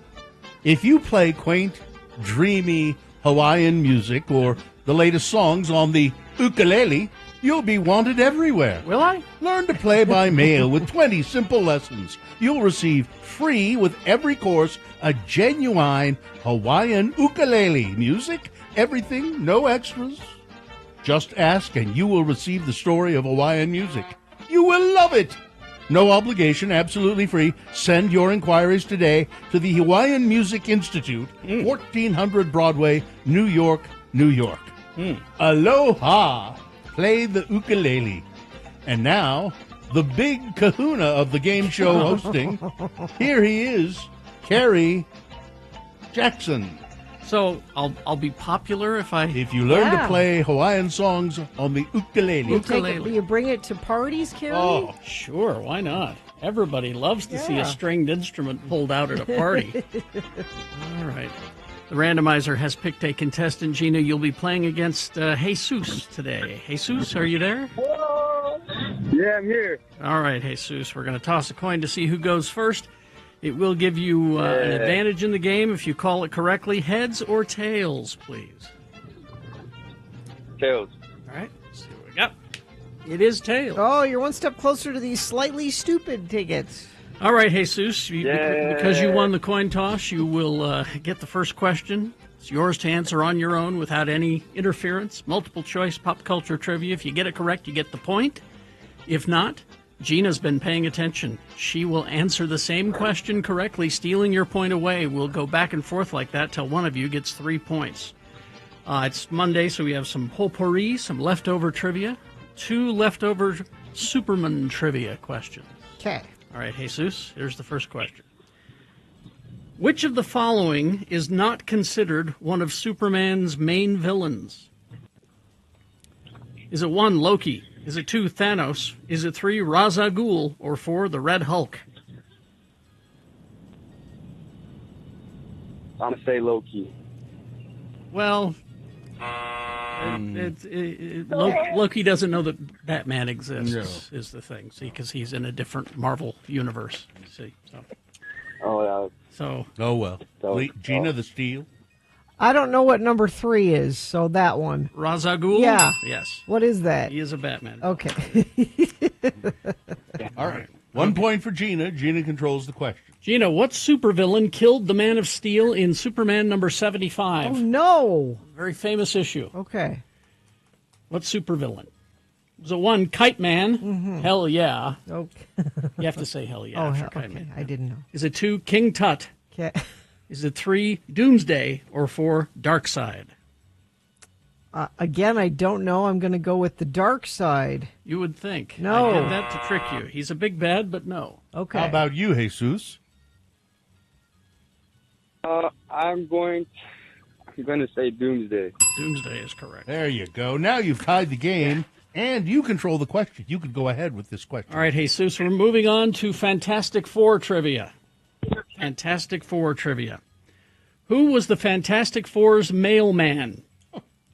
If you play quaint, dreamy Hawaiian music or the latest songs on the ukulele, you'll be wanted everywhere. Will I? Learn to play by mail with 20 simple lessons. You'll receive free with every course a genuine Hawaiian ukulele. Music, everything, no extras. Just ask and you will receive the story of Hawaiian music. You will love it. No obligation, absolutely free. Send your inquiries today to the Hawaiian Music Institute, 1400 Broadway, New York, New York. Aloha! Play the ukulele. And now, the big kahuna of the game show hosting. Here he is, Kerry Jackson. So I'll be popular if you learn to Yeah. play Hawaiian songs on the ukulele. You bring it to parties, Carrie? Oh, sure. Why not? Everybody loves to see Yeah. a stringed instrument pulled out at a party. All right. The randomizer has picked a contestant. Gina, you'll be playing against Jesus today. Jesus, are you there? Yeah, I'm here. All right, Jesus. We're going to toss a coin to see who goes first. It will give you an advantage in the game if you call it correctly. Heads or tails, please. Tails. All right, let's see what we got. It is tails. Oh, you're one step closer to these Slightly Stupid tickets. All right, Jesus, because you won the coin toss, you will get the first question. It's yours to answer on your own without any interference. Multiple choice pop culture trivia. If you get it correct, you get the point. If not, Gina's been paying attention. She will answer the same question correctly, stealing your point away. We'll go back and forth like that till one of you gets 3 points. It's Monday, so we have some potpourri, some leftover trivia, 2 leftover Superman trivia questions. Okay. All right, Jesus, here's the first question. Which of the following is not considered one of Superman's main villains? Is it 1, Loki? Is it 2, Thanos? Is it 3, Ra's al Ghul? Or 4, the Red Hulk? I'm going to say Loki. Well, Loki doesn't know that Batman exists, is the thing. See, because he's in a different Marvel universe. See, so. Oh, yeah. So. Oh, well. Gina the Steel. I don't know what number 3 is, so that one. Ra's al Ghul? Yeah. Yes. What is that? He is a Batman. Okay. All right. 1 point for Gina. Gina controls the question. Gina, what supervillain killed the Man of Steel in Superman number 75? Oh, no. Very famous issue. Okay. What supervillain? Was it 1, Kite Man? Hell yeah. Okay. You have to say hell yeah after Kite okay. Man. I didn't know. Is it 2, King Tut? Okay. Is it 3, Doomsday? Or 4, Darkseid? Again, I don't know. I'm going to go with the dark side. You would think. No. I did that to trick you. He's a big bad, but no. Okay. How about you, Jesus? I'm going to say Doomsday. Doomsday is correct. There you go. Now you've tied the game, and you control the question. You could go ahead with this question. All right, Jesus, we're moving on to Fantastic Four trivia. Fantastic Four trivia. Who was the Fantastic Four's mailman?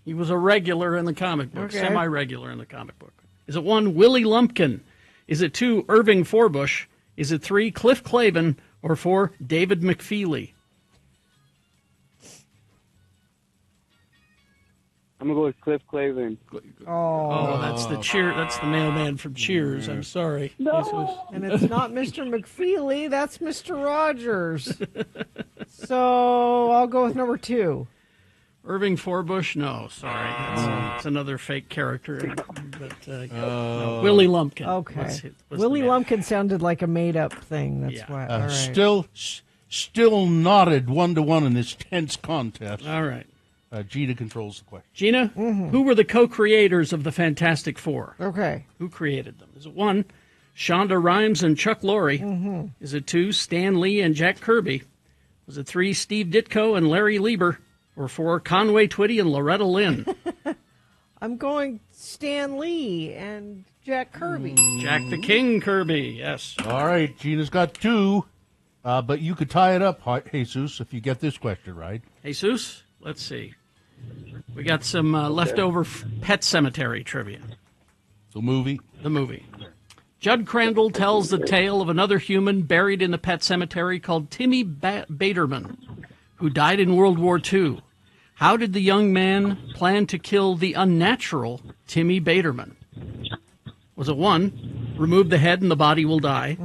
He was a regular in the comic book, Okay. semi-regular in the comic book. Is it 1, Willie Lumpkin? Is it 2, Irving Forbush? Is it 3, Cliff Clavin? Or 4, David McFeely? I'm going to go with Cliff Clavin. Oh, that's the mailman from Cheers. I'm sorry. No. And it's not Mr. McFeely. That's Mr. Rogers. So I'll go with number 2. Irving Forbush? No, sorry. It's another fake character. But no. Willie Lumpkin. Okay. was Willie the man. Lumpkin sounded like a made-up thing. That's Yeah. why. All right. Still knotted 1-1 in this tense contest. All right. Gina controls the question. Gina, who were the co-creators of the Fantastic Four? Okay. Who created them? Is it 1, Shonda Rhimes and Chuck Lorre? Is it 2, Stan Lee and Jack Kirby? Was it 3, Steve Ditko and Larry Lieber? Or 4, Conway Twitty and Loretta Lynn? I'm going Stan Lee and Jack Kirby. Jack the King Kirby, yes. All right, Gina's got 2, but you could tie it up, Jesus, if you get this question right. Jesus, let's see. We got some leftover Pet Cemetery trivia. The movie? The movie. Judd Crandall tells the tale of another human buried in the pet cemetery called Timmy Baderman, who died in World War II. How did the young man plan to kill the unnatural Timmy Baderman? Was it 1, remove the head and the body will die?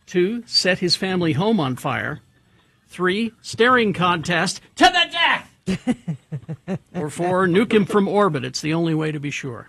2, set his family home on fire? 3, staring contest to the death? Or 4, nuke him from orbit? It's the only way to be sure.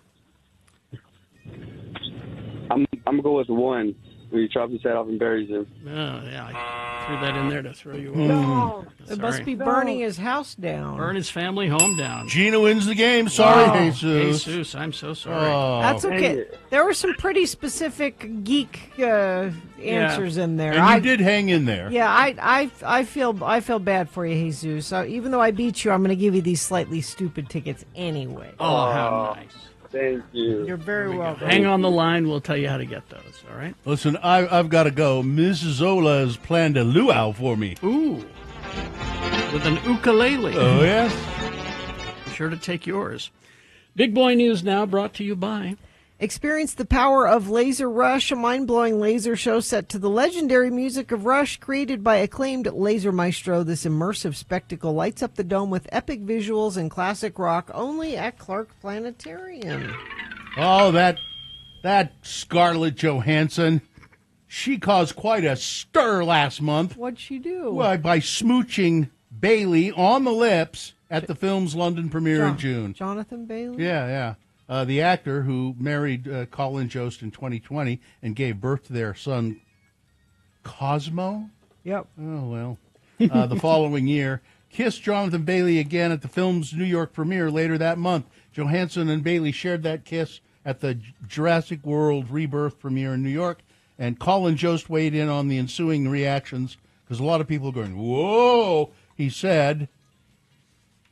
I'm gonna go with 1. Where he chops his head off and buries him. Oh, yeah, I threw that in there to throw you off. No, it must Sorry. be burning his house down. Burn his family home down. Gina wins the game. Sorry, Oh. Jesus. Jesus, I'm so sorry. That's okay. There were some pretty specific geek answers in there. And you did hang in there. Yeah, I feel bad for you, Jesus. Even though I beat you, I'm going to give you these slightly stupid tickets anyway. Oh, how nice. Thank you. You're very welcome. Hang on the line. We'll tell you how to get those, all right? Listen, I've got to go. Mrs. Zola has planned a luau for me. Ooh. With an ukulele. Oh, yes? Be sure to take yours. Big Boy News now brought to you by... Experience the power of Laser Rush, a mind-blowing laser show set to the legendary music of Rush, created by acclaimed laser maestro. This immersive spectacle lights up the dome with epic visuals and classic rock, only at Clark Planetarium. Oh, that Scarlett Johansson. She caused quite a stir last month. What'd she do? Well, by smooching Bailey on the lips at the film's London premiere in June. Jonathan Bailey? Yeah. The actor who married Colin Jost in 2020 and gave birth to their son, Cosmo? Yep. Oh, well. The following year, kissed Jonathan Bailey again at the film's New York premiere later that month. Johansson and Bailey shared that kiss at the Jurassic World Rebirth premiere in New York, and Colin Jost weighed in on the ensuing reactions because a lot of people are going, whoa, he said.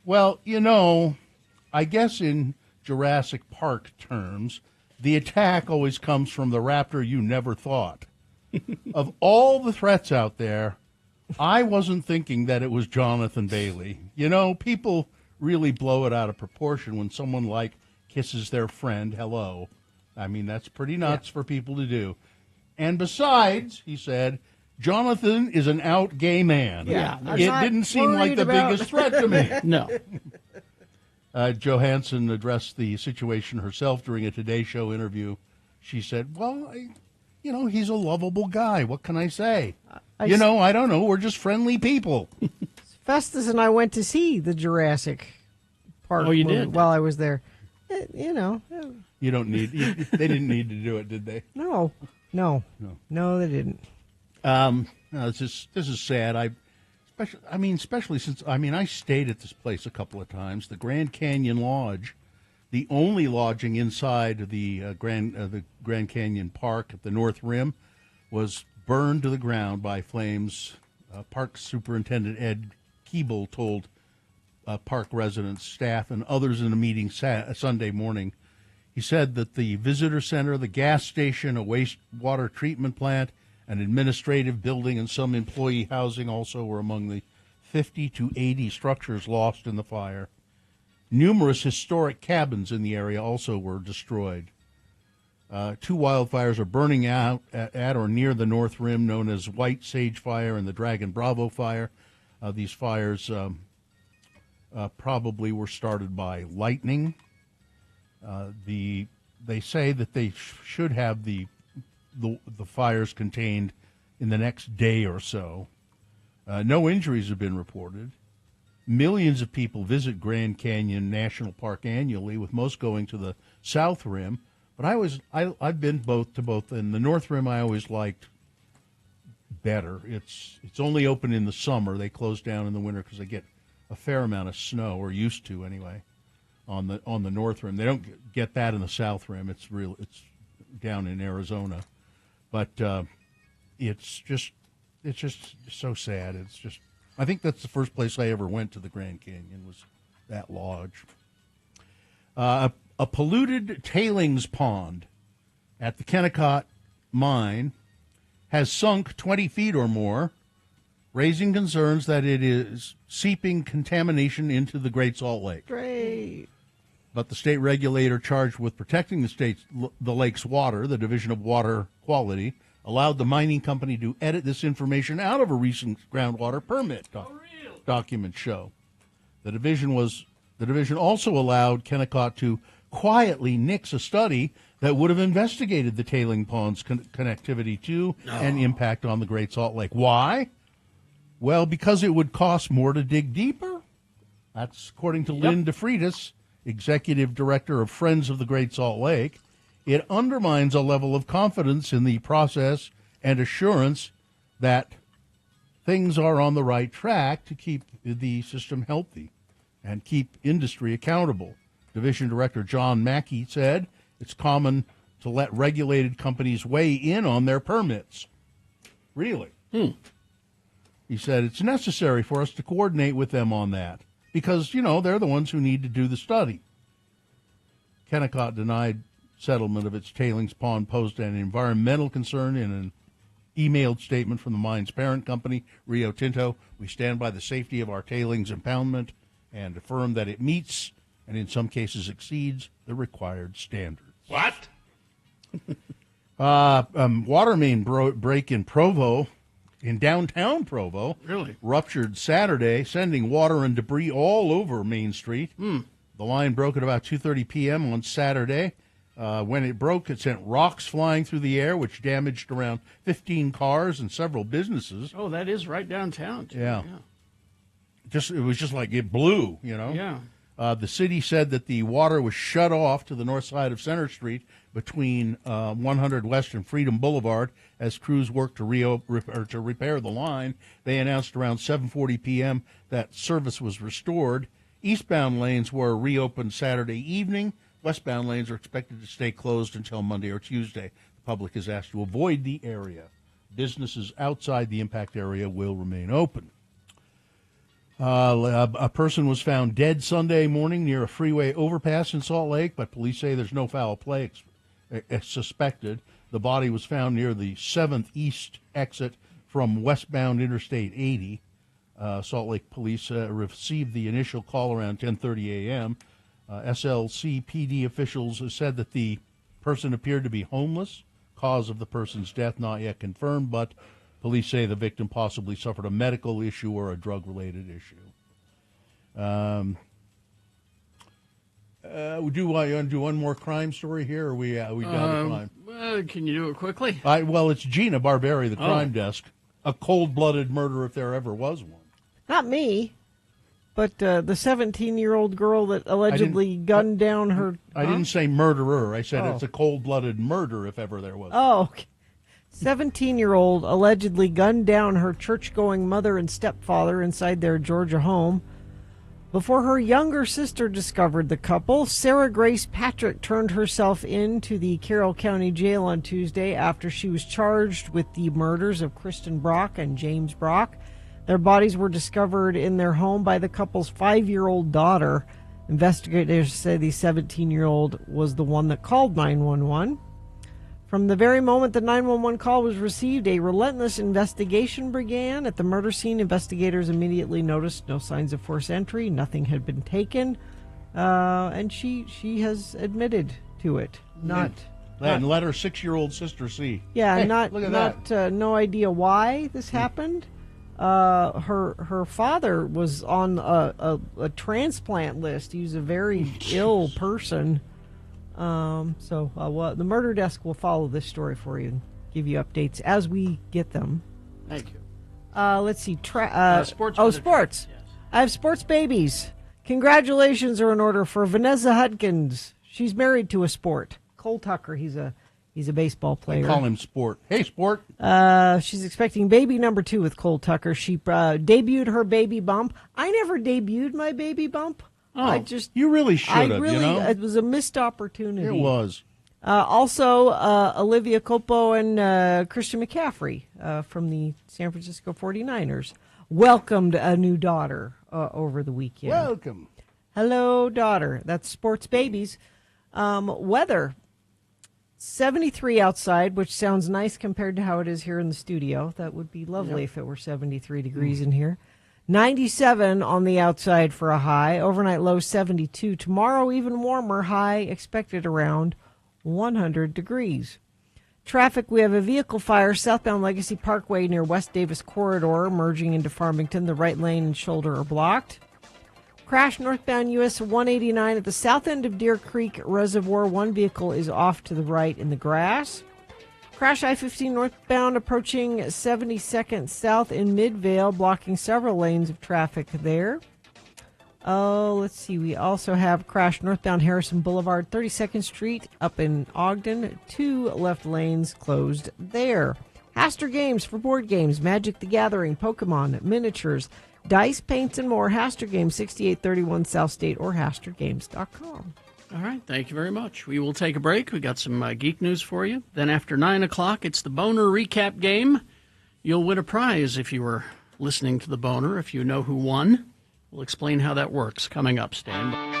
Well, I guess in Jurassic Park terms, the attack always comes from the raptor you never thought. Of all the threats out there, I wasn't thinking that it was Jonathan Bailey. People really blow it out of proportion when someone like kisses their friend hello. I mean, that's pretty nuts for people to do. And besides, he said, Jonathan is an out gay man. Yeah, it didn't seem like the biggest threat to me. No. Johansson addressed the situation herself during a Today Show interview. She said, well, he's a lovable guy. What can I say? I don't know. We're just friendly people. Festus and I went to see the Jurassic Park you movie did? while I was there. You don't need. They didn't need to do it, did they? No, they didn't. No, this is sad. Especially since I stayed at this place a couple of times, the Grand Canyon Lodge, the only lodging inside the Grand Canyon Park at the North Rim, was burned to the ground by flames. Park Superintendent Ed Keeble told park residents, staff, and others in a meeting Sunday morning. He said that the visitor center, the gas station, a wastewater treatment plant, an administrative building, and some employee housing also were among the 50 to 80 structures lost in the fire. Numerous historic cabins in the area also were destroyed. 2 wildfires are burning out at or near the North Rim, known as White Sage Fire and the Dragon Bravo Fire. These fires probably were started by lightning. They say that they should have the fires contained in the next day or so. No injuries have been reported. Millions of people visit Grand Canyon National Park annually, with most going to the South Rim. But I've been both, and the North Rim I always liked better. It's only open in the summer. They close down in the winter because they get a fair amount of snow, or used to anyway, on the North Rim. They don't get that in the South Rim. It's down in Arizona, but it's just so sad. It's just I think that's the first place I ever went to the Grand Canyon, was that lodge. A polluted tailings pond at the Kennecott mine has sunk 20 feet or more, raising concerns that it is seeping contamination into the Great Salt Lake. Great. But the state regulator charged with protecting the lake's water, the Division of Water Quality, allowed the mining company to edit this information out of a recent groundwater permit documents show. The division also allowed Kennecott to quietly nix a study that would have investigated the tailing pond's connectivity to and impact on the Great Salt Lake. Why? Well, because it would cost more to dig deeper. That's according to Lynn DeFreitas, executive director of Friends of the Great Salt Lake. It undermines a level of confidence in the process and assurance that things are on the right track to keep the system healthy and keep industry accountable. Division Director John Mackey said it's common to let regulated companies weigh in on their permits. Really? He said it's necessary for us to coordinate with them on that because, they're the ones who need to do the study. Kennecott denied settlement of its tailings pond posed an environmental concern in an emailed statement from the mine's parent company, Rio Tinto. We stand by the safety of our tailings impoundment and affirm that it meets and in some cases exceeds the required standards. What? Water main break in Provo, in downtown Provo, really ruptured Saturday, sending water and debris all over Main Street. The line broke at about 2:30 p.m. on Saturday. When it broke, it sent rocks flying through the air, which damaged around 15 cars and several businesses. Oh, that is right downtown, too. Yeah. It was just like it blew, Yeah. The city said that the water was shut off to the north side of Center Street between 100 West and Freedom Boulevard as crews worked to repair the line. They announced around 7:40 p.m. that service was restored. Eastbound lanes were reopened Saturday evening. Westbound lanes are expected to stay closed until Monday or Tuesday. The public is asked to avoid the area. Businesses outside the impact area will remain open. A person was found dead Sunday morning near a freeway overpass in Salt Lake, but police say there's no foul play suspected. The body was found near the 7th East exit from westbound Interstate 80. Salt Lake police received the initial call around 10:30 a.m. SLC PD officials said that the person appeared to be homeless. Cause of the person's death not yet confirmed, but police say the victim possibly suffered a medical issue or a drug-related issue. Do you want to do one more crime story here, or are we down to crime? Can you do it quickly? Well, it's Gina Barberi, the crime desk. A cold-blooded murder, if there ever was one. Not me, but the 17-year-old girl that allegedly gunned down her... I didn't say murderer. I said it's a cold-blooded murder, if ever there was. Oh, okay. 17-year-old allegedly gunned down her church-going mother and stepfather inside their Georgia home. Before her younger sister discovered the couple, Sarah Grace Patrick turned herself in to the Carroll County Jail on Tuesday after she was charged with the murders of Kristen Brock and James Brock. Their bodies were discovered in their home by the couple's 5-year-old daughter. Investigators say the 17-year-old was the one that called 911. From the very moment the 911 call was received, a relentless investigation began. At the murder scene, investigators immediately noticed no signs of forced entry. Nothing had been taken. And she has admitted to it. And let her 6-year-old sister see. Yeah, Hey, look at that. No idea why this happened. Her father was on a transplant list. He was a very ill person. The murder desk will follow this story for you and give you updates as we get them. Thank you. Let's see. Sports. Sports. Yes. I have sports babies. Congratulations are in order for Vanessa Hudkins. She's married to a sport. Cole Tucker. He's a baseball player. I call him Sport. Hey, Sport. She's expecting baby number 2 with Cole Tucker. She debuted her baby bump. I never debuted my baby bump. Oh, you really should have, It was a missed opportunity. It was. Also, Olivia Copo and Christian McCaffrey from the San Francisco 49ers. welcomed a new daughter over the weekend. Welcome. Hello, daughter. That's Sports Babies. Weather. 73 outside, which sounds nice compared to how it is here in the studio. That would be lovely if it were 73 degrees in here. 97 on the outside for a high. Overnight low 72. Tomorrow even warmer. High expected around 100 degrees. Traffic, we have a vehicle fire southbound Legacy Parkway near West Davis Corridor merging into Farmington. The right lane and shoulder are blocked. Crash northbound US 189 at the south end of Deer Creek Reservoir. One vehicle is off to the right in the grass. Crash I-15 northbound approaching 72nd South in Midvale, blocking several lanes of traffic there. Oh, let's see. We also have crash northbound Harrison Boulevard, 32nd Street up in Ogden. 2 left lanes closed there. Haster Games for board games, Magic the Gathering, Pokemon, miniatures, dice, paints, and more. Haster Games, 6831 South State or HasterGames.com. All right, thank you very much. We will take a break. We got some geek news for you. Then after 9 o'clock, it's the Boner Recap Game. You'll win a prize if you were listening to the Boner, if you know who won. We'll explain how that works coming up. Stand by.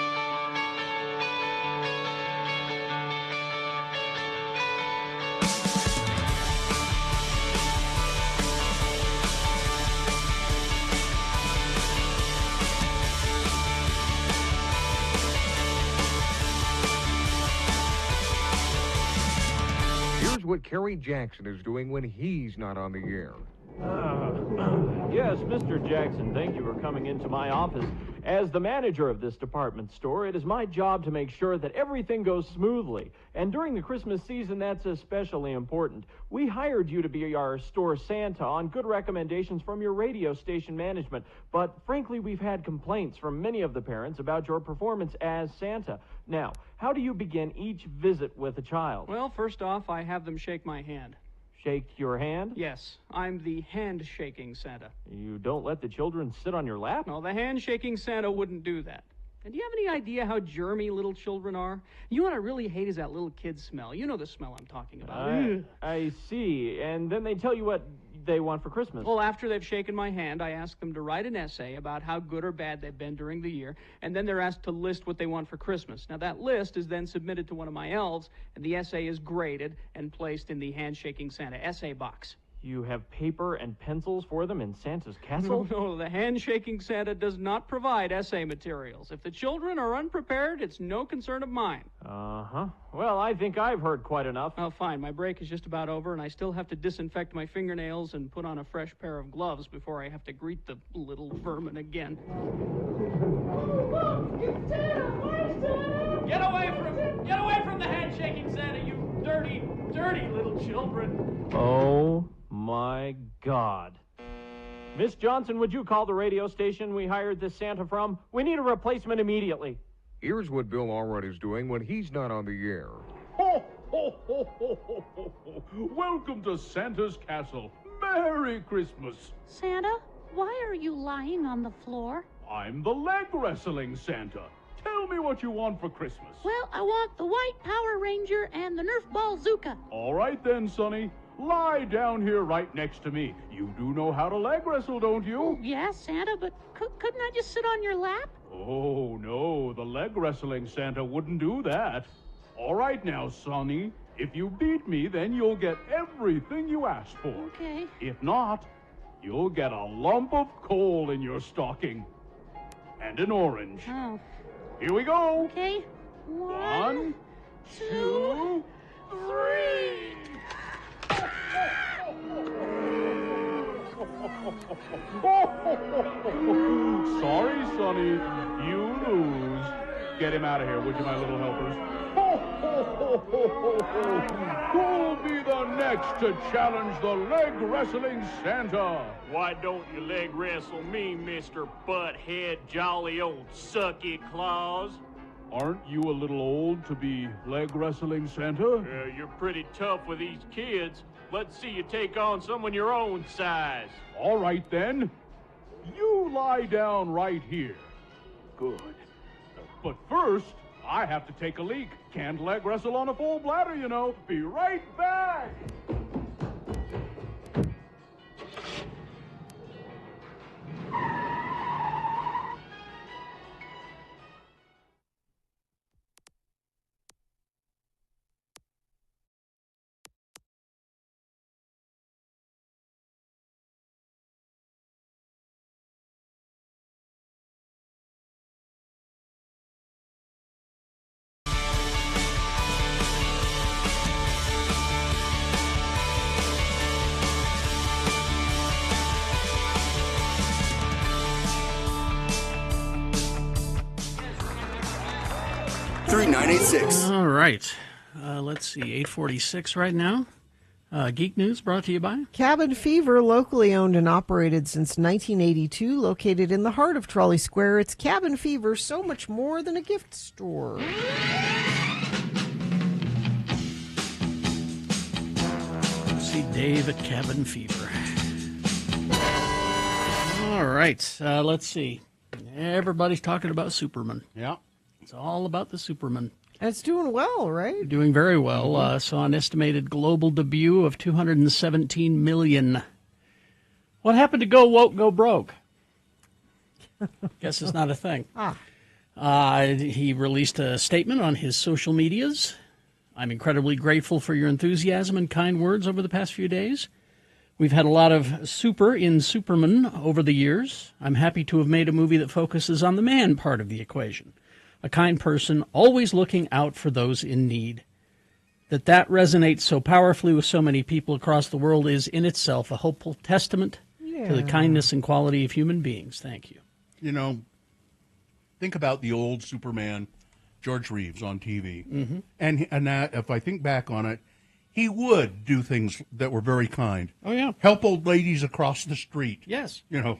Here's what Kerry Jackson is doing when he's not on the air. Yes, Mr. Jackson, thank you for coming into my office. As the manager of this department store, it is my job to make sure that everything goes smoothly. And during the Christmas season, that's especially important. We hired you to be our store Santa on good recommendations from your radio station management. But frankly, we've had complaints from many of the parents about your performance as Santa. Now, how do you begin each visit with a child? Well, first off, I have them shake my hand. Shake your hand? Yes, I'm the hand-shaking Santa. You don't let the children sit on your lap? No, the hand-shaking Santa wouldn't do that. And do you have any idea how germy little children are? You know what I really hate is that little kid smell. You know the smell I'm talking about. I see. And then they tell you what they want for Christmas. Well, after they've shaken my hand, I ask them to write an essay about how good or bad they've been during the year, and then they're asked to list what they want for Christmas. Now, that list is then submitted to one of my elves, and the essay is graded and placed in the Handshaking Santa essay box. You have paper and pencils for them in Santa's castle? No, the Handshaking Santa does not provide essay materials. If the children are unprepared, it's no concern of mine. Uh-huh. Well, I think I've heard quite enough. Oh, fine. My break is just about over, and I still have to disinfect my fingernails and put on a fresh pair of gloves before I have to greet the little vermin again. Get away from the Handshaking Santa, you dirty, dirty little children. Oh, my God. Miss Johnson, would you call the radio station we hired this Santa from? We need a replacement immediately. Here's what Bill Allred is doing when he's not on the air. Ho, ho, ho, ho, ho, ho, ho. Welcome to Santa's castle. Merry Christmas. Santa, why are you lying on the floor? I'm the leg wrestling Santa. Tell me what you want for Christmas. Well, I want the White Power Ranger and the Nerf Ball Zuka. All right then, Sonny. Lie down here right next to me. You do know how to leg wrestle, don't you? Oh, yes, Santa, but couldn't I just sit on your lap? Oh, no. The leg wrestling Santa wouldn't do that. All right now, Sonny. If you beat me, then you'll get everything you asked for. Okay. If not, you'll get a lump of coal in your stocking. And an orange. Oh. Here we go. Okay. 1, 2, 3. Sorry, Sonny. You lose. Get him out of here, would you, my little helpers? Who'll be the next to challenge the leg wrestling Santa? Why don't you leg wrestle me, Mr. Butthead, jolly old sucky claws? Aren't you a little old to be leg wrestling Santa? You're pretty tough with these kids. Let's see you take on someone your own size. All right, then. You lie down right here. Good. But first, I have to take a leak. Can't leg wrestle on a full bladder, you know. Be right back. X96. All right. Let's see, 8:46 right now. Geek News brought to you by Cabin Fever, locally owned and operated since 1982, located in the heart of Trolley Square. It's Cabin Fever, so much more than a gift store. See Dave at Cabin Fever. All right, let's see. Everybody's talking about Superman. Yeah. It's all about the Superman. And it's doing well, right? Doing very well. Saw an estimated global debut of $217 million. What happened to Go Woke, Go Broke? Guess it's not a thing. He released a statement on his social medias. I'm incredibly grateful for your enthusiasm and kind words over the past few days. We've had a lot of super in Superman over the years. I'm happy to have made a movie that focuses on the man part of the equation. A kind person, always looking out for those in need. That resonates so powerfully with so many people across the world is in itself a hopeful testament to the kindness and quality of human beings. Thank you. You know, think about the old Superman, George Reeves, on TV. Mm-hmm. And that, if I think back on it, he would do things that were very kind. Oh, yeah. Help old ladies across the street. Yes. You know,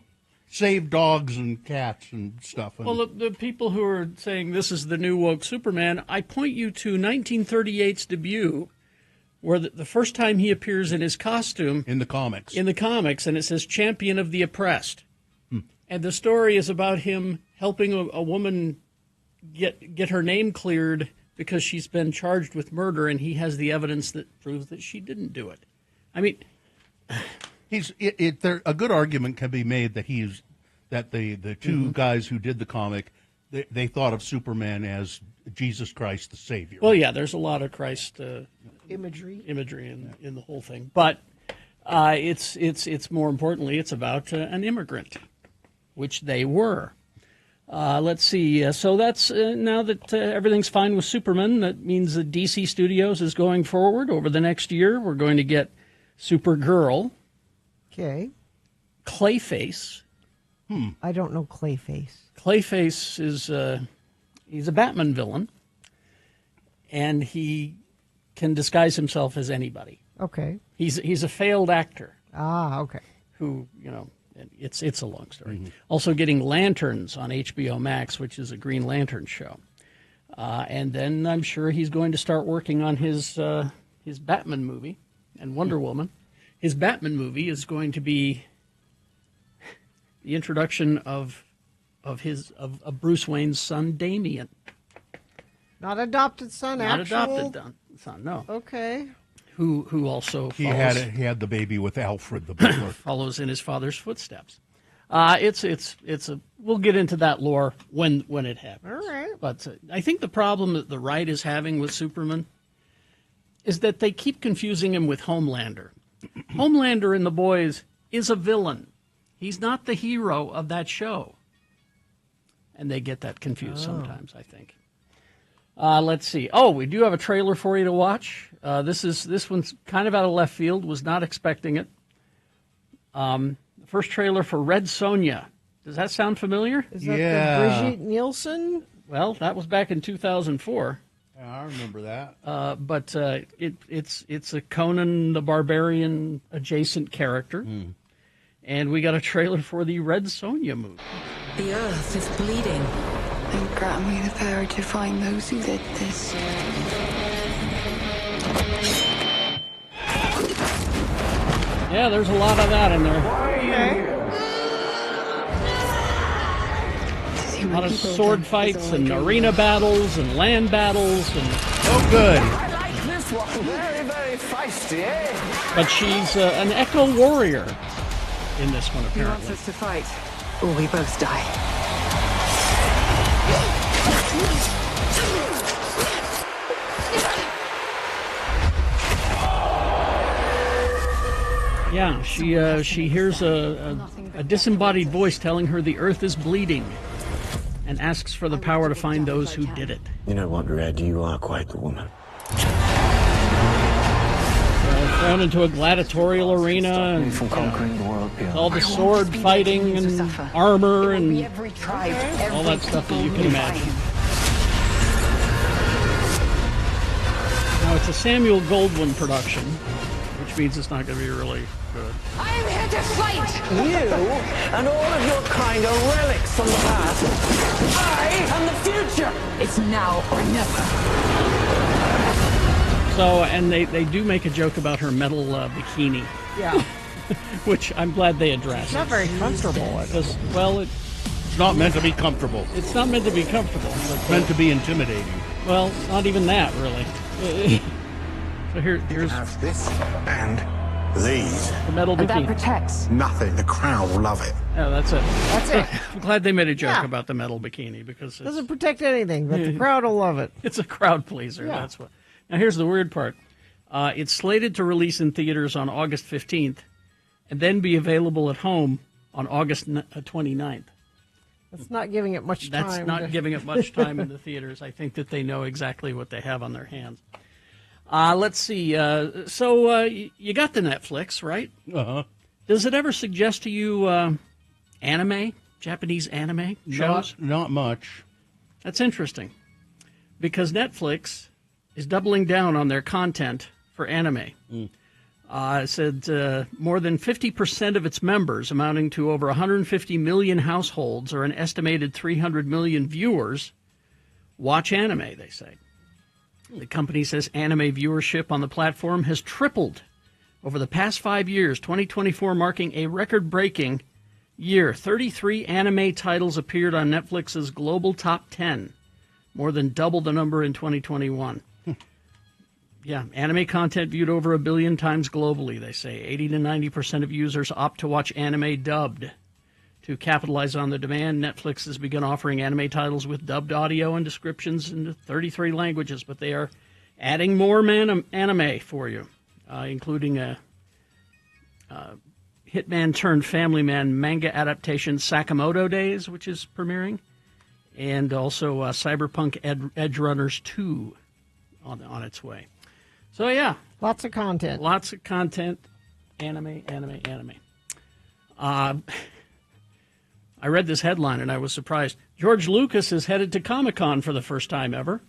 save dogs and cats and stuff. And Well, the people who are saying this is the new woke Superman, I point you to 1938's debut, where the first time he appears in his costume. in the comics. In the comics, and it says champion of the oppressed. And the story is about him helping a woman get her name cleared because she's been charged with murder, and he has the evidence that proves that she didn't do it. I mean, a good argument can be made that the two guys who did the comic, they thought of Superman as Jesus Christ the Savior. well, yeah, there's a lot of Christ Imagery. in the whole thing, but it's more importantly, it's about an immigrant, which they were. Let's see. So that's now that everything's fine with Superman, that means that DC Studios is going forward over the next year. We're going to get Supergirl. Okay. Clayface. I don't know Clayface. Clayface is he's a Batman villain, and he can disguise himself as anybody. Okay. He's a failed actor. Okay. Who, it's a long story. Also getting Lanterns on HBO Max, which is a Green Lantern show. And then I'm sure he's going to start working on his Batman movie and Wonder Woman. His Batman movie is going to be the introduction of Bruce Wayne's son, Damian. Not adopted son, Not actual? adopted son, no. Okay. Who also he had the baby with Alfred the butler. follows in his father's footsteps. We'll get into that lore when it happens. All right. But I think the problem that the right is having with Superman is that they keep confusing him with Homelander. Homelander in The Boys is a villain. He's not the hero of that show. And they get that confused sometimes, I think. Let's see. Oh, we do have a trailer for you to watch. This one's kind of out of left field. Was not expecting it. The first trailer for Red Sonja. Does that sound familiar? Is that the Brigitte Nielsen? Well, that was back in 2004. Yeah, I remember that. But it's a Conan the Barbarian adjacent character. And we got a trailer for the Red Sonja movie. The earth is bleeding. And grant me the power to find those who did this. Yeah, there's a lot of that in there. A lot of sword fights and arena battles and land battles and good. I like this one. Very, very feisty, eh? But she's an Echo Warrior in this one, He wants apparently. us to fight, or we both die. Yeah, she hears a disembodied voice telling her the earth is bleeding and asks for the power to find those who did it. You know what, Red? You are quite the woman. Thrown into a gladiatorial arena and From conquering the world beyond. all the sword fighting and armor and all that stuff that you can imagine. it's a Samuel Goldwyn production, which means it's not going to be really good. I am here to fight you and all of your kind are relics from the past. I am the future. It's now or never. So, and they do make a joke about her metal bikini. Yeah. Which I'm glad they addressed. It's not very comfortable. It's not meant to be comfortable. It's not meant to be comfortable. It's meant to be intimidating. Well, not even that, really. So here's have this and these. The metal And bikini. that protects nothing. The crowd will love it. Oh, that's it. That's it. I'm glad they made a joke Yeah. about the metal bikini because it's, Doesn't protect anything, but the crowd will love it. it's a crowd pleaser. Yeah. That's what. Now here's the weird part. It's slated to release in theaters on August 15th, and then be available at home on August 29th. That's not giving it much time. That's not giving it much time in the theaters. I think that they know exactly what they have on their hands. Let's see. So you got the Netflix, right? Uh-huh. Does it ever suggest to you anime, Japanese anime shows? Not much. That's interesting, because Netflix is doubling down on their content for anime. It said more than 50% of its members, amounting to over 150 million households or an estimated 300 million viewers, watch anime, they say. The company says anime viewership on the platform has tripled over the past 5 years, 2024 marking a record-breaking year. 33 anime titles appeared on Netflix's global top 10, more than double the number in 2021. Yeah, anime content viewed over 1 billion times globally, they say. 80 to 90% of users opt to watch anime dubbed. To capitalize on the demand, Netflix has begun offering anime titles with dubbed audio and descriptions in 33 languages, but they are adding more anime for you, including a Hitman-turned-Family Man manga adaptation Sakamoto Days, which is premiering, and also Cyberpunk Edge Runners 2 on its way. So, yeah. Lots of content. Lots of content. Anime. I read this headline and I was surprised. George Lucas is headed to Comic-Con for the first time ever.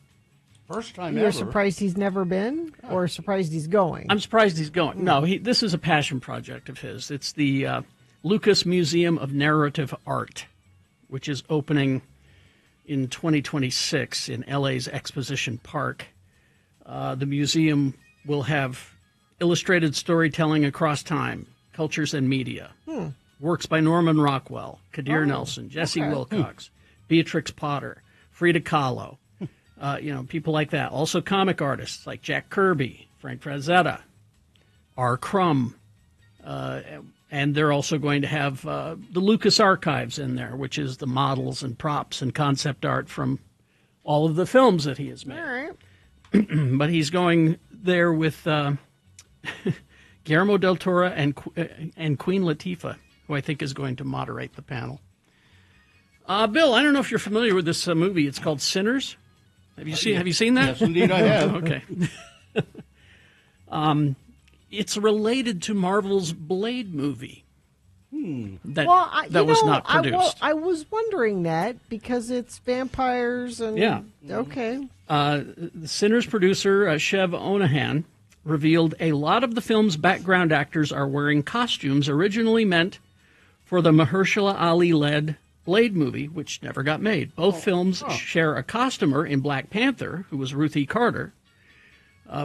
First time You're ever. surprised he's never been, or surprised he's going? I'm surprised he's going. No, this is a passion project of his. It's the Lucas Museum of Narrative Art, which is opening in 2026 in LA's Exposition Park. The museum will have illustrated storytelling across time, cultures, and media. Works by Norman Rockwell, Kadir Nelson, Jesse Wilcox, Beatrix Potter, Frida Kahlo, people like that. Also comic artists like Jack Kirby, Frank Frazetta, R. Crumb, and they're also going to have the Lucas Archives in there, which is the models and props and concept art from all of the films that he has made. All right. But he's going there with Guillermo del Toro and Queen Latifah, who I think is going to moderate the panel. Bill, I don't know if you're familiar with this movie. It's called Sinners. Have you seen that? Yes, indeed, I have. Okay. It's related to Marvel's Blade movie. That was not produced. I was wondering that because it's vampires and Yeah. Okay. The Sinners producer, Shev Onahan, revealed a lot of the film's background actors are wearing costumes originally meant for the Mahershala Ali-led Blade movie, which never got made. Both films share a costumer in Black Panther, who was Ruthie Carter.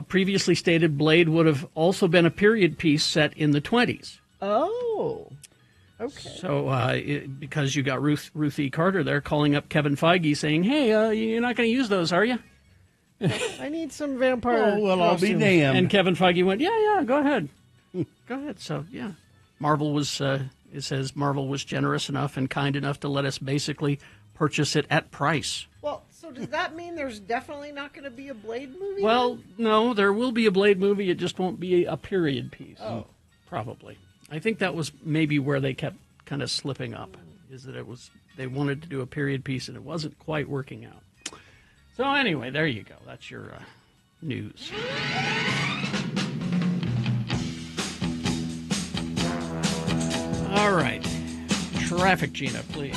Previously stated Blade would have also been a period piece set in the 20s. Oh. Okay. So because you got Ruthie Carter there calling up Kevin Feige saying, hey, you're not going to use those, are you? I need some vampire. Oh, well, I'll be costumes. damned. And Kevin Feige went, yeah, go ahead. Go ahead. So, yeah. Marvel was, it says Marvel was generous enough and kind enough to let us basically purchase it at price. Well, so does that mean there's definitely not going to be a Blade movie? Well, no, there will be a Blade movie. It just won't be a period piece. Oh. Probably. I think that was maybe where they kept kind of slipping up, is that they wanted to do a period piece and it wasn't quite working out. So anyway, there you go. That's your news. All right. Traffic, Gina, please.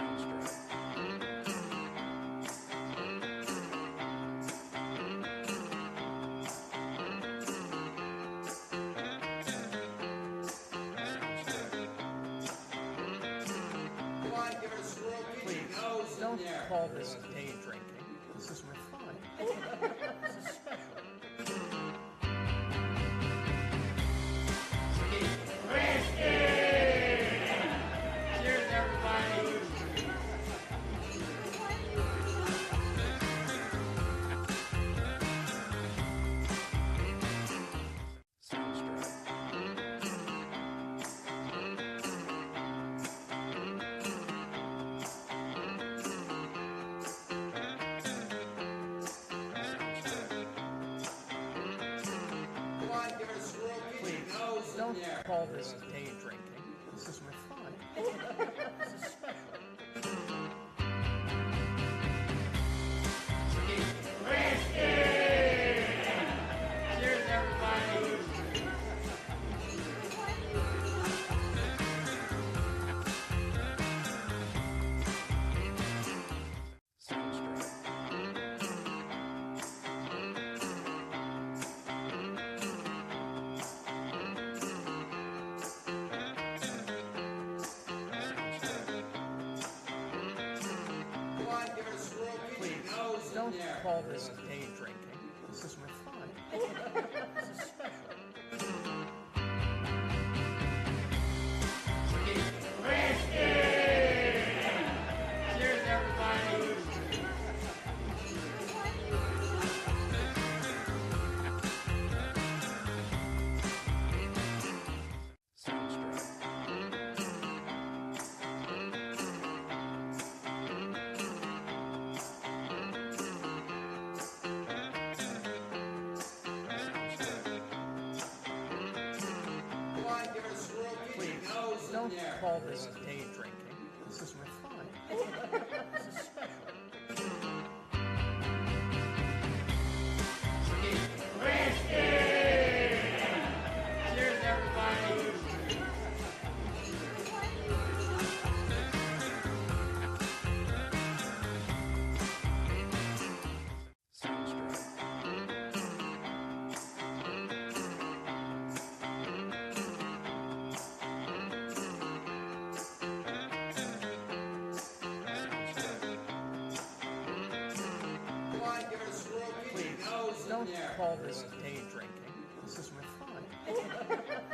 sounds dry. Please, don't call this day drinking. This is refined. This is special. Cheers, everybody. call this day drinking. This is my fun. This is special. Cheers, everybody. Please, don't call this day drinking. This is my fun. This is special. Cheers, everybody. Please, don't call this day drinking. This is my fun. This is special. Cheers, everybody. Please, don't call this day drinking. This is my fun. This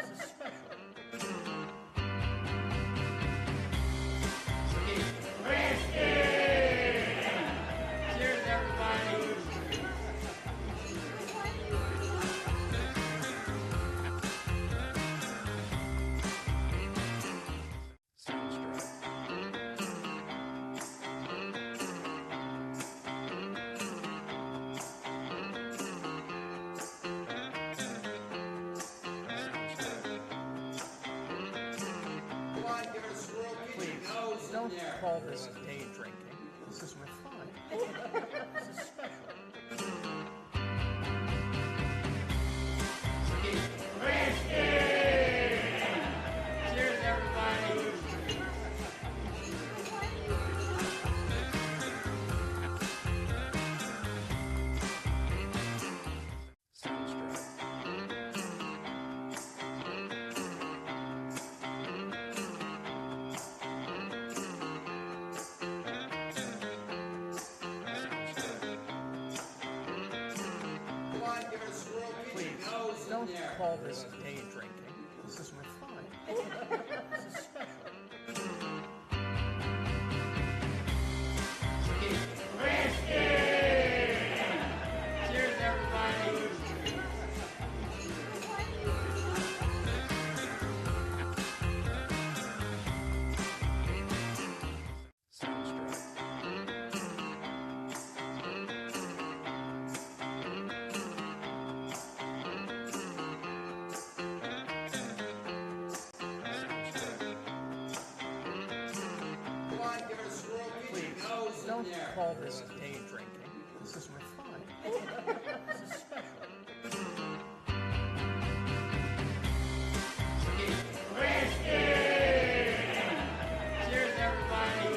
is special. Cheers, everybody. Please, don't call this day drinking. This is my fun. This is special. Cheers, everybody. Please, don't call this day drinking. This is my fun. This is special. Cheers, everybody. Please, don't call this day drinking. This is my fun. This is special. Cheers, everybody.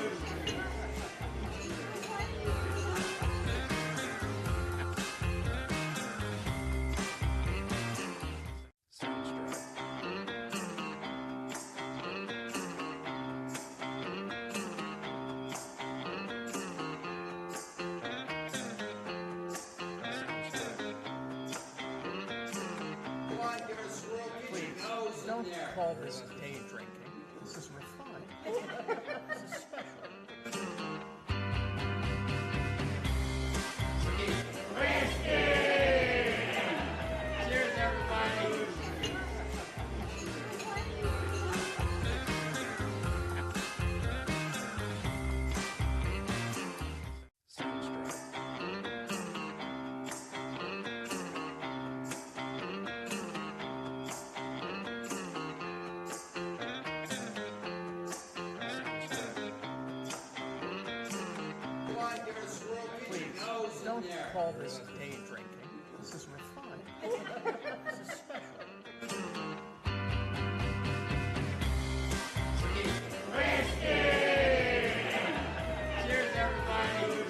Please, don't call this day drinking. This is my fun. This is special. Cheers, everybody. call this day drinking. This is refined. This is special. Cheers, everybody.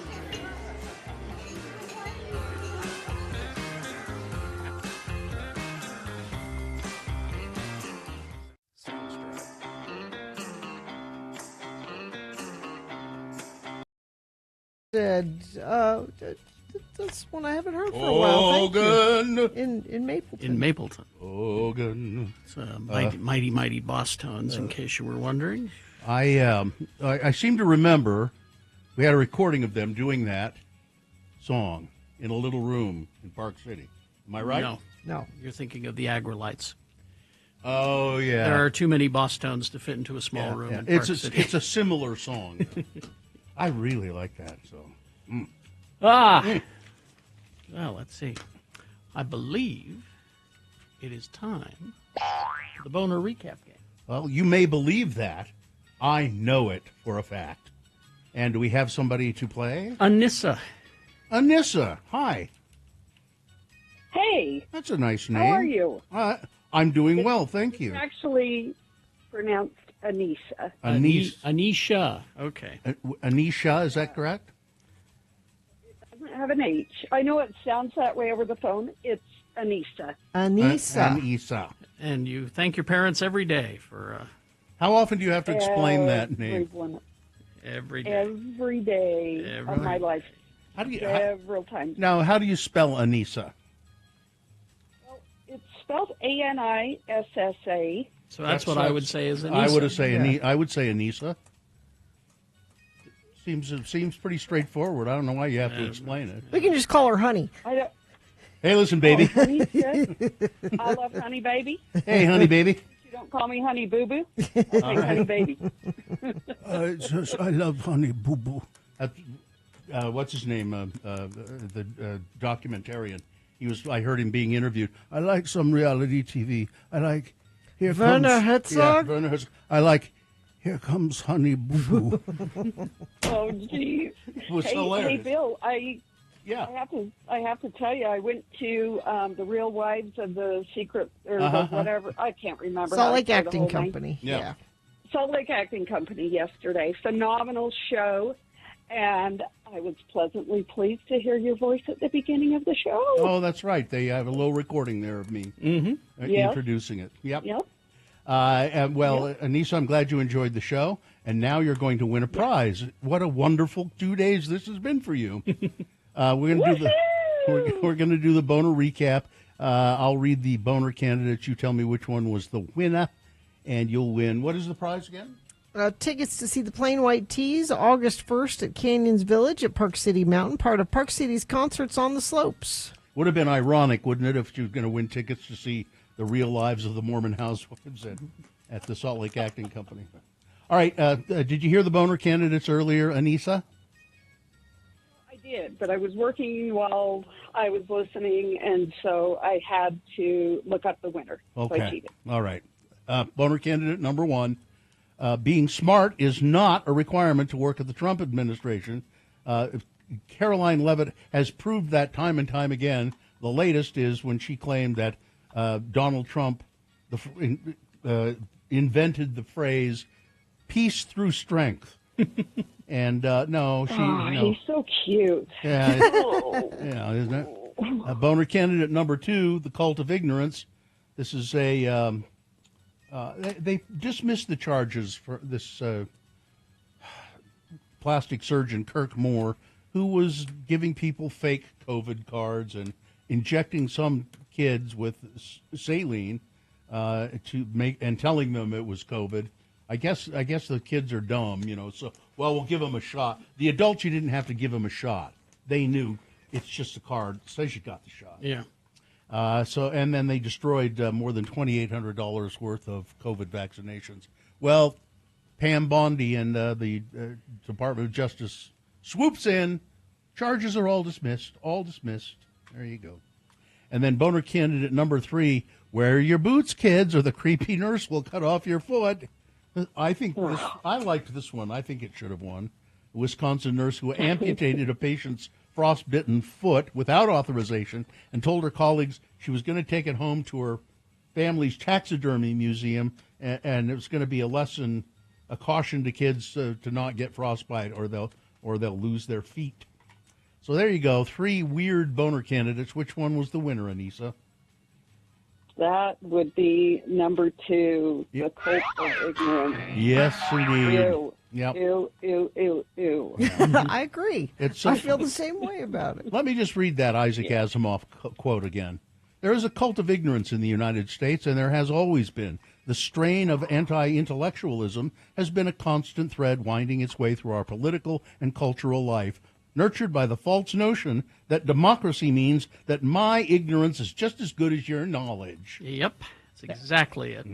That's one I haven't heard for a while. Thank you. In Mapleton. In Mapleton. Hogan. It's mighty Boss Tones, in case you were wondering. I seem to remember we had a recording of them doing that song in a little room in Park City. Am I right? No. You're thinking of the Agrolites. Oh, yeah. There are too many Boss Tones to fit into a small room in Park City. It's a similar song. I really like that. So. Well, let's see. I believe it is time for the Boner Recap game. Well, you may believe that. I know it for a fact. And do we have somebody to play? Anissa. Anissa, hi. Hey. That's a nice name. How are you? I'm doing well, thank you. It's actually pronounced Anissa. Anisha. Okay. Anisha, is that correct? It doesn't have an H. I know it sounds that way over the phone. It's Anissa. Anissa. And you thank your parents every day for... How often do you have to explain that name? Every day. Every day of my life. How do you, Several times. Now, how do you spell Anissa? Well, it's spelled Anissa. So that's what I would say is Anissa. I would say Anissa. Seems pretty straightforward. I don't know why you have to explain it. We can just call her Honey. Hey, listen, baby. I love Honey Baby. Hey, Honey Baby. You don't call me Honey Boo Boo. I'll say Honey Baby. I love Honey Boo Boo. What's his name? The documentarian. I heard him being interviewed. I like some reality TV. I like Werner Herzog. Yeah, Werner Herzog. I like Here Comes Honey Boo Boo. Oh, geez. It was hey, hilarious. Hey, Bill. I have to tell you, I went to the Real Wives of the Secret or the whatever. I can't remember. Salt Lake Acting Company. Yeah. Salt Lake Acting Company yesterday. Phenomenal show. And I was pleasantly pleased to hear your voice at the beginning of the show. Oh, that's right. They have a little recording there of me introducing it. Yep. Anissa, I'm glad you enjoyed the show. And now you're going to win a prize. What a wonderful 2 days this has been for you. We're going to do the Boner recap. I'll read the Boner candidates. You tell me which one was the winner, and you'll win. What is the prize again? Tickets to see the Plain White Tees August 1st at Canyons Village at Park City Mountain, part of Park City's Concerts on the Slopes. Would have been ironic, wouldn't it, if you were going to win tickets to see the Real Lives of the Mormon Housewives at the Salt Lake Acting Company. All right, did you hear the Boner candidates earlier, Anissa? I did, but I was working while I was listening, and so I had to look up the winner. Okay. So I cheated. All right. Boner candidate number one. Being smart is not a requirement to work at the Trump administration. Caroline Leavitt has proved that time and time again. The latest is when she claimed that Donald Trump invented the phrase "peace through strength." And no, he's so cute. Yeah, isn't it? Boner candidate number two, the cult of ignorance. This is a they dismissed the charges for this plastic surgeon, Kirk Moore, who was giving people fake COVID cards and injecting some kids with saline to make and telling them it was COVID. I guess the kids are dumb, so we'll give them a shot. The adults, you didn't have to give them a shot. They knew it's just a card that says you got the shot. Yeah. And then they destroyed more than $2,800 worth of COVID vaccinations. Well, Pam Bondi and the Department of Justice swoops in. Charges are all dismissed. All dismissed. There you go. And then Boner candidate number three, wear your boots, kids, or the creepy nurse will cut off your foot. I liked this one. I think it should have won. A Wisconsin nurse who amputated a patient's frostbitten foot without authorization and told her colleagues she was going to take it home to her family's taxidermy museum, and it was going to be a lesson, a caution to kids to not get frostbite, or they'll lose their feet. So there you go, 3 weird boner candidates. Which one was the winner, Anissa? That would be number 2, the cult of ignorance. Yes, indeed. Ew. Yep. Ew, ew, ew, ew. I agree. I feel the same way about it. Let me just read that Isaac Asimov quote again. There is a cult of ignorance in the United States, and there has always been. The strain of anti-intellectualism has been a constant thread winding its way through our political and cultural life, nurtured by the false notion that democracy means that my ignorance is just as good as your knowledge. Yep, that's exactly it.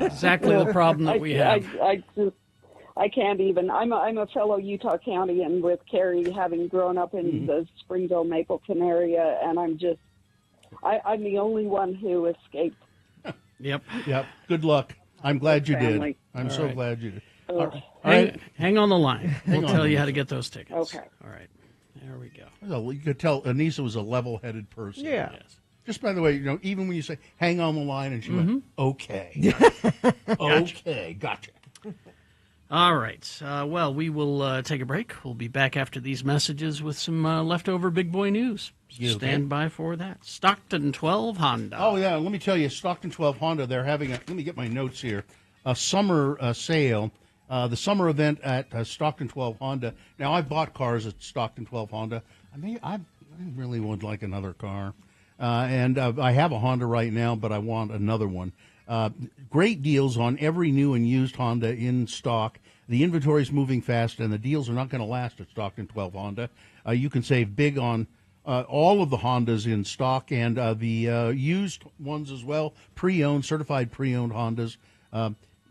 Exactly the problem that we have. I can't even. I'm a fellow Utah County, and with Carrie having grown up in the Springville Mapleton area, and I'm the only one who escaped. Yep. Good luck. I'm glad you did. Family. I'm All so right. glad you did. Hang on the line. We'll tell you how to get those tickets. Okay. All right. There we go. Well, you could tell Anissa was a level-headed person. Yeah. Yes. Just by the way, even when you say "hang on the line," and she went, "Okay, okay, gotcha." All right. Well, we will take a break. We'll be back after these messages with some leftover big boy news. Stand by for that. Stockton 12 Honda. Oh yeah, let me tell you, Stockton 12 Honda. They're having let me get my notes here. A summer sale. The summer event at Stockton 12 Honda. Now, I've bought cars at Stockton 12 Honda. I really would like another car. And I have a Honda right now, but I want another one. Great deals on every new and used Honda in stock. The inventory is moving fast, and the deals are not going to last at Stockton 12 Honda. You can save big on all of the Hondas in stock and the used ones as well, pre-owned, certified pre-owned Hondas.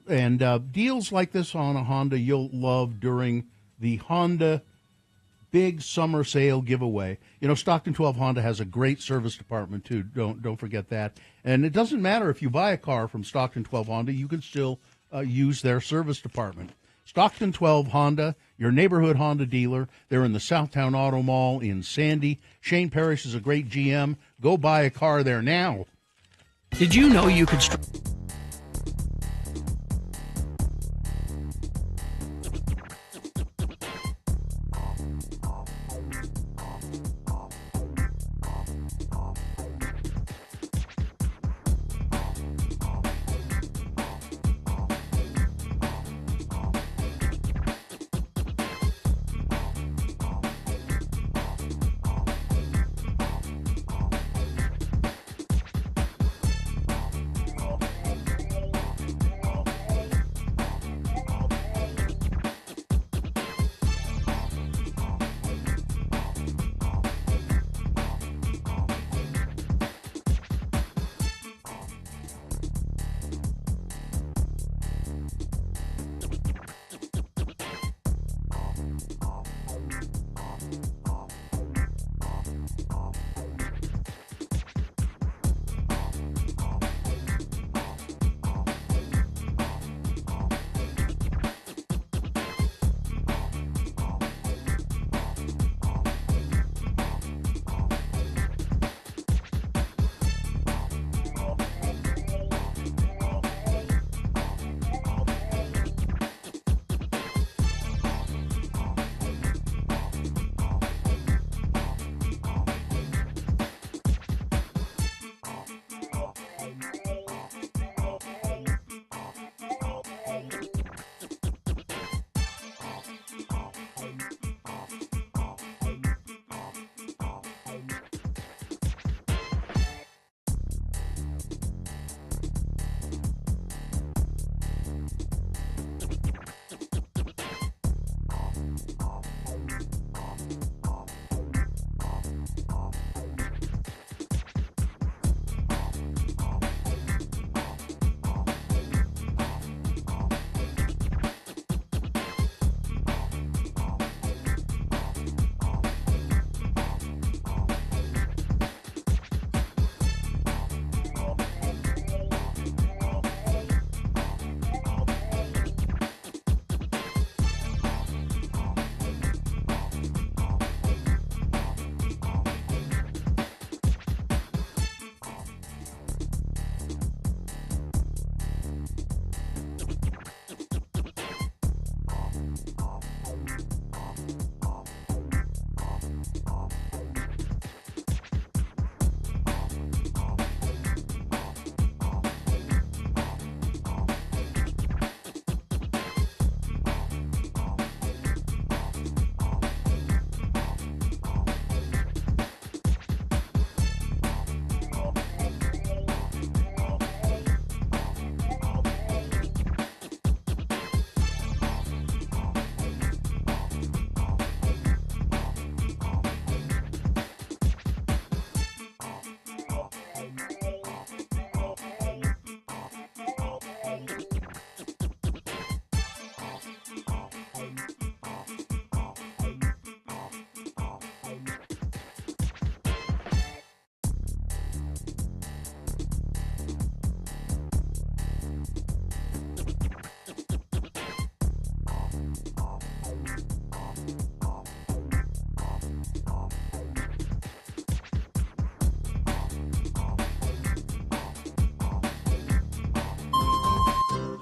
And deals like this on a Honda you'll love during the Honda big summer sale giveaway. Stockton 12 Honda has a great service department too. Don't forget that. And it doesn't matter if you buy a car from Stockton 12 Honda, you can still use their service department. Stockton 12 Honda, your neighborhood Honda dealer. They're in the Southtown Auto Mall in Sandy. Shane Parrish is a great GM. Go buy a car there now. Did you know you could...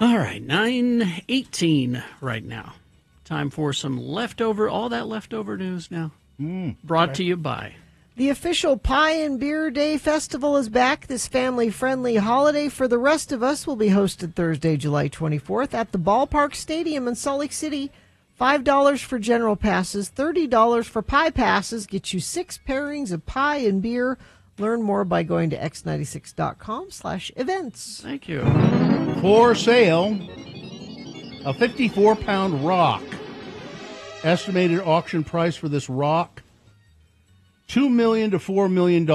All right, 9:18 right now. Time for some all that leftover news now. Brought to you by... The official Pie and Beer Day Festival is back. This family-friendly holiday for the rest of us will be hosted Thursday, July 24th at the Ballpark Stadium in Salt Lake City. $5 for general passes, $30 for pie passes. Get you 6 pairings of pie and beer. Learn more by going to x96.com/events. Thank you. For sale, a 54-pound rock. Estimated auction price for this rock, $2 million to $4 million.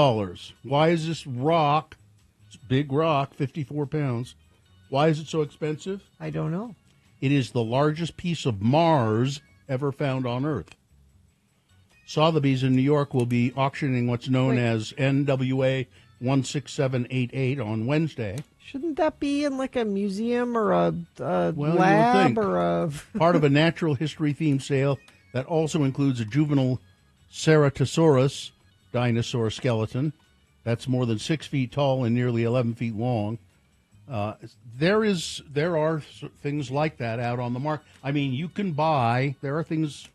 Why is this rock, it's a big rock, 54 pounds, why is it so expensive? I don't know. It is the largest piece of Mars ever found on Earth. Sotheby's in New York will be auctioning what's known as NWA 16788 on Wednesday. Shouldn't that be in like a museum or a Well, lab you would think. or a... Part of a natural history-themed sale that also includes a juvenile Ceratosaurus dinosaur skeleton that's more than 6 feet tall and nearly 11 feet long. There are things like that out on the market. I mean, you can buy. There are things.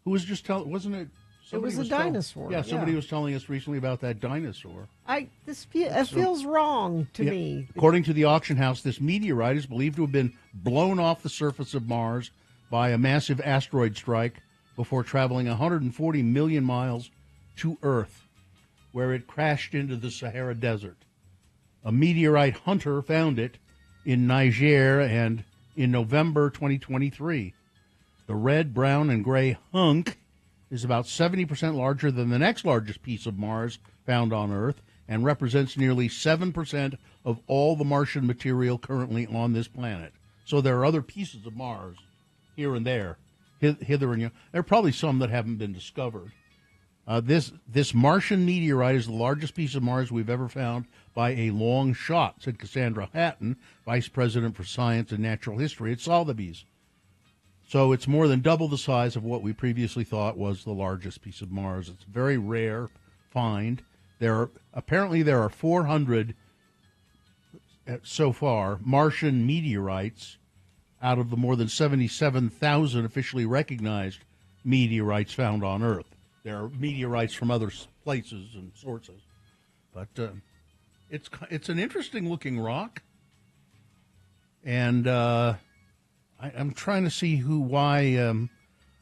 Who was just telling? Wasn't it? It was a dinosaur. Yeah, somebody was telling us recently about that dinosaur. It feels wrong to me. According to the auction house, this meteorite is believed to have been blown off the surface of Mars by a massive asteroid strike before traveling 140 million miles to Earth, where it crashed into the Sahara Desert. A meteorite hunter found it in Niger and in November 2023. The red, brown, and gray hunk is about 70% larger than the next largest piece of Mars found on Earth and represents nearly 7% of all the Martian material currently on this planet. So there are other pieces of Mars here and there, hither and yon. There are probably some that haven't been discovered. This Martian meteorite is the largest piece of Mars we've ever found by a long shot, said Cassandra Hatton, Vice President for Science and Natural History at Sotheby's. So it's more than double the size of what we previously thought was the largest piece of Mars. It's a very rare find. There are 400 so far Martian meteorites out of the more than 77,000 officially recognized meteorites found on Earth. There are meteorites from other places and sources, but it's an interesting looking rock, and I'm trying to see why.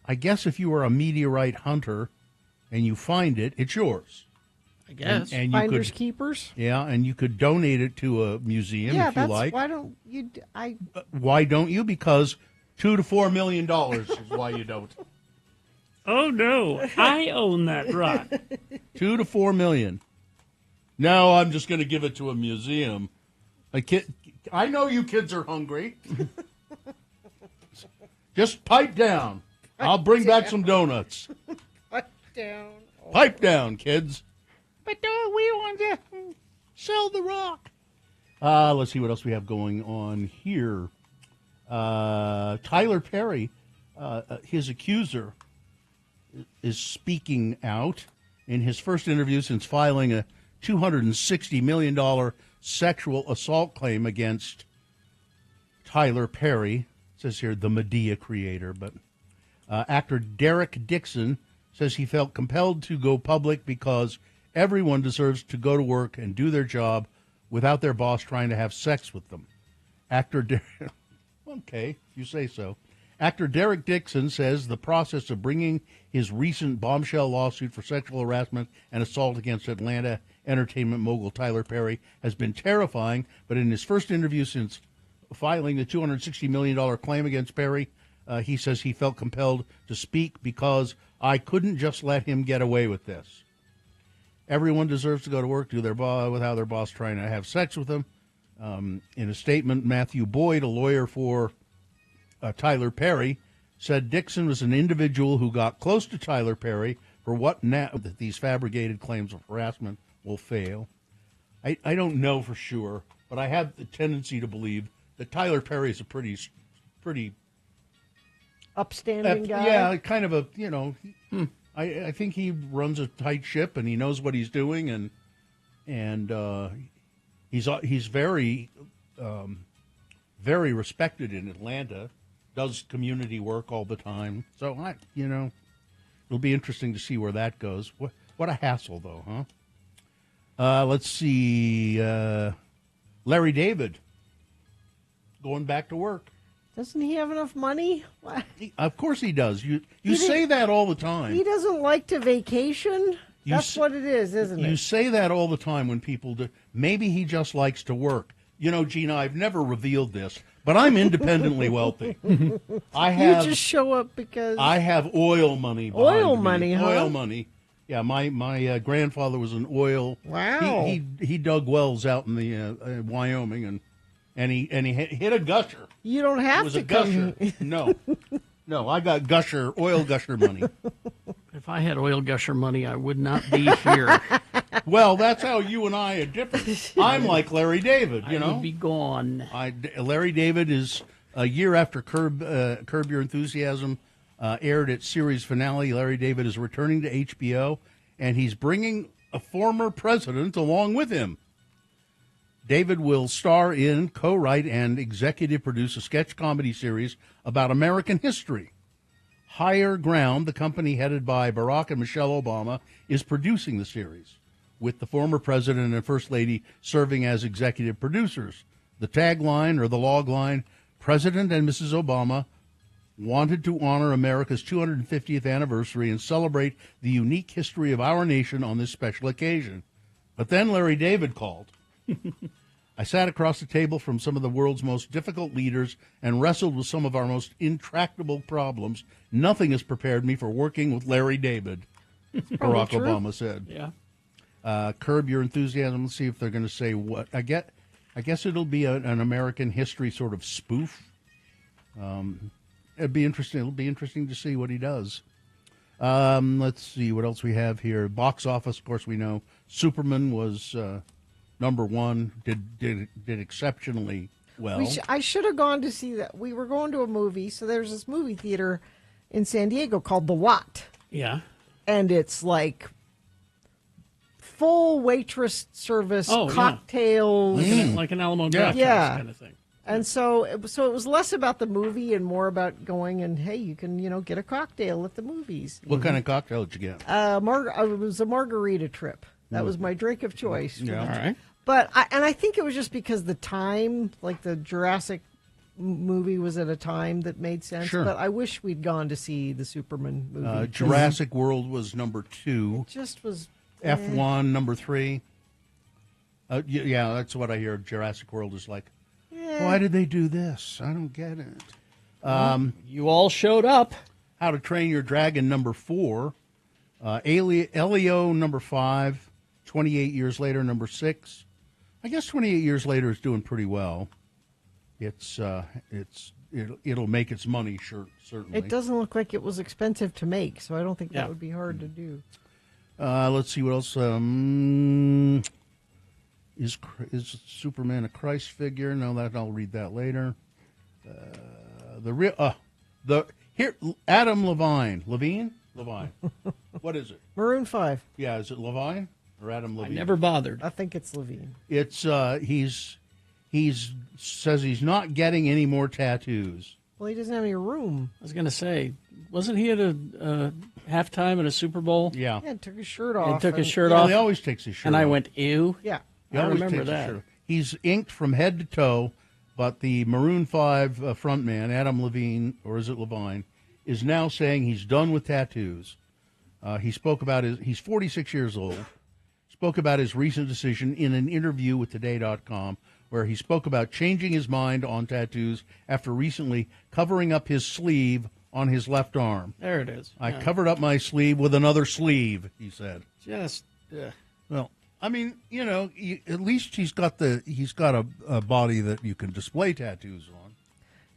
I guess if you were a meteorite hunter and you find it, it's yours. I guess. And you Finders could, keepers. Yeah, and you could donate it to a museum if you like. Why don't you? Why don't you? Because $2 to $4 million is why you don't. Oh no, I own that rock. $2 to $4 million. No, I'm just going to give it to a museum. I know you kids are hungry. Just pipe down. I'll bring back some donuts. Pipe down. Pipe down, kids. But we want to sell the rock. Let's see what else we have going on here. Tyler Perry, his accuser, is speaking out in his first interview since filing a $260 million sexual assault claim against Tyler Perry. It says here, the Medea creator. But actor Derek Dixon says he felt compelled to go public because everyone deserves to go to work and do their job without their boss trying to have sex with them. Okay, you say so. Actor Derek Dixon says the process of bringing his recent bombshell lawsuit for sexual harassment and assault against Atlanta entertainment mogul Tyler Perry has been terrifying, but in his first interview since filing the $260 million claim against Perry, he says he felt compelled to speak because I couldn't just let him get away with this. Everyone deserves to go to work, do their without their boss trying to have sex with them. In a statement, Matthew Boyd, a lawyer for Tyler Perry, said Dixon was an individual who got close to Tyler Perry for what now that these fabricated claims of harassment will fail. I don't know for sure, but I have the tendency to believe that Tyler Perry is a pretty upstanding guy. Yeah, kind of a, I think he runs a tight ship and he knows what he's doing, and he's very very respected in Atlanta, does community work all the time. So, it'll be interesting to see where that goes. What a hassle, though, huh? Let's see. Larry David going back to work. Doesn't he have enough money? Of course he does. You say that all the time. He doesn't like to vacation? That's what it is, isn't it? You say that all the time when people do. Maybe he just likes to work. Gina, I've never revealed this, but I'm independently wealthy. You just show up because... I have oil money behind Oil me. money, huh? Oil money. Yeah, my grandfather was an oil... Wow. He dug wells out in the Wyoming, and he hit a gusher. You don't have It was to a gusher. No, I got oil gusher money. If I had oil gusher money, I would not be here. Well, that's how you and I are different. I'm like Larry David, I would be gone. Larry David is a year after Curb Your Enthusiasm aired its series finale. Larry David is returning to HBO, and he's bringing a former president along with him. David will star in, co-write, and executive produce a sketch comedy series about American history. Higher Ground, the company headed by Barack and Michelle Obama, is producing the series, with the former president and first lady serving as executive producers. The tagline, or the logline, President and Mrs. Obama wanted to honor America's 250th anniversary and celebrate the unique history of our nation on this special occasion. But then Larry David called. I sat across the table from some of the world's most difficult leaders and wrestled with some of our most intractable problems. Nothing has prepared me for working with Larry David, Barack Obama said. Yeah. Curb Your Enthusiasm. Let's see if they're going to say what. I guess it'll be an American history sort of spoof. It'll be interesting to see what he does. Let's see what else we have here. Box office, of course, we know Superman was number one. Did exceptionally well. I should have gone to see that. We were going to a movie, so there's this movie theater in San Diego called The Lot. Yeah. And it's like full waitress service, cocktails. Like an Alamo Drafthouse kind of thing. And so it was less about the movie and more about going and, hey, you can, get a cocktail at the movies. What kind of cocktail did you get? It was a margarita trip. That was my drink of choice. Yeah. All right. But I think it was just because the time, like the Jurassic movie was at a time that made sense. Sure. But I wish we'd gone to see the Superman movie. Jurassic World was number 2. It just was... F1, number 3. Yeah, that's what I hear. Jurassic World is like, why did they do this? I don't get it. You all showed up. How to Train Your Dragon, number 4. Elio, number 5. 28 Years Later, number 6. I guess 28 Years Later is doing pretty well. It'll make its money, certainly. It doesn't look like it was expensive to make, so I don't think that would be hard to do. Let's see what else. Is Superman a Christ figure? No, I'll read that later. Adam Levine. What is it? Maroon 5. Yeah, is it Levine or Adam Levine? I never bothered. I think it's Levine. It's he's says he's not getting any more tattoos. Well, he doesn't have any room. I was going to say, wasn't he at a halftime at a Super Bowl? Yeah. Yeah, took his shirt off. He took his shirt off. He always takes his shirt off. And I went, ew. Yeah. I remember that. He's inked from head to toe, but the Maroon 5 frontman, Adam Levine, or is it Levine, is now saying he's done with tattoos. He spoke about he's 46 years old, spoke about his recent decision in an interview with Today.com, where he spoke about changing his mind on tattoos after recently covering up his sleeve on his left arm. There it is. I covered up my sleeve with another sleeve, he said. Just, well, I mean, at least he's got a body that you can display tattoos on.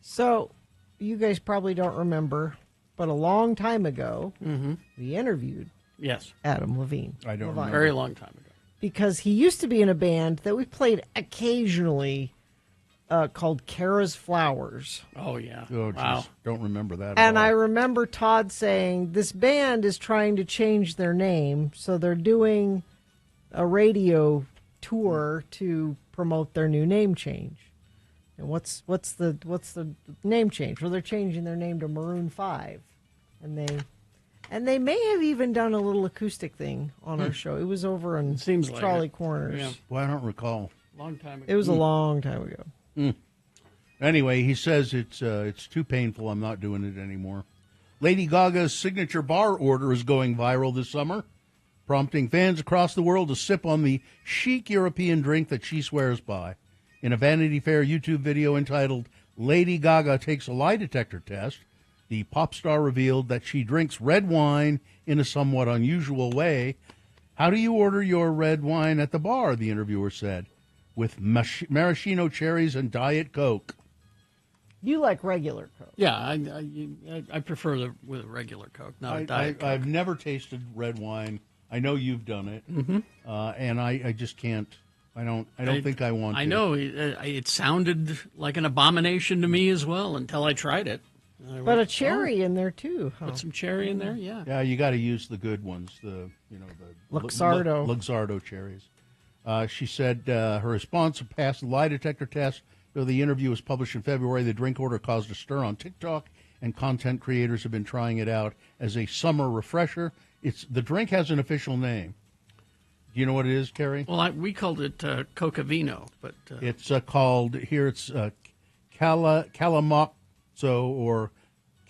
So, you guys probably don't remember, but a long time ago, we interviewed Adam Levine. I don't remember. Very long time ago. Because he used to be in a band that we played occasionally called Kara's Flowers. Oh, yeah. Oh, wow. geez. Don't remember that And at all. I remember Todd saying, this band is trying to change their name, so they're doing a radio tour to promote their new name change. And what's the name change? Well, they're changing their name to Maroon 5, and they may have even done a little acoustic thing on our show. It was over in Charlie Corners. Yeah. Well, I don't recall. Long time ago. It was a long time ago. Anyway, he says it's too painful. I'm not doing it anymore. Lady Gaga's signature bar order is going viral this summer, prompting fans across the world to sip on the chic European drink that she swears by. In a Vanity Fair YouTube video entitled Lady Gaga Takes a Lie Detector Test, the pop star revealed that she drinks red wine in a somewhat unusual way. How do you order your red wine at the bar, the interviewer said, with maraschino cherries and Diet Coke. You like regular Coke? Yeah, I prefer with regular Coke, not a Diet Coke. I've never tasted red wine. I know you've done it, and I just can't. I don't think I want to. I know it sounded like an abomination to me as well until I tried it. But a cherry in there too. Huh? Put some cherry in there, yeah. Yeah, you got to use the good ones. The Luxardo. Luxardo cherries. She said her response passed the lie detector test. Though the interview was published in February, the drink order caused a stir on TikTok, and content creators have been trying it out as a summer refresher. The drink has an official name. Do you know what it is, Kerry? Well, we called it Cocavino, but it's called here. It's Calamoco or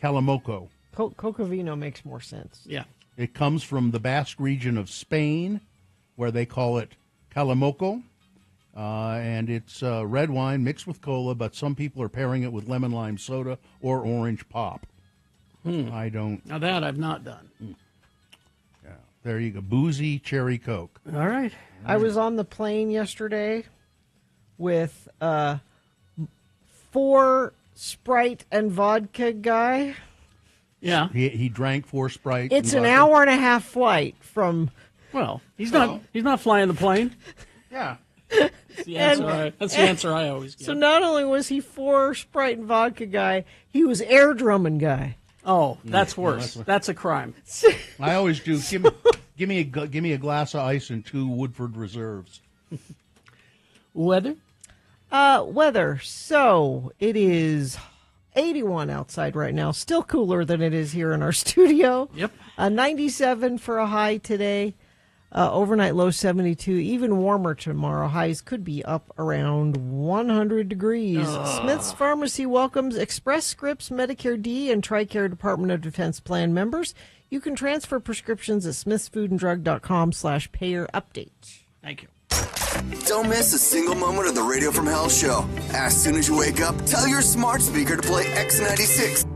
Calamoco. Cocavino makes more sense. Yeah, it comes from the Basque region of Spain, where they call it Calamoco, and it's red wine mixed with cola. But some people are pairing it with lemon lime soda or orange pop. I don't. Now that I've not done. There you go. Boozy cherry Coke. All right. I was on the plane yesterday with 4 Sprite and vodka guy. Yeah. He drank 4 Sprite. It's an hour and a half flight from. Well, he's not flying the plane. Yeah. That's the answer I always get. So not only was he 4 Sprite and vodka guy, he was air drumming guy. Oh, that's worse. That's a crime. I always do. Give me a glass of ice and 2 Woodford Reserves. Weather? Weather. So it is 81 outside right now. Still cooler than it is here in our studio. Yep. 97 for a high today. Overnight low 72. Even warmer tomorrow. Highs could be up around 100 degrees. Smith's Pharmacy welcomes Express Scripts, Medicare D, and TRICARE Department of Defense plan members. You can transfer prescriptions at smithsfoodandrug.com/payer-update. Thank you. Don't miss a single moment of the Radio from Hell show. As soon as you wake up, tell your smart speaker to play X96.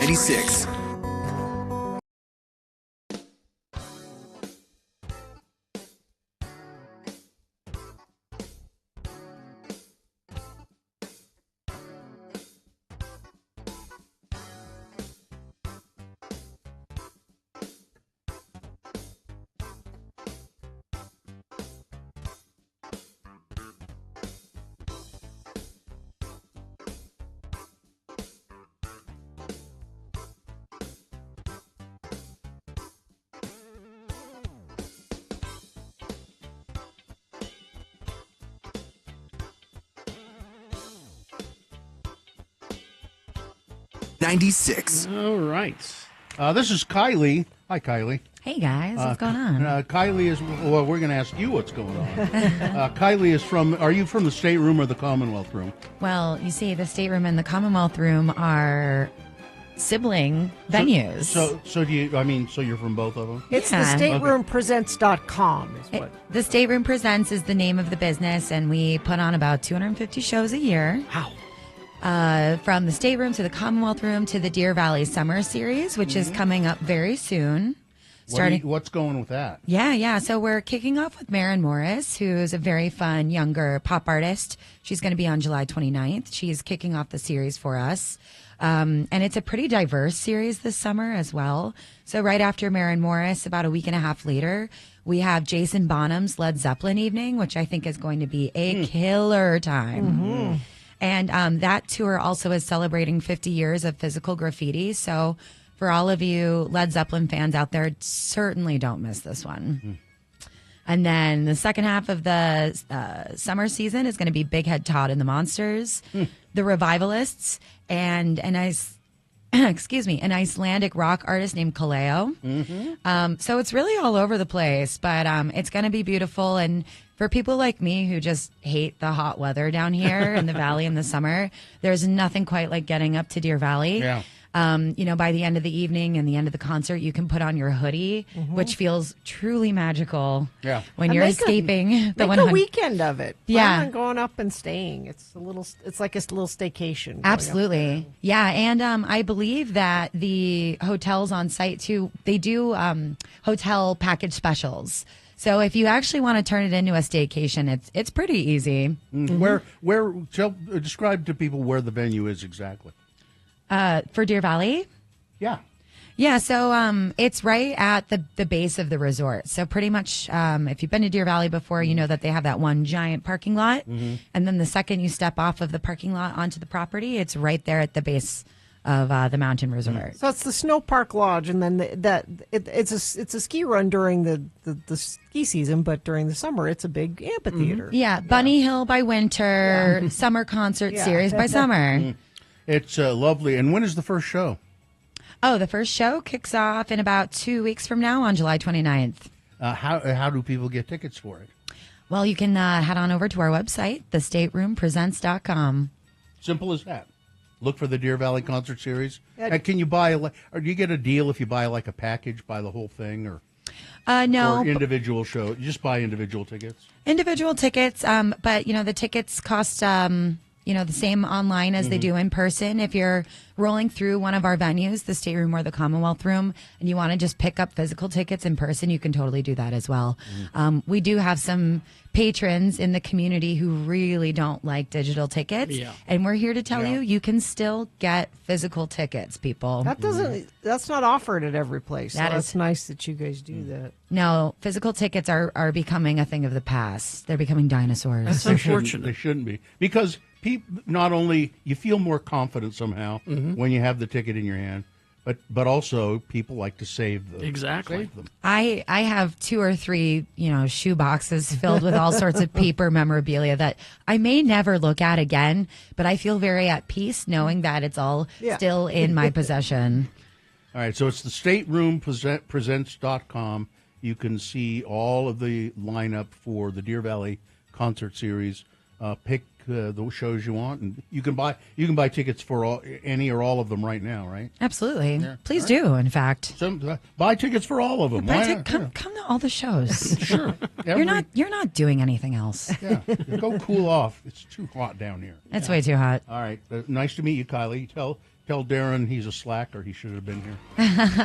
X96. All right. This is Kylie. Hi, Kylie. Hey guys, what's going on? Kylie is. Well, we're going to ask you what's going on. Kylie is from. Are you from the stateroom or the Commonwealth Room? Well, you see, the stateroom and the Commonwealth Room are sibling venues. So do you? I mean, so you're from both of them? It's the stateroompresents.com is what. The Stateroom Presents is the name of the business, and we put on about 250 shows a year. Wow. From the Stateroom to the Commonwealth Room to the Deer Valley Summer Series, which is coming up very soon. What's going with that? Yeah. So we're kicking off with Maren Morris, who's a very fun younger pop artist. She's going to be on July 29th. She's kicking off the series for us. And it's a pretty diverse series this summer as well. So right after Maren Morris, about a week and a half later, we have Jason Bonham's Led Zeppelin evening, which I think is going to be a killer time. Mm-hmm. And that tour also is celebrating 50 years of physical graffiti. So for all of you Led Zeppelin fans out there, certainly don't miss this one. And then the second half of the summer season is going to be Big Head Todd and the Monsters, the Revivalists, and an Icelandic rock artist named Kaleo. So it's really all over the place, but it's going to be beautiful. And for people like me who just hate the hot weather down here in the valley in the summer, there's nothing quite like getting up to Deer Valley. Yeah. By the end of the evening and the end of the concert, you can put on your hoodie, which feels truly magical. Yeah. When you're escaping the make a weekend of it. Yeah. Plan on going up and staying. It's like a little staycation. Absolutely. Yeah. And I believe that the hotels on site too, they do hotel package specials. So if you actually want to turn it into a staycation, it's pretty easy. Where describe to people where the venue is exactly. For Deer Valley? Yeah. Yeah, so it's right at the base of the resort. So pretty much, if you've been to Deer Valley before, you know that they have that one giant parking lot. And then the second you step off of the parking lot onto the property, it's right there at the base of the mountain resort. So it's the Snow Park Lodge, and then it's a ski run during the ski season, but during the summer it's a big amphitheater. Yeah, Bunny Hill by winter, summer concert series by summer. It's lovely. And when is the first show? Oh, the first show kicks off in about 2 weeks from now on July 29th. How do people get tickets for it? Well, you can head on over to our website, thestateroompresents.com. Simple as that. Look for the Deer Valley Concert Series. Yeah. Can you buy, or do you get a deal if you buy like a package, buy the whole thing, or no, or individual show? You just buy individual tickets. Individual tickets, but the tickets cost the same online as they do in person. If you're rolling through one of our venues, the Stateroom or the Commonwealth Room, and you want to just pick up physical tickets in person, you can totally do that as well. We do have some patrons in the community who really don't like digital tickets, and we're here to tell you can still get physical tickets, people. That's not offered at every place. That So is- it's nice that you guys do that. No, physical tickets are becoming a thing of the past. They're becoming dinosaurs. That's They unfortunate. shouldn't be, because people, not only you feel more confident somehow when you have the ticket in your hand, but also people like to save them. Exactly. Save them. I have 2 or 3, shoe boxes filled with all sorts of paper memorabilia that I may never look at again, but I feel very at peace knowing that it's all still in my possession. All right, so it's the stateroompresents.com. You can see all of the lineup for the Deer Valley Concert Series. Pick the shows you want, and you can buy tickets for any or all of them right now, right? Absolutely. Yeah. Please do, in fact. Buy tickets for all of them. Come to all the shows. Sure. You're not doing anything else. Yeah. Go cool off. It's too hot down here. It's way too hot. All right. Nice to meet you, Kylie. Tell Darren he's a slacker. He should have been here.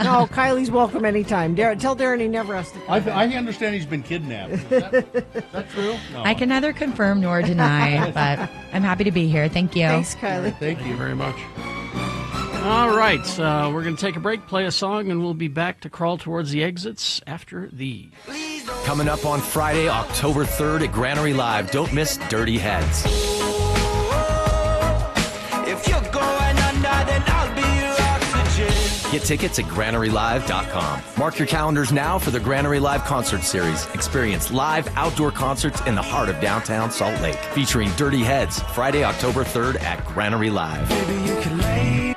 No, Kylie's welcome anytime. Tell Darren he never has to come back. I understand he's been kidnapped. Is that true? No. I can neither confirm nor deny, but I'm happy to be here. Thank you. Thanks, Kylie. Thank you very much. All right, we're going to take a break, play a song, and we'll be back to crawl towards the exits after these. Coming up on Friday, October 3rd at Granary Live. Don't miss Dirty Heads. If you're going under, then I'll be your oxygen. Get tickets at GranaryLive.com. Mark your calendars now for the Granary Live Concert Series. Experience live outdoor concerts in the heart of downtown Salt Lake. Featuring Dirty Heads, Friday, October 3rd at Granary Live. Baby, you can lay.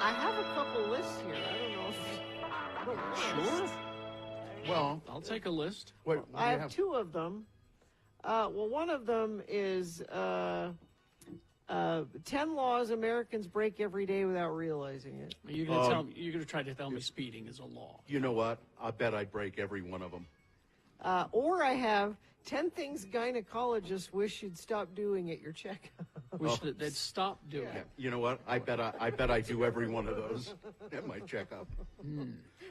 I have a couple lists here. I don't know if... Sure. Well, I'll take a list. What I have two of them. Well, one of them is 10 laws Americans break every day without realizing it. You're going to try to tell me speeding is a law. You know what? I bet I'd break every one of them. Or I have 10 things gynecologists wish you'd stop doing at your checkup. Wish that they'd stop doing it. You know what? I bet I do every one of those at my checkup.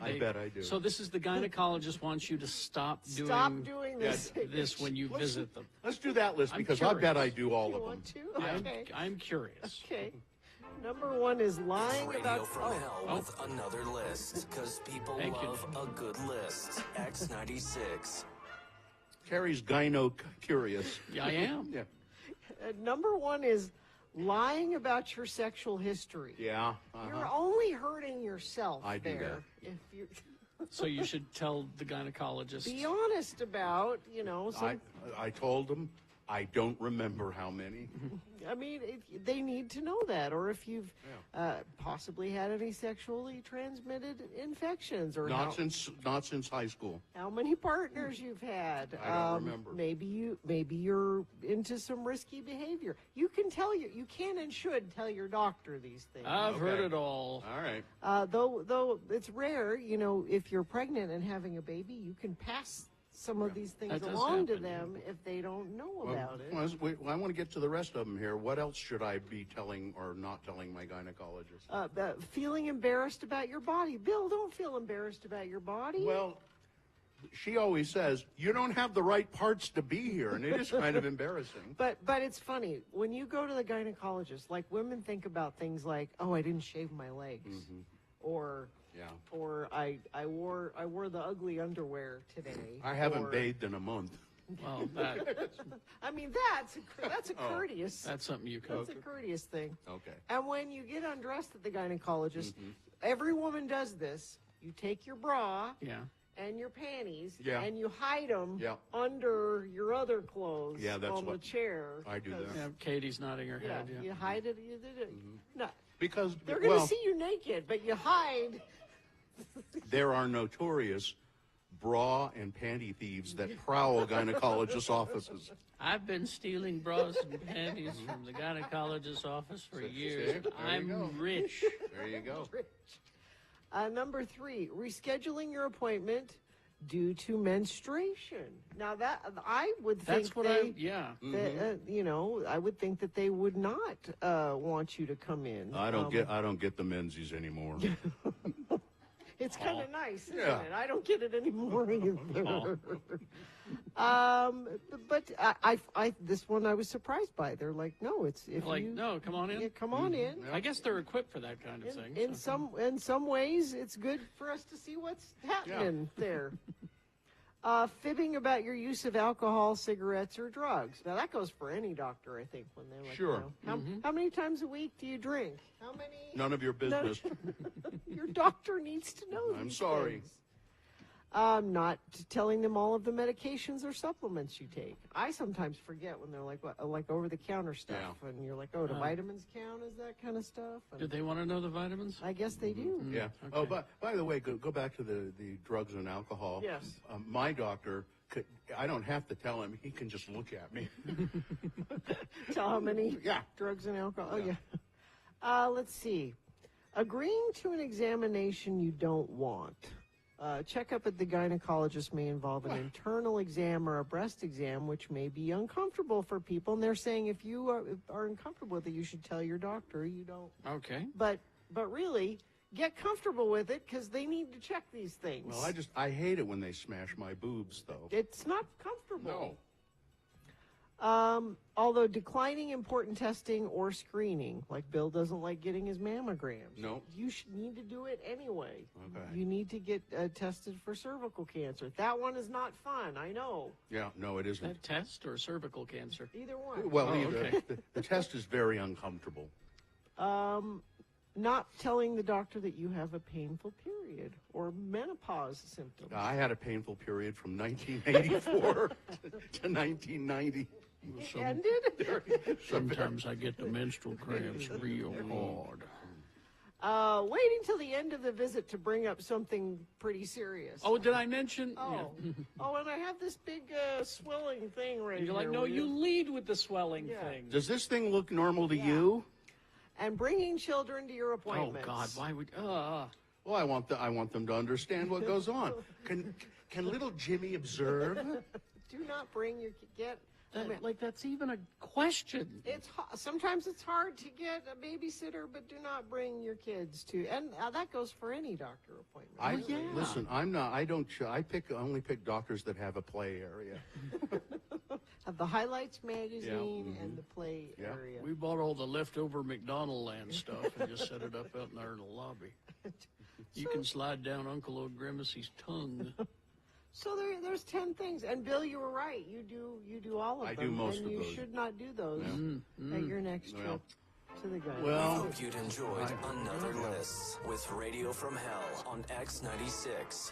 I bet I do. So this is the gynecologist wants you to stop doing this. This when you visit them. Let's do that list because I bet I do all of them. Okay. I'm curious. Okay. Number one is lying Radio about... from Hell with another list, because people love a good list. X96. Carrie's gyno curious. Yeah, I am. Yeah. Number one is lying about your sexual history. Yeah. You're only hurting yourself I do there. If you So you should tell the gynecologist. be honest about, I told them I don't remember how many. I mean, they need to know that, or if you've possibly had any sexually transmitted infections, or Not since high school. how many partners you've had. I don't remember. Maybe you're into some risky behavior. You can and should tell your doctor these things. I've heard it all. All right. Though it's rare, if you're pregnant and having a baby, you can pass some of these things That does along to happen. them if they don't know about it. I want to get to the rest of them here. What else should I be telling or not telling my gynecologist? Feeling embarrassed about your body. Bill, don't feel embarrassed about your body. Well, she always says, you don't have the right parts to be here, and it is kind of embarrassing. But it's funny. When you go to the gynecologist, like women think about things like, oh, I didn't shave my legs. Or I wore the ugly underwear today. I haven't bathed in a month. Well, I mean, that's a courteous. That's something you could. That's a courteous thing. Okay. And when you get undressed at the gynecologist, every woman does this. You take your bra and your panties and you hide them under your other clothes on the chair. I do that. Yeah, Katie's nodding her head. Yeah. You hide it. You did it. No. Because They're going to see you naked, but you hide. There are notorious bra and panty thieves that prowl gynecologists' offices. I've been stealing bras and panties from the gynecologist's office for years. I'm rich. There you go. Number 3, rescheduling your appointment due to menstruation. Now that I would think That's what I would think that they would not want you to come in. I don't get the menzies anymore. It's kind of nice, isn't Yeah. it? I don't get it anymore either. But I this one I was surprised by. They're like, no, it's if Like, you no, come on in. Yeah, come on in. I guess they're equipped for that kind of thing. In some ways, it's good for us to see what's happening there. Fibbing about your use of alcohol, cigarettes, or drugs. Now, that goes for any doctor, I think, when they're like, Sure. How many times a week do you drink? How many? None of your business. Your doctor needs to know I'm these sorry. things. Not telling them all of the medications or supplements you take. I sometimes forget when they're like over-the-counter stuff, and you're like, do vitamins count as that kind of stuff? And Did they want to know the vitamins? I guess they do. Yeah. Okay. Oh, by the way, go back to the drugs and alcohol. Yes. My doctor, I don't have to tell him. He can just look at me. Tell how many drugs and alcohol. Oh, yeah. Let's see. Agreeing to an examination you don't want. Checkup at the gynecologist may involve an internal exam or a breast exam, which may be uncomfortable for people. And they're saying if you are uncomfortable with it, you should tell your doctor. You don't. Okay. But really, get comfortable with it because they need to check these things. Well, I hate it when they smash my boobs, though. It's not comfortable. No. Although declining important testing or screening, like Bill doesn't like getting his mammograms. No. You need to do it anyway. Okay. You need to get tested for cervical cancer. That one is not fun, I know. Yeah, no, it isn't. That test or cervical cancer? Either one. Well, the test is very uncomfortable. Not telling the doctor that you have a painful period or menopause symptoms. I had a painful period from 1984 to 1990. Ended? Sometimes I get the menstrual cramps real hard. Waiting till the end of the visit to bring up something pretty serious. Oh, did I mention? Oh, and I have this big swelling thing right You're here. like, no, you lead with the swelling thing. Does this thing look normal to you? And bringing children to your appointments. Oh, God, why would... Well, I want them to understand what goes on. Can little Jimmy observe? Do not bring your that's even a question. Sometimes it's hard to get a babysitter, but do not bring your kids to. And that goes for any doctor appointment. Listen, I only pick doctors that have a play area. Have the Highlights magazine and the play area. We bought all the leftover McDonald land stuff and just set it up out there in the lobby. You can slide down Uncle O'Grimacy's tongue. So there's 10 things, and Bill, you were right. You do all of them. I do most and of you those. should not do those at your next trip to the guy. Well, hope you'd enjoyed another list with Radio from Hell on X96.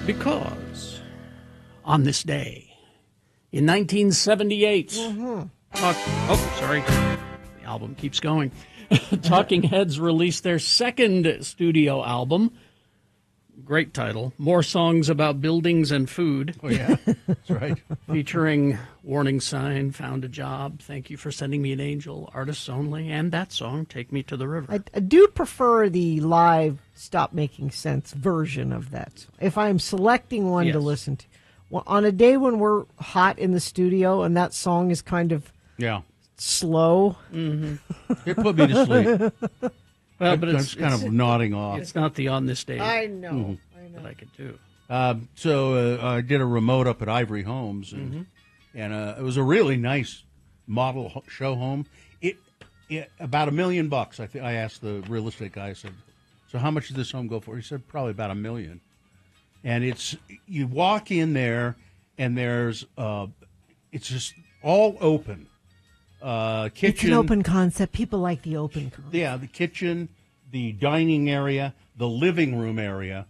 Because on this day, in 1978, sorry, the album keeps going. Talking Heads released their second studio album. Great title. More songs about buildings and food. Oh, yeah. That's right. Featuring Warning Sign, Found a Job, Thank You for Sending Me an Angel, Artists Only, and that song, Take Me to the River. I do prefer the live Stop Making Sense version of that. If I'm selecting one to listen to. Well, on a day when we're hot in the studio and that song is kind of slow. It put me to sleep. Well, but it's kind of nodding off. It's not the On This Day. I know. That I could do. So I did a remote up at Ivory Homes, and it was a really nice model show home. It about $1 million. I asked the real estate guy. I said, "So how much did this home go for?" He said, "Probably about $1 million." And you walk in there, and there's it's just all open. Kitchen. It's an open concept. People like the open concept. Yeah, the kitchen, the dining area, the living room area,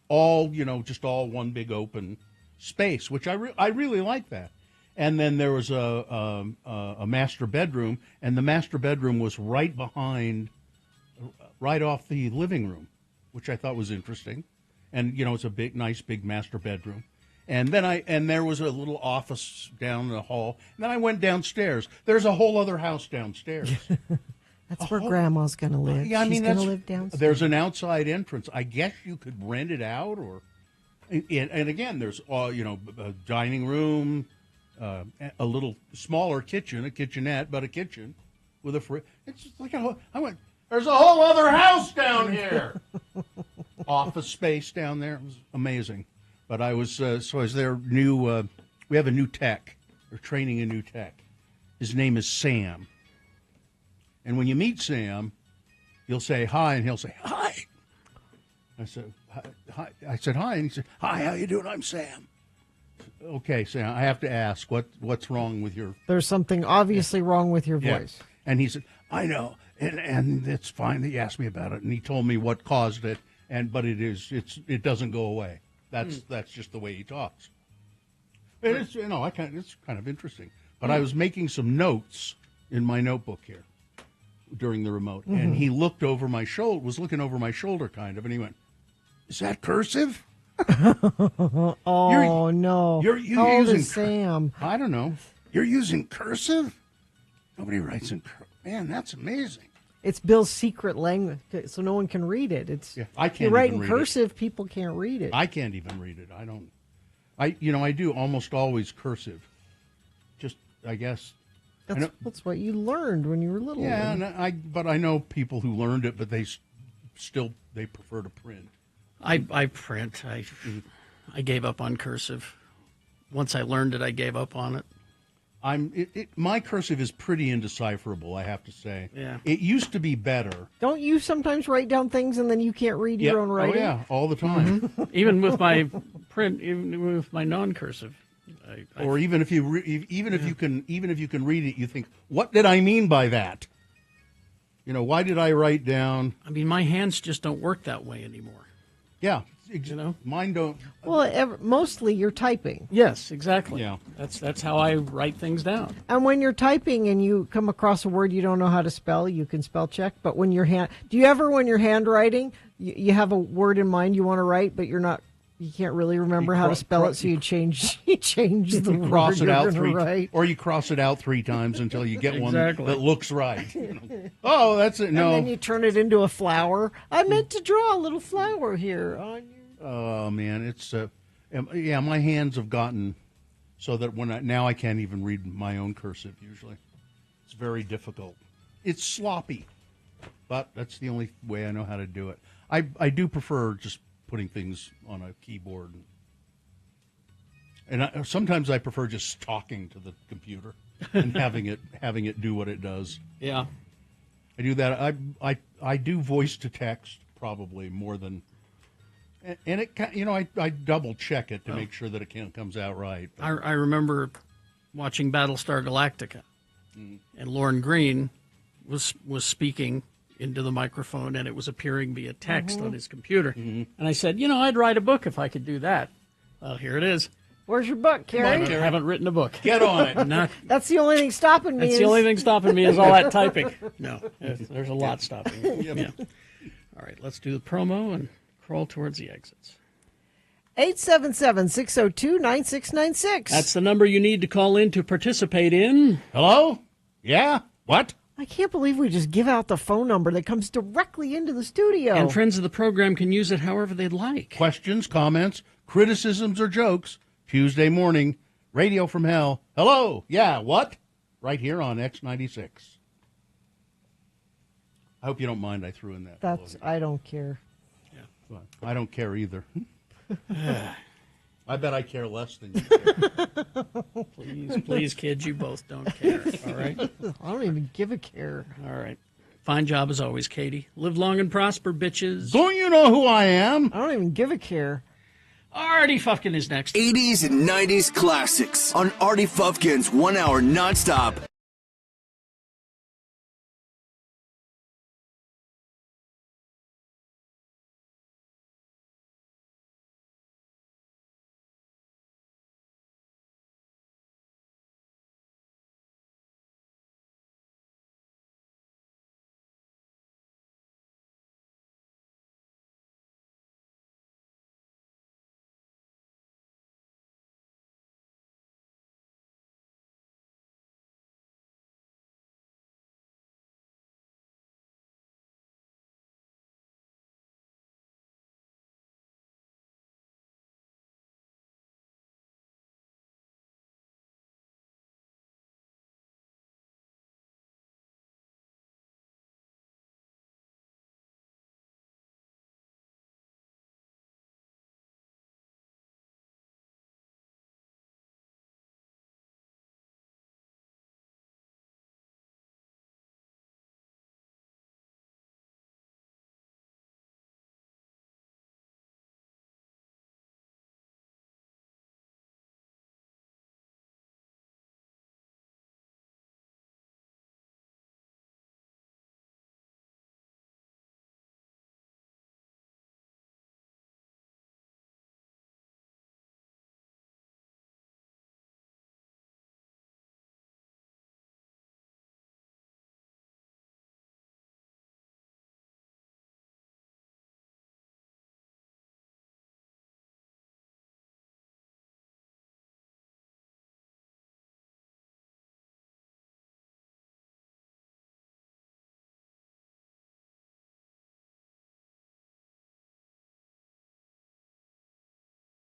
all just all one big open space, which I really like that. And then there was a master bedroom, and the master bedroom was right off the living room, which I thought was interesting. And it's a nice big master bedroom. And then there was a little office down the hall. And then I went downstairs. There's a whole other house downstairs. That's where Grandma's going to live. Yeah, She's going to live downstairs. There's an outside entrance. I guess you could rent it out, and again, there's a dining room, a little smaller kitchen, a kitchenette, but a kitchen with a fridge. It's just like there's a whole other house down here. Office space down there. It was amazing. But I was their new. We have a new tech. We're training a new tech. His name is Sam. And when you meet Sam, you'll say hi, and he'll say hi. I said hi. I said hi, and he said, "Hi, how you doing? I'm Sam." Okay, Sam. I have to ask what's wrong with your. There's something obviously wrong with your voice. Yeah. And he said, "I know, and it's fine that you asked me about it." And he told me what caused it, but it doesn't go away. That's just the way he talks. It's it's kind of interesting. But I was making some notes in my notebook here during the remote, and he looked over my shoulder, was looking over my shoulder kind of, and he went, "Is that cursive?" Oh no! You're How old using is Sam? I don't know. You're using cursive? Nobody writes in cursive. Man, that's amazing. It's Bill's secret language, so no one can read it. I can't. You write even in read cursive, it. people can't read it. I can't even read it. I don't. I do almost always cursive. Just I guess. That's what you learned when you were little. Yeah, but I know people who learned it, but they prefer to print. I print. I gave up on cursive. Once I learned it, I gave up on it. My cursive is pretty indecipherable, I have to say. Yeah. It used to be better. Don't you sometimes write down things and then you can't read your own writing? Oh yeah, all the time. Even with my print, even with my non-cursive. Or even if you if you can read it, you think, what did I mean by that? Why did I write down? I mean, my hands just don't work that way anymore. Yeah, mine don't. Well, mostly you're typing. Yes, exactly. Yeah, that's how I write things down. And when you're typing and you come across a word you don't know how to spell, you can spell check. But when you're do you ever, when you're handwriting, you have a word in mind you want to write, but you can't really remember how to spell it, so you change the word cross it you're out gonna write. or you cross it out 3 times until you get one Exactly. that looks right. Oh, that's it. No, And then you turn it into a flower. I meant to draw a little flower here on you. Oh man, it's my hands have gotten so that now I can't even read my own cursive usually. It's very difficult. It's sloppy, but that's the only way I know how to do it. I do prefer just putting things on a keyboard, and sometimes I prefer just talking to the computer and having it do what it does. Yeah, I do that. I do voice to text probably more than And it, I double check it to make sure that it comes out right. I remember watching Battlestar Galactica, and Lorne Greene was speaking into the microphone, and it was appearing via text on his computer. And I said, I'd write a book if I could do that. Well, here it is. Where's your book, Carrie? I haven't written a book. Get on it. That's the only thing stopping me. That's the only thing stopping me is all that typing. No, there's a lot stopping me. Yeah. All right, let's do the promo and crawl towards the exits. 877-602-9696. That's the number you need to call in to participate in. Hello? Yeah? What? I can't believe we just give out the phone number that comes directly into the studio. And friends of the program can use it however they'd like. Questions, comments, criticisms, or jokes. Tuesday morning, Radio from Hell. Hello? Yeah, what? Right here on X96. I hope you don't mind I threw in that. I don't care. Yeah, fine. I don't care either. I bet I care less than you care. Please, kids, you both don't care, all right? I don't even give a care. All right. Fine job as always, Katie. Live long and prosper, bitches. Don't you know who I am? I don't even give a care. Artie Fufkin is next. 80s and 90s classics on Artie Fufkin's 1 hour nonstop